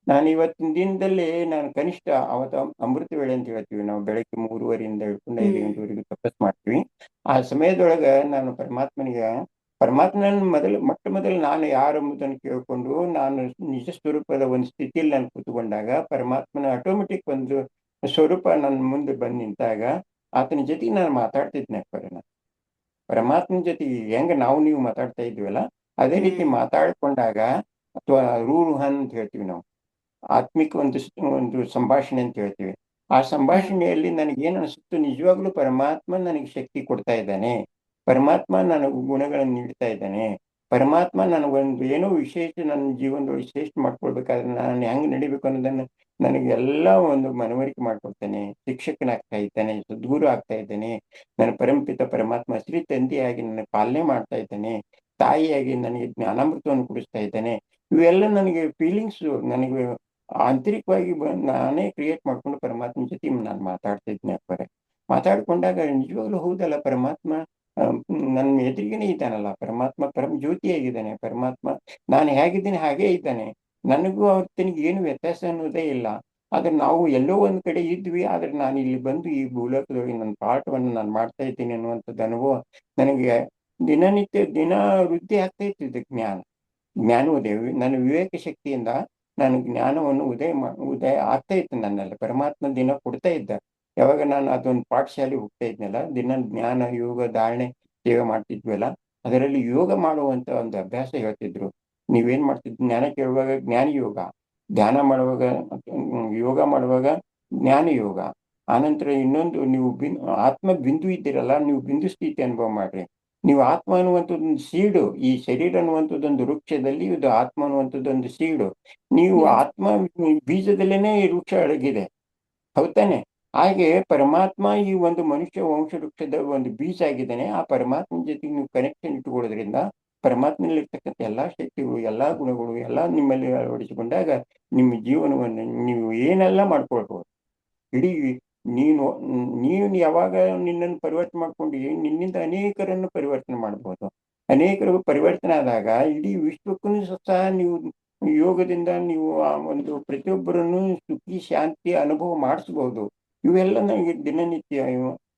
ನಾನು ಇವತ್ತಿನ ದಿನದಲ್ಲಿ ನಾನು ಕನಿಷ್ಠ ಅವತ್ತು ಅಮೃತ ವೇಳೆ ಅಂತ ಹೇಳ್ತೀವಿ ನಾವು, ಬೆಳಗ್ಗೆ 3:30 ಹಿಡ್ಕೊಂಡು 5 ಗಂಟೆವರೆಗೂ ತಪಸ್ ಮಾಡ್ತೀವಿ. ಆ ಸಮಯದೊಳಗೆ ನಾನು ಪರಮಾತ್ಮನ ಮೊಟ್ಟ ಮೊದಲು ನಾನು ಯಾರು ಎಂಬುದನ್ನು ಕೇಳ್ಕೊಂಡು ನಾನು ನಿಜ ಸ್ವರೂಪದ ಒಂದು ಸ್ಥಿತಿಯಲ್ಲಿ ನಾನು ಕೂತ್ಕೊಂಡಾಗ ಪರಮಾತ್ಮನ ಆಟೋಮೆಟಿಕ್ ಒಂದು ಸ್ವರೂಪ ನನ್ನ ಮುಂದೆ ಬಂದು ನಿಂತಾಗ ಆತನ ಜೊತೆಗೆ ನಾನು ಮಾತಾಡ್ತಿದ್ನೆ ನಾನು ಪರಮಾತ್ಮನ ಜೊತೆಗೆ ಹೆಂಗ ನಾವು ನೀವು ಮಾತಾಡ್ತಾ ಇದ್ವಲ್ಲ ಅದೇ ರೀತಿ ಮಾತಾಡ್ಕೊಂಡಾಗ, ಅಥವಾ ರೂರುಹನ್ ಅಂತ ಹೇಳ್ತೀವಿ ನಾವು, ಆತ್ಮಿಕ ಒಂದು ಸಂಭಾಷಣೆ ಅಂತ ಹೇಳ್ತೀವಿ. ಆ ಸಂಭಾಷಣೆಯಲ್ಲಿ ನನಗೇನು ಅನಿಸುತ್ತೆ, ನಿಜವಾಗ್ಲೂ ಪರಮಾತ್ಮ ನನಗೆ ಶಕ್ತಿ ಕೊಡ್ತಾ ಇದ್ದಾನೆ, ಪರಮಾತ್ಮ ನನಗೆ ಗುಣಗಳನ್ನು ನೀಡ್ತಾ ಇದ್ದಾನೆ, ಪರಮಾತ್ಮ ನನಗೊಂದು ಏನೋ ವಿಶೇಷ ನನ್ನ ಜೀವನದೊಳಗೆ ಶ್ರೇಷ್ಠ ಮಾಡ್ಕೊಳ್ಬೇಕಾದ್ರೆ ನಾನು ಹೆಂಗೆ ನಡಿಬೇಕು ಅನ್ನೋದನ್ನು ನನಗೆಲ್ಲ ಒಂದು ಮನವರಿಕೆ ಮಾಡ್ಕೊಡ್ತಾನೆ, ಶಿಕ್ಷಕನಾಗ್ತಾ ಇದ್ದಾನೆ, ಸದ್ಗುರು ಆಗ್ತಾ ಇದ್ದಾನೆ, ನನ್ನ ಪರಂಪಿತ ಪರಮಾತ್ಮ ಶ್ರೀ ತಂದೆಯಾಗಿ ನನ್ನ ಪಾಲನೆ ಮಾಡ್ತಾ ಇದ್ದಾನೆ, ತಾಯಿಯಾಗಿ ನನಗೆ ಜ್ಞಾನಾಮೃತವನ್ನು ಕುಡಿಸ್ತಾ ಇದ್ದಾನೆ. ಇವೆಲ್ಲ ನನಗೆ ಫೀಲಿಂಗ್ಸ್ ನನಗೆ ಆಂತರಿಕವಾಗಿ ನಾನೇ ಕ್ರಿಯೇಟ್ ಮಾಡ್ಕೊಂಡು ಪರಮಾತ್ಮನ ಜೊತೆ ನಾನು ಮಾತಾಡ್ತಾ ಇದ್ನೆ ಅಪ್ಪರೆ. ಮಾತಾಡ್ಕೊಂಡಾಗ ನಿಜವಾಗ್ಲೂ ಹೌದಲ್ಲ, ಪರಮಾತ್ಮ ನನ್ನ ಎದುರಿಗೇನೆ ಇದ್ದಾನಲ್ಲ, ಪರಮಾತ್ಮ ಪರಮ ಜ್ಯೋತಿಯಾಗಿದ್ದಾನೆ, ಪರಮಾತ್ಮ ನಾನು ಹೇಗಿದ್ದೀನಿ ಹಾಗೇ ಇದ್ದಾನೆ, ನನಗೂ ಅವತ್ತನಿಗೆ ಏನು ವ್ಯತ್ಯಾಸ ಅನ್ನೋದೇ ಇಲ್ಲ. ಆದ್ರೆ ನಾವು ಎಲ್ಲೋ ಒಂದ್ ಕಡೆ ಇದ್ವಿ, ಆದ್ರೆ ನಾನು ಇಲ್ಲಿ ಬಂದು ಈ ಭೂಲೋಕದೊಳಗೆ ನನ್ನ ಪಾಠವನ್ನು ನಾನು ಮಾಡ್ತಾ ಇದ್ದೀನಿ ಅನ್ನುವಂಥದ್ದು ಅನುಭವ ನನಗೆ ದಿನ ವೃದ್ಧಿ ಆಗ್ತಾ ಇತ್ತು. ಜ್ಞಾನೋದಯ ನನ್ನ ವಿವೇಕ ಶಕ್ತಿಯಿಂದ ನಾನು ಜ್ಞಾನವನ್ನು ಉದಯ ಆಗ್ತಾ ಇತ್ತು ನನ್ನಲ್ಲಿ. ಪರಮಾತ್ಮ ದಿನ ಕೊಡ್ತಾ ಇದ್ದ. ಯಾವಾಗ ನಾನು ಅದೊಂದು ಪಾಠಶಾಲೆ ಹೋಗ್ತಾ ಇದ್ನಲ್ಲ, ದಿನ ಜ್ಞಾನ ಯೋಗ ಧಾರಣೆ ಸೇವೆ ಮಾಡ್ತಿದ್ವಲ್ಲ, ಅದರಲ್ಲಿ ಯೋಗ ಮಾಡುವಂತ ಒಂದು ಅಭ್ಯಾಸ ಹೇಳ್ತಿದ್ರು. ನೀವೇನ್ ಮಾಡ್ತಿದ್ವಿ, ಜ್ಞಾನ ಕೇಳುವಾಗ ಜ್ಞಾನ ಯೋಗ, ಧ್ಯಾನ ಮಾಡುವಾಗ ಯೋಗ ಮಾಡುವಾಗ ಜ್ಞಾನ ಯೋಗ, ಆನಂತರ ಇನ್ನೊಂದು ನೀವು ಆತ್ಮ ಬಿಂದು ಇದ್ದೀರಲ್ಲ, ನೀವು ಬಿಂದು ಸ್ಥಿತಿ ಅನುಭವ ಮಾಡ್ರಿ. ನೀವು ಆತ್ಮ ಅನ್ನುವಂಥದ್ದೊಂದು ಸೀಡು, ಈ ಶರೀರ ಅನ್ನುವಂಥದ್ದೊಂದು ವೃಕ್ಷದಲ್ಲಿ ಇದು ಆತ್ಮ ಅನ್ನುವಂಥದ್ದೊಂದು ಸೀಡು, ನೀವು ಆತ್ಮ ಬೀಜದಲ್ಲೇನೆ ಈ ವೃಕ್ಷ ಅಡಗಿದೆ, ಹೌದಾನೆ? ಹಾಗೆ ಪರಮಾತ್ಮ ಈ ಒಂದು ಮನುಷ್ಯ ವಂಶ ವೃಕ್ಷದ ಒಂದು ಬೀಜ ಆಗಿದ್ದಾನೆ. ಆ ಪರಮಾತ್ಮನ ಜೊತೆಗೆ ನೀವು ಕನೆಕ್ಷನ್ ಇಟ್ಟುಕೊಳ್ಳೋದ್ರಿಂದ ಪರಮಾತ್ಮನಲ್ಲಿರ್ತಕ್ಕಂಥ ಎಲ್ಲಾ ಶಕ್ತಿಗಳು, ಎಲ್ಲಾ ಗುಣಗಳು ಎಲ್ಲ ನಿಮ್ಮಲ್ಲಿ ಅಳವಡಿಸಿಕೊಂಡಾಗ ನಿಮ್ಮ ಜೀವನವನ್ನು ನೀವು ಏನೆಲ್ಲ ಮಾಡ್ಕೊಳ್ಬಹುದು. ಇಡೀ ನೀನು ನೀನು ಯಾವಾಗ ನಿನ್ನನ್ನು ಪರಿವರ್ತನೆ ಮಾಡ್ಕೊಂಡು ನಿನ್ನಿಂದ ಅನೇಕರನ್ನು ಪರಿವರ್ತನೆ ಮಾಡಬಹುದು. ಅನೇಕರು ಪರಿವರ್ತನೆ ಆದಾಗ ಇಡೀ ವಿಶ್ವಕ್ಕೂ ಸಹ ನೀವು ಯೋಗದಿಂದ ನೀವು ಆ ಒಂದು ಪ್ರತಿಯೊಬ್ಬರನ್ನು ಸುಖಿ ಶಾಂತಿ ಅನುಭವ ಮಾಡಿಸಬಹುದು. ಇವೆಲ್ಲ ನನಗೆ ದಿನನಿತ್ಯ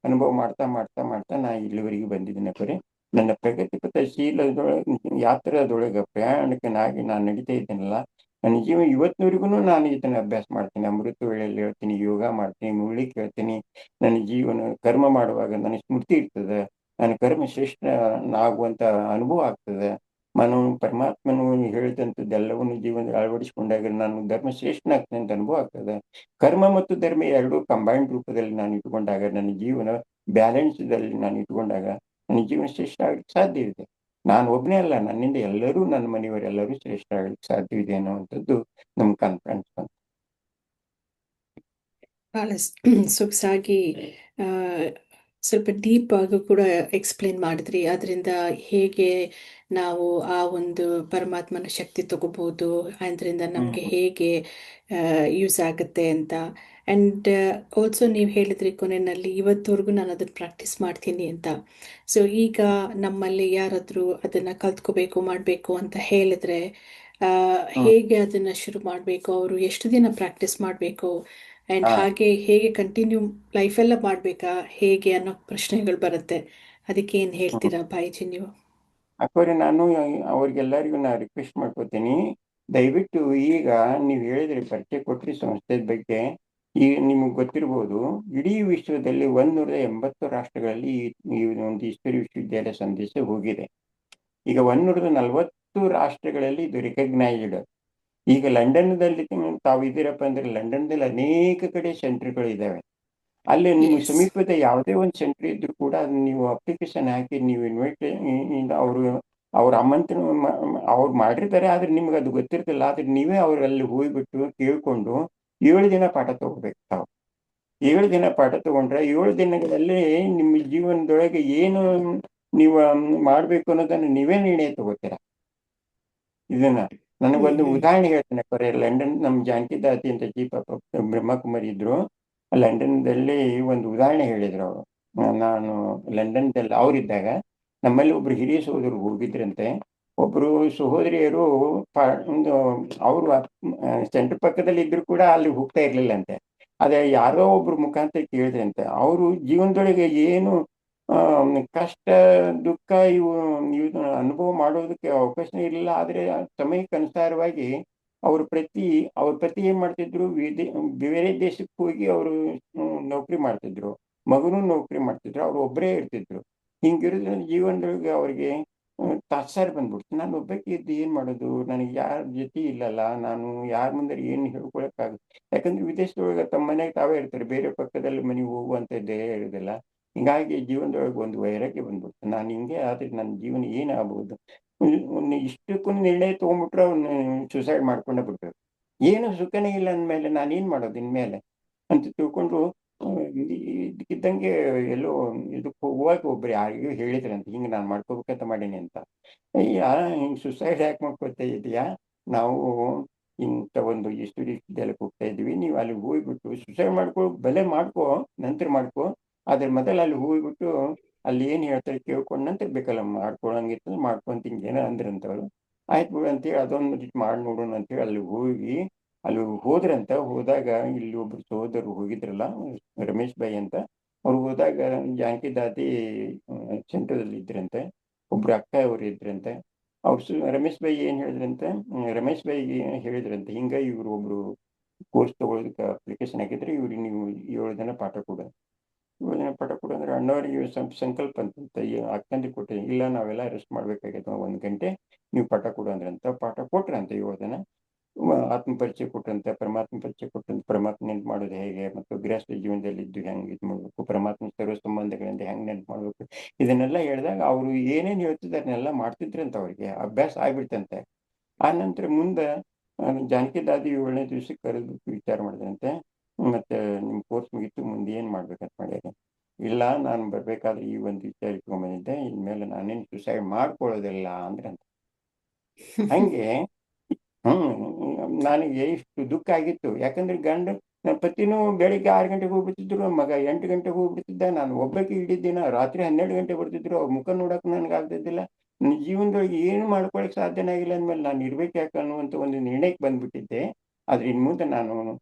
ಅನುಭವ ಮಾಡ್ತಾ ಮಾಡ್ತಾ ಮಾಡ್ತಾ ನಾ ಇಲ್ಲಿವರೆಗೆ ಬಂದಿದ್ದೇನೆ ಬರೀ ನನ್ನ ಪ್ರಗತಿಪಥ ಯಾತ್ರಾದೊಳಗೆ ಪ್ರಯಾಣಿಕನಾಗಿ ನಾನು ನಡೀತಾ ಇದ್ದೇನಲ್ಲ, ನನ್ನ ಜೀವನ ಇವತ್ತಿನವರೆಗೂ ನಾನು ಇದನ್ನ ಅಭ್ಯಾಸ ಮಾಡ್ತೀನಿ. ಅಮೃತ ವೇಳೆಯಲ್ಲಿ ಹೇಳ್ತೀನಿ, ಯೋಗ ಮಾಡ್ತೀನಿ, ಮುರಳಿ ಕೇಳ್ತೀನಿ. ನನ್ನ ಜೀವನ ಕರ್ಮ ಮಾಡುವಾಗ ನನಗೆ ಸ್ಮೃತಿ ಇರ್ತದೆ, ನನ್ನ ಕರ್ಮ ಶ್ರೇಷ್ಠ ಆಗುವಂತ ಅನುಭವ ಆಗ್ತದೆ. ನಾನು ಪರಮಾತ್ಮನು ಹೇಳಿದಂಥದ್ದೆಲ್ಲವನ್ನು ಜೀವನದಲ್ಲಿ ಅಳವಡಿಸಿಕೊಂಡಾಗ ನಾನು ಧರ್ಮ ಶ್ರೇಷ್ಠನಾಗ್ತೇನೆ ಅಂತ ಅನುಭವ ಆಗ್ತದೆ. ಕರ್ಮ ಮತ್ತು ಧರ್ಮ ಎರಡೂ ಕಂಬೈನ್ಡ್ ರೂಪದಲ್ಲಿ ನಾನು ಇಟ್ಕೊಂಡಾಗ, ನನ್ನ ಜೀವನ ಬ್ಯಾಲೆನ್ಸ್ದಲ್ಲಿ ನಾನು ಇಟ್ಕೊಂಡಾಗ ನನ್ನ ಜೀವನ ಶ್ರೇಷ್ಠ ಆಗ್ಲಿಕ್ಕೆ ಸಾಧ್ಯ ಇದೆ. ನಾನು ಒಬ್ಬನೇ ಅಲ್ಲ, ನನ್ನಿಂದ ಎಲ್ಲರೂ, ನನ್ನ ಮನೆಯವರೆಲ್ಲರೂ ಶ್ರೇಷ್ಠ ಆಗ್ಲಿಕ್ಕೆ ಸಾಧ್ಯವಿದೆ ಅನ್ನುವಂಥದ್ದು ನಮ್ ಕಾನ್ಫಿಡೆನ್ಸ್ ಬಂತು. ಬಹಳ ಸೊಗಸಾಗಿ ಆ, ಸ್ವಲ್ಪ ಡೀಪ್ ಆಗಿ ಕೂಡ ಎಕ್ಸ್ಪ್ಲೇನ್ ಮಾಡಿದ್ರಿ. ಅದರಿಂದ ಹೇಗೆ ನಾವು ಆ ಒಂದು ಪರಮಾತ್ಮನ ಶಕ್ತಿ ತಗೋಬಹುದು, ಅದರಿಂದ ನಮಗೆ ಹೇಗೆ ಯೂಸ್ ಆಗುತ್ತೆ ಅಂತ. ಆ್ಯಂಡ್ ಆಲ್ಸೋ ನೀವು ಹೇಳಿದ್ರಿ ಕೊನೆಯಲ್ಲಿ, ಇವತ್ತವರೆಗೂ ನಾನು ಅದನ್ನು ಪ್ರಾಕ್ಟೀಸ್ ಮಾಡ್ತೀನಿ ಅಂತ. ಸೊ ಈಗ ನಮ್ಮಲ್ಲಿ ಯಾರಾದರೂ ಅದನ್ನು ಕಲ್ತ್ಕೋಬೇಕು ಮಾಡಬೇಕು ಅಂತ ಹೇಳಿದ್ರೆ ಹೇಗೆ ಅದನ್ನು ಶುರು ಮಾಡಬೇಕು, ಅವರು ಎಷ್ಟು ದಿನ ಪ್ರಾಕ್ಟೀಸ್ ಮಾಡಬೇಕು, ಆ್ಯಂಡ್ ಹಾಗೆ ಹೇಗೆ ಕಂಟಿನ್ಯೂ ಲೈಫೆಲ್ಲ ಮಾಡಬೇಕಾ ಹೇಗೆ ಅನ್ನೋ ಪ್ರಶ್ನೆಗಳು ಬರುತ್ತೆ. ಅದಕ್ಕೆ ಏನು ಹೇಳ್ತೀರಾ ಬಾಯಿಜಿ ನೀವು? ಅಕ್ಕೋರಿ, ನಾನು ಅವ್ರಿಗೆಲ್ಲರಿಗೂ ನಾ ರಿಕ್ವೆಸ್ಟ್ ಮಾಡ್ಕೋತೀನಿ, ದಯವಿಟ್ಟು ಈಗ ನೀವು ಹೇಳಿದ್ರಿ, ಪರಿಚಯ ಕೊಟ್ರಿ ಸಂಸ್ಥೆದ ಬಗ್ಗೆ. ಈಗ ನಿಮಗೆ ಗೊತ್ತಿರ್ಬೋದು, ಇಡೀ ವಿಶ್ವದಲ್ಲಿ 180 ರಾಷ್ಟ್ರಗಳಲ್ಲಿ ಈ ಒಂದು ಈಶ್ವರಿ ವಿಶ್ವವಿದ್ಯಾಲಯ ಸಂದೇಶ ಹೋಗಿದೆ. ಈಗ 140 ರಾಷ್ಟ್ರಗಳಲ್ಲಿ ಇದು ರಿಕಗ್ನೈಸ್ಡ್. ಈಗ ಲಂಡನ್ದಲ್ಲಿ ತಾವು ಇದ್ದೀರಪ್ಪ ಅಂದ್ರೆ, ಲಂಡನ್ದಲ್ಲಿ ಅನೇಕ ಕಡೆ ಸೆಂಟರ್ಗಳು ಇದಾವೆ. ಅಲ್ಲಿ ನಿಮ್ಮ ಸಮೀಪದ ಯಾವುದೇ ಒಂದು ಸೆಂಟರ್ ಇದ್ರು ಕೂಡ ಅದನ್ನ ನೀವು ಅಪ್ಲಿಕೇಶನ್ ಹಾಕಿ ನೀವು ಅವರು ಅವ್ರ ಅಮ್ಮಂತನ ಅವ್ರು ಮಾಡಿರ್ತಾರೆ, ಆದ್ರೆ ನಿಮ್ಗೆ ಅದು ಗೊತ್ತಿರ್ತಿಲ್ಲ. ಆದ್ರೆ ನೀವೇ ಅವ್ರಲ್ಲಿ ಹೋಗ್ಬಿಟ್ಟು ಕೇಳ್ಕೊಂಡು 7 ದಿನ ಪಾಠ ತಗೋಬೇಕು ತಾವು. 7 ದಿನ ಪಾಠ ತಗೊಂಡ್ರೆ 7 ದಿನಗಳಲ್ಲಿ ನಿಮ್ಮ ಜೀವನದೊಳಗೆ ಏನು ನೀವು ಮಾಡ್ಬೇಕು ಅನ್ನೋದನ್ನ ನೀವೇ ನಿರ್ಣಯ ತಗೋತೀರ. ಇದನ್ನ ನನಗೊಂದು ಉದಾಹರಣೆ ಹೇಳ್ತೇನೆ. ಬರೀ ಲಂಡನ್ ನಮ್ಮ ಜಾನಕಿ ದಾತಿ ಅಂತ ಬ್ರಹ್ಮಕುಮಾರಿ ಇದ್ರು. ಲಂಡನ್ದಲ್ಲಿ ಒಂದು ಉದಾಹರಣೆ ಹೇಳಿದ್ರು ಅವರು. ನಾನು ಲಂಡನ್ದಲ್ಲಿ ಅವರಿದ್ದಾಗ ನಮ್ಮಲ್ಲಿ ಒಬ್ರು ಹಿರಿಯ ಸಹೋದರರು ಹೋಗಿದ್ರಂತೆ. ಒಬ್ರು ಸಹೋದರಿಯರು ಒಂದು ಅವರು ಸೆಂಟರ್ ಪಕ್ಕದಲ್ಲಿ ಇದ್ರು ಕೂಡ ಅಲ್ಲಿ ಹೋಗ್ತಾ ಇರ್ಲಿಲ್ಲಂತೆ. ಅದೇ ಯಾರೋ ಒಬ್ರು ಮುಖಾಂತರ ಕೇಳಿದ್ರಂತೆ. ಅವರು ಜೀವನದೊಳಗೆ ಏನು ಕಷ್ಟ ದುಃಖ ಇವು ಅನುಭವ ಮಾಡೋದಕ್ಕೆ ಅವಕಾಶ ಇರಲಿಲ್ಲ. ಆದ್ರೆ ಸಮಯಕ್ಕೆ ಅನುಸಾರವಾಗಿ ಅವ್ರ ಪತಿ ಏನ್ ಮಾಡ್ತಿದ್ರು, ಬೇರೆ ದೇಶಕ್ಕೆ ಹೋಗಿ ಅವರು ನೌಕರಿ ಮಾಡ್ತಿದ್ರು, ಮಗನೂ ನೌಕರಿ ಮಾಡ್ತಿದ್ರು, ಅವ್ರು ಒಬ್ಬರೇ ಇರ್ತಿದ್ರು. ಹಿಂಗಿರೋದ್ರ ಜೀವನದೊಳಗೆ ಅವ್ರಿಗೆ ತಾತ್ಸಾರ ಬಂದ್ಬಿಡ್ತು. ನಾನು ಒಬ್ಬಕ್ಕೆ ಇದ್ದು ಏನ್ ಮಾಡೋದು, ನನಗೆ ಯಾರ ಜೊತೆ ಇಲ್ಲಲ್ಲ, ನಾನು ಯಾರ ಮುಂದೆ ಏನು ಹೇಳ್ಕೊಳಕ್ಕಾಗುತ್ತೆ. ಯಾಕಂದ್ರೆ ವಿದೇಶದೊಳಗೆ ತಮ್ಮ ಮನೆಗೆ ತಾವೇ ಇರ್ತಾರೆ, ಬೇರೆ ಪಕ್ಕದಲ್ಲಿ ಮನೆಗೆ ಹೋಗುವಂಥದ್ದೇ ಇರೋದಿಲ್ಲ. ಹಿಂಗಾಗಿ ಜೀವನದೊಳಗೆ ಒಂದು ವೈರಾಗ್ಯ ಬಂದ್ಬಿಡ್ತು. ನಾನು ಹಿಂಗೆ ಆದ್ರೆ ನನ್ನ ಜೀವನ ಏನಾಗಬಹುದು, ಇಷ್ಟಕ್ಕೂ ನಿರ್ಣಯ ತಗೊಂಡ್ಬಿಟ್ರೆ ಅವ್ನು ಸುಸೈಡ್ ಮಾಡ್ಕೊಂಡೇ ಬಿಡ್ಬೇಕು. ಏನು ಸುಖನೇ ಇಲ್ಲ ಅಂದಮೇಲೆ ನಾನೇನ್ ಮಾಡೋದು ಇನ್ಮೇಲೆ ಅಂತ ತಿಳ್ಕೊಂಡು ಇದಕ್ಕಿದ್ದಂಗೆ ಎಲ್ಲೋ ಇದಕ್ಕೆ ಹೋಗುವಾಗ ಒಬ್ರು ಯಾರಿಗೂ ಹೇಳಿದ್ರಂತೆ, ಹಿಂಗೆ ನಾನು ಮಾಡ್ಕೋಬೇಕಂತ ಮಾಡೀನಿ ಅಂತ. ಹಿಂಗೆ ಸುಸೈಡ್ ಯಾಕೆ ಮಾಡ್ಕೊತಾ ಇದೆಯಾ, ನಾವು ಇಂಥ ಒಂದು ವಿಶ್ವವಿದ್ಯಾಲಯಕ್ಕೆ ಹೋಗ್ತಾ ಇದ್ವಿ, ನೀವು ಅಲ್ಲಿ ಹೋಗ್ಬಿಟ್ಟು ಸುಸೈಡ್ ಬೆಲೆ ಮಾಡ್ಕೋ, ನಂತರ ಮಾಡ್ಕೋ, ಅದ್ರ ಮೊದಲು ಅಲ್ಲಿ ಹೋಗ್ಬಿಟ್ಟು ಅಲ್ಲಿ ಏನು ಹೇಳ್ತಾರೆ ಕೇಳ್ಕೊಂಡು ನಂತರ ಬೇಕಲ್ಲ ಮಾಡ್ಕೊಳಂಗಿತ್ತು ಮಾಡ್ಕೊಂತ ಹಿಂಗೇನೋ ಅಂದ್ರಂತವ್ರು. ಆಯ್ತು ಬಿಡು ಅಂತೇಳಿ ಅದೊಂದು ಮಾಡಿ ನೋಡೋಣ ಅಂತೇಳಿ ಅಲ್ಲಿ ಹೋದ್ರಂತ. ಹೋದಾಗ ಇಲ್ಲಿ ಒಬ್ರು ಸಹೋದರರು ಹೋಗಿದ್ರಲ್ಲ, ರಮೇಶ್ ಭಾಯಿ ಅಂತ, ಅವ್ರು ಹೋದಾಗ ಜಾನಕಿ ದಾದಿ ಸೆಂಟರ್ದಲ್ಲಿ ಇದ್ರಂತೆ. ಒಬ್ರು ಅಕ್ಕ ಅವರು ಇದ್ರಂತೆ. ರಮೇಶ್ ಭಾಯಿ ಏನ್ ಹೇಳಿದ್ರಂತೆ, ರಮೇಶ್ ಭಾಯಿ ಹೇಳಿದ್ರಂತೆ, ಹಿಂಗ ಇವ್ರು ಒಬ್ರು ಕೋರ್ಸ್ ತಗೊಳ್ಳೋದಕ್ಕೆ ಅಪ್ಲಿಕೇಶನ್ ಹಾಕಿದ್ರೆ ಇವ್ರಿಗೆ ನೀವು 7 ದಿನ ಪಾಠ ಕೊಡ. 7 ದಿನ ಪಾಠ ಕೊಡು ಅಂದ್ರೆ ಅಣ್ಣವ್ರಿಗೆ ಸ್ವಲ್ಪ ಸಂಕಲ್ಪ ಅಂತಂತ ಅಕ್ಕಂದಿ ಕೊಟ್ಟೆ. ಇಲ್ಲ ನಾವೆಲ್ಲ ರೆಸ್ಟ್ ಮಾಡ್ಬೇಕಾಗೈತೆ, 1 ಗಂಟೆ ನೀವು ಪಾಠ ಕೊಡು ಅಂದ್ರಂತ. ಪಾಠ ಕೊಟ್ರಂತೆ 7 ದಿನ. ಆತ್ಮ ಪರಿಚಯ ಕೊಟ್ಟಂತೆ, ಪರಮಾತ್ಮ ಪರಿಚಯ ಕೊಟ್ಟಂತೆ, ಪರಮಾತ್ಮ ನೆನ್ಪು ಮಾಡೋದು ಹೇಗೆ, ಮತ್ತು ಗೃಹಸ್ಥ ಜೀವನದಲ್ಲಿ ಇದ್ದು ಹೆಂಗೆ ಇದು ಮಾಡ್ಬೇಕು, ಪರಮಾತ್ಮ ಸರ್ವ ಸಂಬಂಧಗಳಿಂದ ಹೆಂಗೆ ನೆನ್ಪು ಮಾಡ್ಬೇಕು, ಇದನ್ನೆಲ್ಲ ಹೇಳಿದಾಗ ಅವರು ಏನೇನು ಹೇಳ್ತಿದ್ದಾರೆ ಅದನ್ನೆಲ್ಲ ಮಾಡ್ತಿದ್ರಂತ. ಅವ್ರಿಗೆ ಅಭ್ಯಾಸ ಆಗ್ಬಿಡ್ತಂತೆ. ಆ ನಂತರ ಮುಂದೆ ಜಾನಕಿ ದಾದಿ 7ನೇ ದಿವಸಕ್ಕೆ ಕರೆದು ವಿಚಾರ ಮಾಡಿದ್ರಂತೆ, ಮತ್ತೆ ನಿಮ್ಮ ಕೋರ್ಸ್ ಮುಗಿತು, ಮುಂದೆ ಏನ್ ಮಾಡ್ಬೇಕಂತ ಮಾಡ್ಯಾರ. ಇಲ್ಲ, ನಾನು ಬರ್ಬೇಕಾದ್ರೆ ಈ ಒಂದು ವಿಚಾರ ಇಟ್ಕೊಂಡ್ಬಂದಿದ್ದೆ, ಇನ್ಮೇಲೆ ನಾನೇನು ಸುಸೈಡ್ ಮಾಡ್ಕೊಳ್ಳೋದಿಲ್ಲ ಅಂದ್ರಂತ. ಹಂಗೆ ನನಗೆ ಇಷ್ಟು ದುಃಖ ಆಗಿತ್ತು. ಯಾಕಂದ್ರೆ ನನ್ನ ಪತಿನೂ ಬೆಳಿಗ್ಗೆ 6 ಗಂಟೆಗೆ ಹೋಗ್ಬಿಡ್ತಿದ್ರು, ಮಗ 8 ಗಂಟೆಗೆ ಹೋಗ್ಬಿಡ್ತಿದ್ದ. ನಾನು ಒಬ್ಬಕ್ಕೆ ಇಡೀ ದಿನ ರಾತ್ರಿ 12 ಗಂಟೆ ಬರ್ತಿದ್ರು. ಅವ್ರ ಮುಖ ನೋಡಕ್ ನನಗೆ ಆಗ್ತಿದ್ದಿಲ್ಲ. ನನ್ನ ಜೀವನದೊಳಗೆ ಏನು ಮಾಡ್ಕೊಳಕ್ ಸಾಧ್ಯನೇ ಆಗಿಲ್ಲ ಅಂದ್ಮೇಲೆ ನಾನು ಇರ್ಬೇಕು ಯಾಕೆ ಅನ್ನುವಂಥ ಒಂದು ನಿರ್ಣಯಕ್ಕೆ ಬಂದ್ಬಿಟ್ಟಿದ್ದೆ. ಆದ್ರೆ ಇನ್ನು ಮುಂದೆ ನಾನು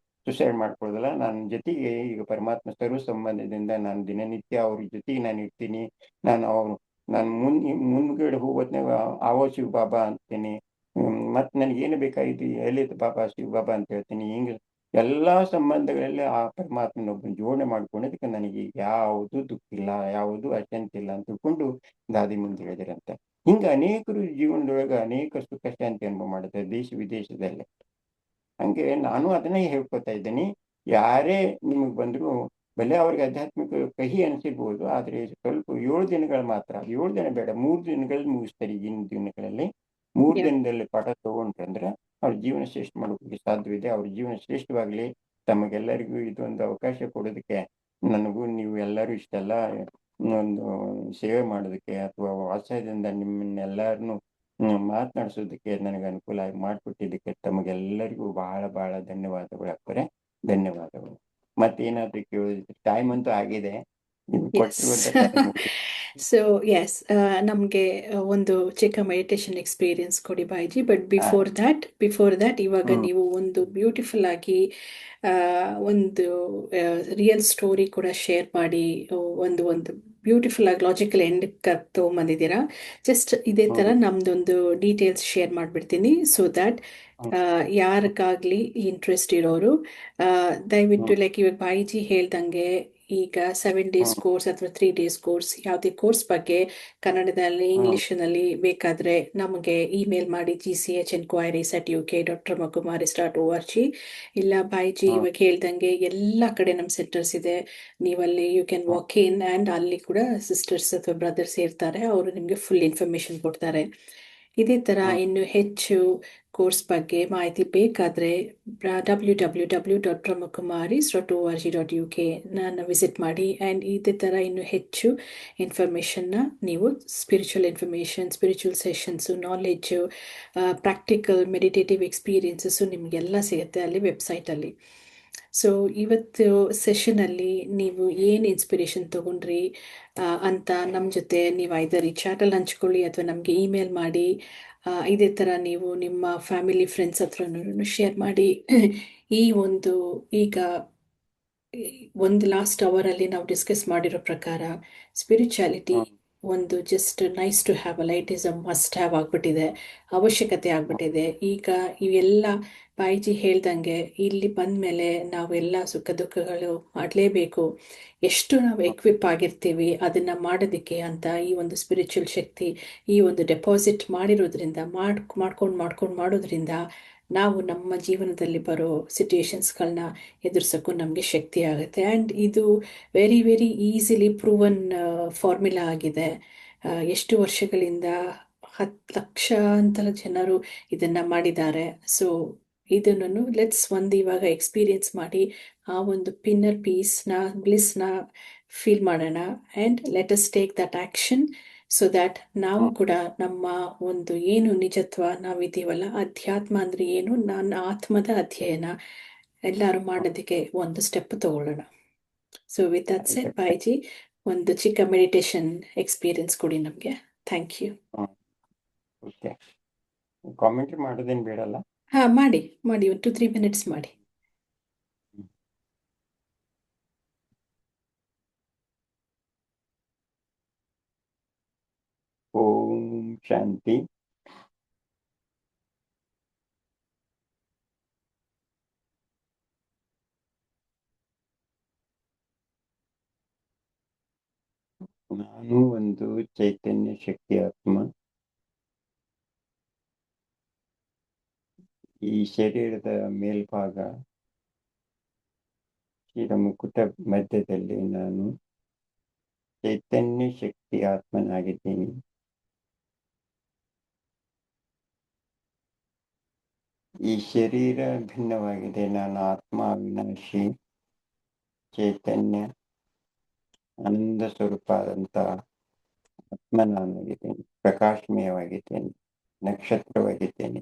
ಸುಸೈಡ್ ಮಾಡ್ಕೊಳ್ಳೋದಿಲ್ಲ. ನನ್ನ ಜೊತೆಗೆ ಈಗ ಪರಮಾತ್ಮ ಸರ್ವ ಸಂಬಂಧದಿಂದ ನಾನು ದಿನನಿತ್ಯ ಅವ್ರ ಜೊತೆಗೆ ನಾನು ಇರ್ತೀನಿ. ನಾನು ಮುಂದ್ಗಡೆ ಹೋಗೋದ್ನಾಗ ಆವೋ ಶಿವ ಬಾಬಾ ಅಂತೀನಿ. ಮತ್ತೆ ನನಗೆ ಏನು ಬೇಕಾಗಿತ್ತು, ಎಲ್ಲಿತ್ತು ಬಾಬಾ ಶಿವ ಬಾಬಾ ಅಂತ ಹೇಳ್ತೀನಿ. ಹಿಂಗೆ ಎಲ್ಲಾ ಸಂಬಂಧಗಳಲ್ಲಿ ಆ ಪರಮಾತ್ಮನೊಬ್ಬನ ಜೋಡಣೆ ಮಾಡ್ಕೊಂಡಿದ್ದಕ್ಕೆ ನನಗೆ ಯಾವುದು ದುಃಖ ಇಲ್ಲ, ಯಾವುದು ಅಶಾಂತಿ ಇಲ್ಲ ಅಂತ ತಿಳ್ಕೊಂಡು ದಾದಿ ಮುಂದೆ ಹೇಳಿದ್ರಂತೆ. ಹಿಂಗ ಅನೇಕರು ಜೀವನದೊಳಗೆ ಅನೇಕ ಸುಖ ಶಾಂತಿ ಅನುಭವ ಮಾಡುತ್ತೆ ದೇಶ ವಿದೇಶದಲ್ಲಿ. ಹಂಗೆ ನಾನು ಅದನ್ನೇ ಹೇಳ್ಕೊತಾ ಇದ್ದೀನಿ. ಯಾರೇ ನಿಮಗೆ ಬಂದ್ರು ಭಲೆ ಅವ್ರಿಗೆ ಆಧ್ಯಾತ್ಮಿಕ ಕಹಿ ಅನಿಸಿರ್ಬೋದು, ಆದ್ರೆ ಸ್ವಲ್ಪ 7 ದಿನಗಳು ಮಾತ್ರ, 7 ದಿನ ಬೇಡ, 3 ದಿನಗಳಲ್ಲಿ ಮುಗಿಸ್ತಾರೆ. ಈಗಿನ ದಿನಗಳಲ್ಲಿ 3 ದಿನದಲ್ಲಿ ಪಾಠ ತಗೊಂಡ್ರೆ ಅಂದ್ರೆ ಅವ್ರ ಜೀವನ ಶ್ರೇಷ್ಠ ಮಾಡೋದಕ್ಕೆ ಸಾಧ್ಯವಿದೆ. ಅವ್ರ ಜೀವನ ಶ್ರೇಷ್ಠವಾಗ್ಲಿ. ತಮಗೆಲ್ಲರಿಗೂ ಇದೊಂದು ಅವಕಾಶ ಕೊಡೋದಕ್ಕೆ, ನನಗೂ ನೀವು ಎಲ್ಲರೂ ಇಷ್ಟೆಲ್ಲ ಒಂದು ಸೇವೆ ಮಾಡೋದಕ್ಕೆ ಅಥವಾ ವಾತ್ಸಲ್ಯದಿಂದ ನಿಮ್ಮನ್ನೆಲ್ಲರನ್ನು ಮಾತನಾಡಿಸೋದಕ್ಕೆ ನನಗೆ ಅನುಕೂಲ ಮಾಡಿಕೊಟ್ಟಿದ್ದಕ್ಕೆ ತಮಗೆಲ್ಲರಿಗೂ ಬಹಳ ಬಹಳ ಧನ್ಯವಾದಗಳು ಅಕ್ಕರೆ. ಧನ್ಯವಾದಗಳು. ಮತ್ತೇನಾದ್ರೂ ಕೇಳೋದಿದ್ರೆ, ಟೈಮ್ ಅಂತೂ ಆಗಿದೆ, ನೀವು ಕೊಟ್ಟಿರುವಂತ ಟೈಮ್. ಸೊ ಎಸ್, ನಮಗೆ ಒಂದು ಚಿಕ್ಕ ಮೆಡಿಟೇಷನ್ ಎಕ್ಸ್ಪೀರಿಯನ್ಸ್ ಕೊಡಿ ಬಾಯ್ಜಿ. ಬಟ್ ಬಿಫೋರ್ ದ್ಯಾಟ್ ಇವಾಗ ನೀವು ಒಂದು ಬ್ಯೂಟಿಫುಲ್ ಆಗಿ ಒಂದು ರಿಯಲ್ ಸ್ಟೋರಿ ಕೂಡ ಶೇರ್ ಮಾಡಿ, ಒಂದು ಬ್ಯೂಟಿಫುಲ್ ಆಗಿ ಲಾಜಿಕಲ್ ಎಂಡ್ ತಗೊಂಬಂದಿದ್ದೀರಾ. ಜಸ್ಟ್ ಇದೇ ತರ ನಮ್ದೊಂದು ಡೀಟೇಲ್ಸ್ ಶೇರ್ ಮಾಡ್ಬಿಡ್ತೀನಿ, ಸೊ ದ್ಯಾಟ್ ಯಾರಿಗಾಗ್ಲಿ ಇಂಟ್ರೆಸ್ಟ್ ಇರೋರು ದಯವಿಟ್ಟು, ಲೈಕ್ ಇವಾಗ ಬಾಯಿಜಿ ಹೇಳ್ದಂಗೆ, ಈಗ 7 days ಕೋರ್ಸ್ ಅಥವಾ 3 days ಕೋರ್ಸ್, ಯಾವುದೇ ಕೋರ್ಸ್ ಬಗ್ಗೆ ಕನ್ನಡದಲ್ಲಿ ಇಂಗ್ಲಿಷ್ನಲ್ಲಿ ಬೇಕಾದ್ರೆ ನಮಗೆ ಇಮೇಲ್ ಮಾಡಿ gchenquiries@uk.brahmakumaris.org. ಇಲ್ಲ ಬಾಯ್ಜಿ ಇವಾಗ ಹೇಳ್ದಂಗೆ ಎಲ್ಲ ಕಡೆ ನಮ್ಮ ಸೆಂಟರ್ಸ್ ಇದೆ, ನೀವಲ್ಲಿ you can walk in, and ಅಲ್ಲಿ ಕೂಡ ಸಿಸ್ಟರ್ಸ್ ಅಥವಾ ಬ್ರದರ್ಸ್ ಇರ್ತಾರೆ, ಅವರು ನಿಮಗೆ ಫುಲ್ ಇನ್ಫಾರ್ಮೇಶನ್ ಕೊಡ್ತಾರೆ. ಇದೇ ಥರ ಹ್ಮ್. ಇನ್ನು ಹೆಚ್ಚು ಕೋರ್ಸ್ ಬಗ್ಗೆ ಮಾಹಿತಿ ಬೇಕಾದರೆ www.brahmakumaris.org.uk ನಾನು ವಿಸಿಟ್ ಮಾಡಿ. ಆ್ಯಂಡ್ ಇದೇ ಥರ ಇನ್ನು ಹೆಚ್ಚು ಇನ್ಫಾರ್ಮೇಷನ್ನ ನೀವು spiritual sessions, knowledge, practical meditative experiences ನಿಮಗೆಲ್ಲ ಸಿಗುತ್ತೆ ಅಲ್ಲಿ ವೆಬ್ಸೈಟಲ್ಲಿ. ಸೊ ಇವತ್ತು ಸೆಷನಲ್ಲಿ ನೀವು ಏನು ಇನ್ಸ್ಪಿರೇಷನ್ ತೊಗೊಂಡ್ರಿ ಅಂತ ನಮ್ಮ ಜೊತೆ ನೀವು ಐದರ್ ಈ ಚಾಟಲ್ಲಿ ಹಂಚ್ಕೊಳ್ಳಿ ಅಥವಾ ನಮಗೆ ಇಮೇಲ್ ಮಾಡಿ. ಇದೇ ಥರ ನೀವು ನಿಮ್ಮ ಫ್ಯಾಮಿಲಿ ಫ್ರೆಂಡ್ಸ್ ಹತ್ರನೂ ಶೇರ್ ಮಾಡಿ. ಈ ಒಂದು ಈಗ ಒಂದು ಲಾಸ್ಟ್ ಅವರಲ್ಲಿ ನಾವು ಡಿಸ್ಕಸ್ ಮಾಡಿರೋ ಪ್ರಕಾರ ಸ್ಪಿರಿಚುಯಾಲಿಟಿ ಹ್ಮ್. ಒಂದು ಜಸ್ಟ್ ನೈಸ್ ಟು ಹ್ಯಾವ್ ಅಲ್ಲ, it is a must have ಆಗಿಬಿಟ್ಟಿದೆ, ಅವಶ್ಯಕತೆ ಆಗ್ಬಿಟ್ಟಿದೆ. ಈಗ ಇವೆಲ್ಲ ಬಾಯಿಜಿ ಹೇಳ್ದಂಗೆ ಇಲ್ಲಿ ಬಂದಮೇಲೆ ನಾವೆಲ್ಲ ಸುಖ ದುಃಖಗಳು ಮಾಡಲೇಬೇಕು. ಎಷ್ಟು ನಾವು ಎಕ್ವಿಪ್ ಆಗಿರ್ತೀವಿ ಅದನ್ನು ಮಾಡೋದಕ್ಕೆ ಅಂತ ಈ ಒಂದು ಸ್ಪಿರಿಚುವಲ್ ಶಕ್ತಿ, ಈ ಒಂದು ಡೆಪಾಸಿಟ್ ಮಾಡಿರೋದ್ರಿಂದ ಮಾಡೋದ್ರಿಂದ ನಾವು ನಮ್ಮ ಜೀವನದಲ್ಲಿ ಬರೋ ಸಿಚುಯೇಷನ್ಸ್ಗಳನ್ನ ಎದುರಿಸೋಕ್ಕೂ ನಮಗೆ ಶಕ್ತಿ ಆಗುತ್ತೆ. ಆ್ಯಂಡ್ ಇದು very very easily proven formula ಆಗಿದೆ. ಎಷ್ಟು ವರ್ಷಗಳಿಂದ 10 ಲಕ್ಷಾಂತರ ಜನರು ಇದನ್ನು ಮಾಡಿದ್ದಾರೆ. ಸೊ ಇದನ್ನು ಲೆಟ್ಸ್ ಇವಾಗ ಎಕ್ಸ್ಪೀರಿಯನ್ಸ್ ಮಾಡಿ ಆ ಒಂದು ಪಿನ್ನರ್ ಪೀಸ್ನ ಬ್ಲಿಸ್ನ ಫೀಲ್ ಮಾಡೋಣ. And let us take that action so that ನಾವು ಕೂಡ ನಮ್ಮ ಒಂದು ಏನು ನಿಜತ್ವ ನಾವಿದ್ದೀವಲ್ಲ, ಅಧ್ಯಾತ್ಮ ಅಂದರೆ ಏನು, ನನ್ನ ಆತ್ಮದ ಅಧ್ಯಯನ ಎಲ್ಲರೂ ಮಾಡೋದಕ್ಕೆ ಒಂದು ಸ್ಟೆಪ್ ತಗೊಳ್ಳೋಣ. So with that said Bhaiji ಒಂದು ಚಿಕ್ಕ ಮೆಡಿಟೇಷನ್ ಎಕ್ಸ್ಪೀರಿಯನ್ಸ್ ಕೊಡಿ ನಮಗೆ. Thank you. ಓಕೆ, ಕಾಮೆಂಟ್ರಿ ಮಾಡೋದೇನು ಬೇಡಲ್ಲ? ಹಾಂ, ಮಾಡಿ ಒಂದು 2-3 ಮಿನಿಟ್ಸ್ ಮಾಡಿ. ಓಂ ಶಾಂತಿ. ನಾನು ಒಂದು ಚೈತನ್ಯ ಶಕ್ತಿ ಆತ್ಮ. ಈ ಶರೀರದ ಮೇಲ್ಭಾಗ ಶಿರಮುಕುಟ ಮಧ್ಯದಲ್ಲಿ ನಾನು ಚೈತನ್ಯ ಶಕ್ತಿ ಆತ್ಮನಾಗಿದ್ದೀನಿ. ಈ ಶರೀರ ಭಿನ್ನವಾಗಿದೆ. ನಾನು ಆತ್ಮ ಅವಿನಾಶಿ ಚೈತನ್ಯ ಆನಂದ ಸ್ವರೂಪ ಆದಂತ ಆತ್ಮ ನಾನಾಗಿದ್ದೇನೆ. ಪ್ರಕಾಶಮಯವಾಗಿದ್ದೇನೆ, ನಕ್ಷತ್ರವಾಗಿದ್ದೇನೆ.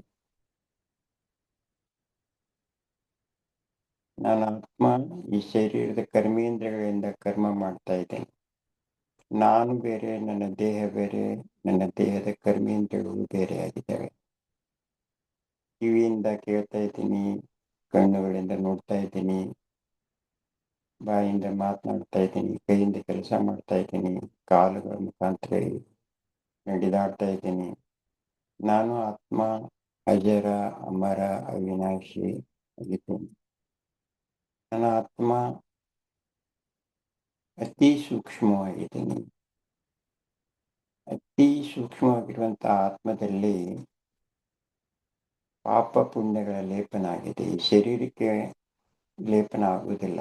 ನಾನು ಆತ್ಮ ಈ ಶರೀರದ ಕರ್ಮೇಂದ್ರಿಯಗಳಿಂದ ಕರ್ಮ ಮಾಡ್ತಾ ಇದ್ದೇನೆ. ನಾನು ಬೇರೆ, ನನ್ನ ದೇಹ ಬೇರೆ, ನನ್ನ ದೇಹದ ಕರ್ಮೇಂದ್ರಿಯಗಳು ಬೇರೆ ಆಗಿದ್ದಾವೆ. ಕಿವಿಯಿಂದ ಕೇಳ್ತಾ ಇದ್ದೀನಿ, ಕಣ್ಣುಗಳಿಂದ ನೋಡ್ತಾ ಇದ್ದೀನಿ, ಬಾಯಿಂದ ಮಾತನಾಡ್ತಾ ಇದ್ದೀನಿ, ಕೈಯಿಂದ ಕೆಲಸ ಮಾಡ್ತಾ ಇದ್ದೀನಿ, ಕಾಲುಗಳ ಮುಖಾಂತರ ನಡೆದಾಡ್ತಾ ಇದ್ದೀನಿ. ನಾನು ಆತ್ಮ ಅಜರ ಅಮರ ಅವಿನಾಶಿ ಆಗಿದ್ದೇನೆ. ನನ್ನ ಆತ್ಮ ಅತಿ ಸೂಕ್ಷ್ಮವಾಗಿದ್ದೀನಿ. ಅತಿ ಸೂಕ್ಷ್ಮವಾಗಿರುವಂತಹ ಆತ್ಮದಲ್ಲಿ ಪಾಪ ಪುಣ್ಯಗಳ ಲೇಪನ ಆಗಿದೆ. ಈ ಶರೀರಕ್ಕೆ ಲೇಪನ ಆಗುವುದಿಲ್ಲ.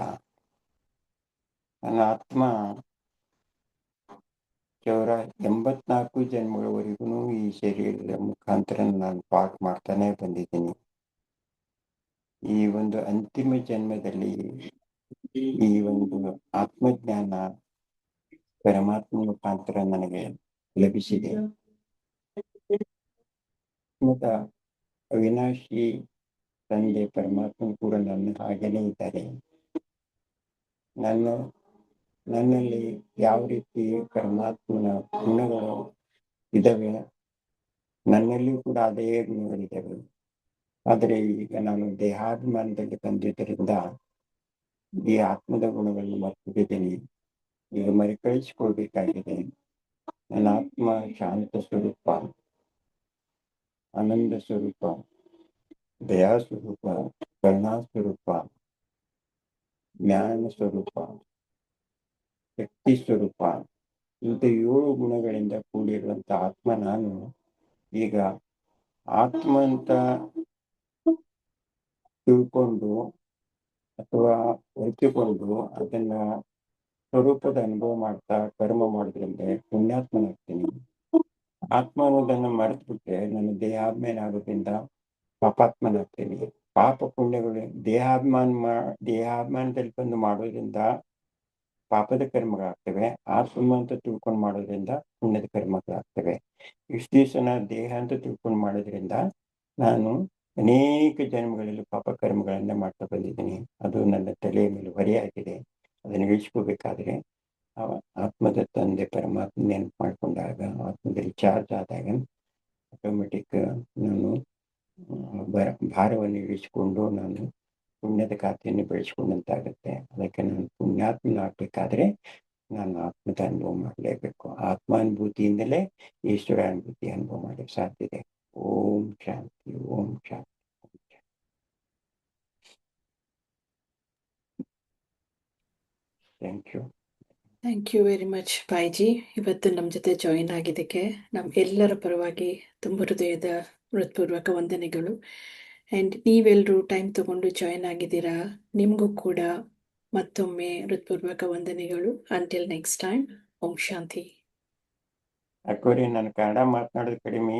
ನನ್ನ ಆತ್ಮ ಕೇವಲ 84 ಜನ್ಮಗಳವರೆಗೂ ಈ ಶರೀರದ ಮುಖಾಂತರ ನಾನು ಪಾಠ ಮಾಡ್ತಾನೆ ಬಂದಿದ್ದೀನಿ. ಈ ಒಂದು ಅಂತಿಮ ಜನ್ಮದಲ್ಲಿ ಈ ಒಂದು ಆತ್ಮಜ್ಞಾನ ಪರಮಾತ್ಮ ಮುಖಾಂತರ ನನಗೆ ಲಭಿಸಿದೆ. ಅವಿನಾಶಿ ತಂದೆ ಪರಮಾತ್ಮ ಕೂಡ ನನ್ನ ಹಾಗೇನೆ ಇದ್ದಾರೆ. ನನ್ನಲ್ಲಿ ಯಾವ ರೀತಿ ಪರಮಾತ್ಮನ ಗುಣಗಳು ಇದ್ದಾವೆ, ನನ್ನಲ್ಲಿಯೂ ಕೂಡ ಅದೇ ಗುಣಗಳಿದ್ದಾವೆ. ಆದರೆ ಈಗ ನಾನು ದೇಹಾಭಿಮಾನದಲ್ಲಿ ಬಂದಿದ್ದರಿಂದ ಈ ಆತ್ಮದ ಗುಣಗಳನ್ನು ಮರ್ತಿದ್ದೀನಿ. ಈಗ ಮರುಕಳಿಸಿಕೊಳ್ಬೇಕಾಗಿದೆ. ನನ್ನ ಆತ್ಮ ಶಾಂತ ಸ್ವರೂಪ, ಆನಂದ ಸ್ವರೂಪ, ದಯಾ ಸ್ವರೂಪ, ಕರುಣಾ ಸ್ವರೂಪ, ಜ್ಞಾನ ಸ್ವರೂಪ, ಶಕ್ತಿ ಸ್ವರೂಪ, ಇಂಥ 7 ಗುಣಗಳಿಂದ ಕೂಡಿರುವಂತ ಆತ್ಮ ನಾನು. ಈಗ ಆತ್ಮ ಅಂತ ತಿಳ್ಕೊಂಡು ಅಥವಾ ಅರಿತುಕೊಂಡು ಅದನ್ನ ಸ್ವರೂಪದ ಅನುಭವ ಮಾಡ್ತಾ ಕರ್ಮ ಮಾಡೋದ್ರಿಂದ ಪುಣ್ಯಾತ್ಮನಾಗ್ತೀನಿ. ಆತ್ಮ ಅನ್ನೋದನ್ನು ಮರೆತು ಬಿಟ್ರೆ ನನ್ನ ದೇಹಾಭಿಮಾನ ಆಗೋದ್ರಿಂದ ಪಾಪಾತ್ಮನಾಗ್ತೇನೆ. ಪಾಪ ಪುಣ್ಯಗಳು ದೇಹಾಭಿಮಾನದಲ್ಲಿ ಬಂದು ಮಾಡೋದ್ರಿಂದ ಪಾಪದ ಕರ್ಮಗಳಾಗ್ತವೆ. ಆತ್ಮ ಅಂತ ತಿಳ್ಕೊಂಡು ಮಾಡೋದ್ರಿಂದ ಪುಣ್ಯದ ಕರ್ಮಗಳಾಗ್ತವೆ. ಇಷ್ಟು ದಿವಸ ನಾನು ದೇಹ ಅಂತ ತಿಳ್ಕೊಂಡು ಮಾಡೋದ್ರಿಂದ ನಾನು ಅನೇಕ ಜನ್ಮಗಳಲ್ಲಿ ಪಾಪ ಕರ್ಮಗಳನ್ನ ಮಾಡ್ತಾ ಬಂದಿದ್ದೀನಿ. ಅದು ನನ್ನ ತಲೆಯ ಮೇಲೆ ಹೊರೆಯಾಗಿದೆ. ಅದನ್ನು ಇಳಿಸ್ಕೋಬೇಕಾದ್ರೆ ಆತ್ಮದ ತಂದೆ ಪರಮಾತ್ಮ ನೆನಪು ಮಾಡ್ಕೊಂಡಾಗ, ಆತ್ಮದಲ್ಲಿ ಚಾರ್ಜ್ ಆದಾಗ ಆಟೋಮೆಟಿಕ್ ನಾನು ಭಾರವನ್ನು ಇಳಿಸಿಕೊಂಡು ನಾನು ಪುಣ್ಯದ ಖಾತೆಯನ್ನು ಬೆಳೆಸ್ಕೊಂಡಂತಾಗುತ್ತೆ. ಅದಕ್ಕೆ ನಾನು ಪುಣ್ಯಾತ್ಮನ ಆಗ್ಬೇಕಾದ್ರೆ ನಾನು ಆತ್ಮದ ಅನುಭವ ಮಾಡಲೇಬೇಕು. ಆತ್ಮಾನುಭೂತಿಯಿಂದಲೇ ಈಶ್ವರಾನುಭೂತಿ ಅನುಭವ ಮಾಡಲಿಕ್ಕೆ ಸಾಧ್ಯ ಇದೆ. Om Shanti, Om Shanti. Thank you. Thank you very much Bhaiji. ಇವತ್ತು ನಮ್ಮ ಜೊತೆ ಜಾಯಿನ್ ಆಗಿದ್ದಕ್ಕೆ ನಮ್ಮ ಎಲ್ಲರ ಪರವಾಗಿ ತುಂಬ ಹೃದಯದ ಹೃತ್ಪೂರ್ವಕ ವಂದನೆಗಳು. ಆ್ಯಂಡ್ ನೀವೆಲ್ಲರೂ ಟೈಮ್ ತಗೊಂಡು ಜಾಯಿನ್ ಆಗಿದ್ದೀರಾ, ನಿಮಗೂ ಕೂಡ ಮತ್ತೊಮ್ಮೆ ಹೃತ್ಪೂರ್ವಕ ವಂದನೆಗಳು. ಅಂಟಿಲ್ ನೆಕ್ಸ್ಟ್ ಟೈಮ್, ಓಂ ಶಾಂತಿ. ಅಕ್ಕೋರಿ ನಾನು ಕನ್ನಡ ಮಾತನಾಡೋದು ಕಡಿಮೆ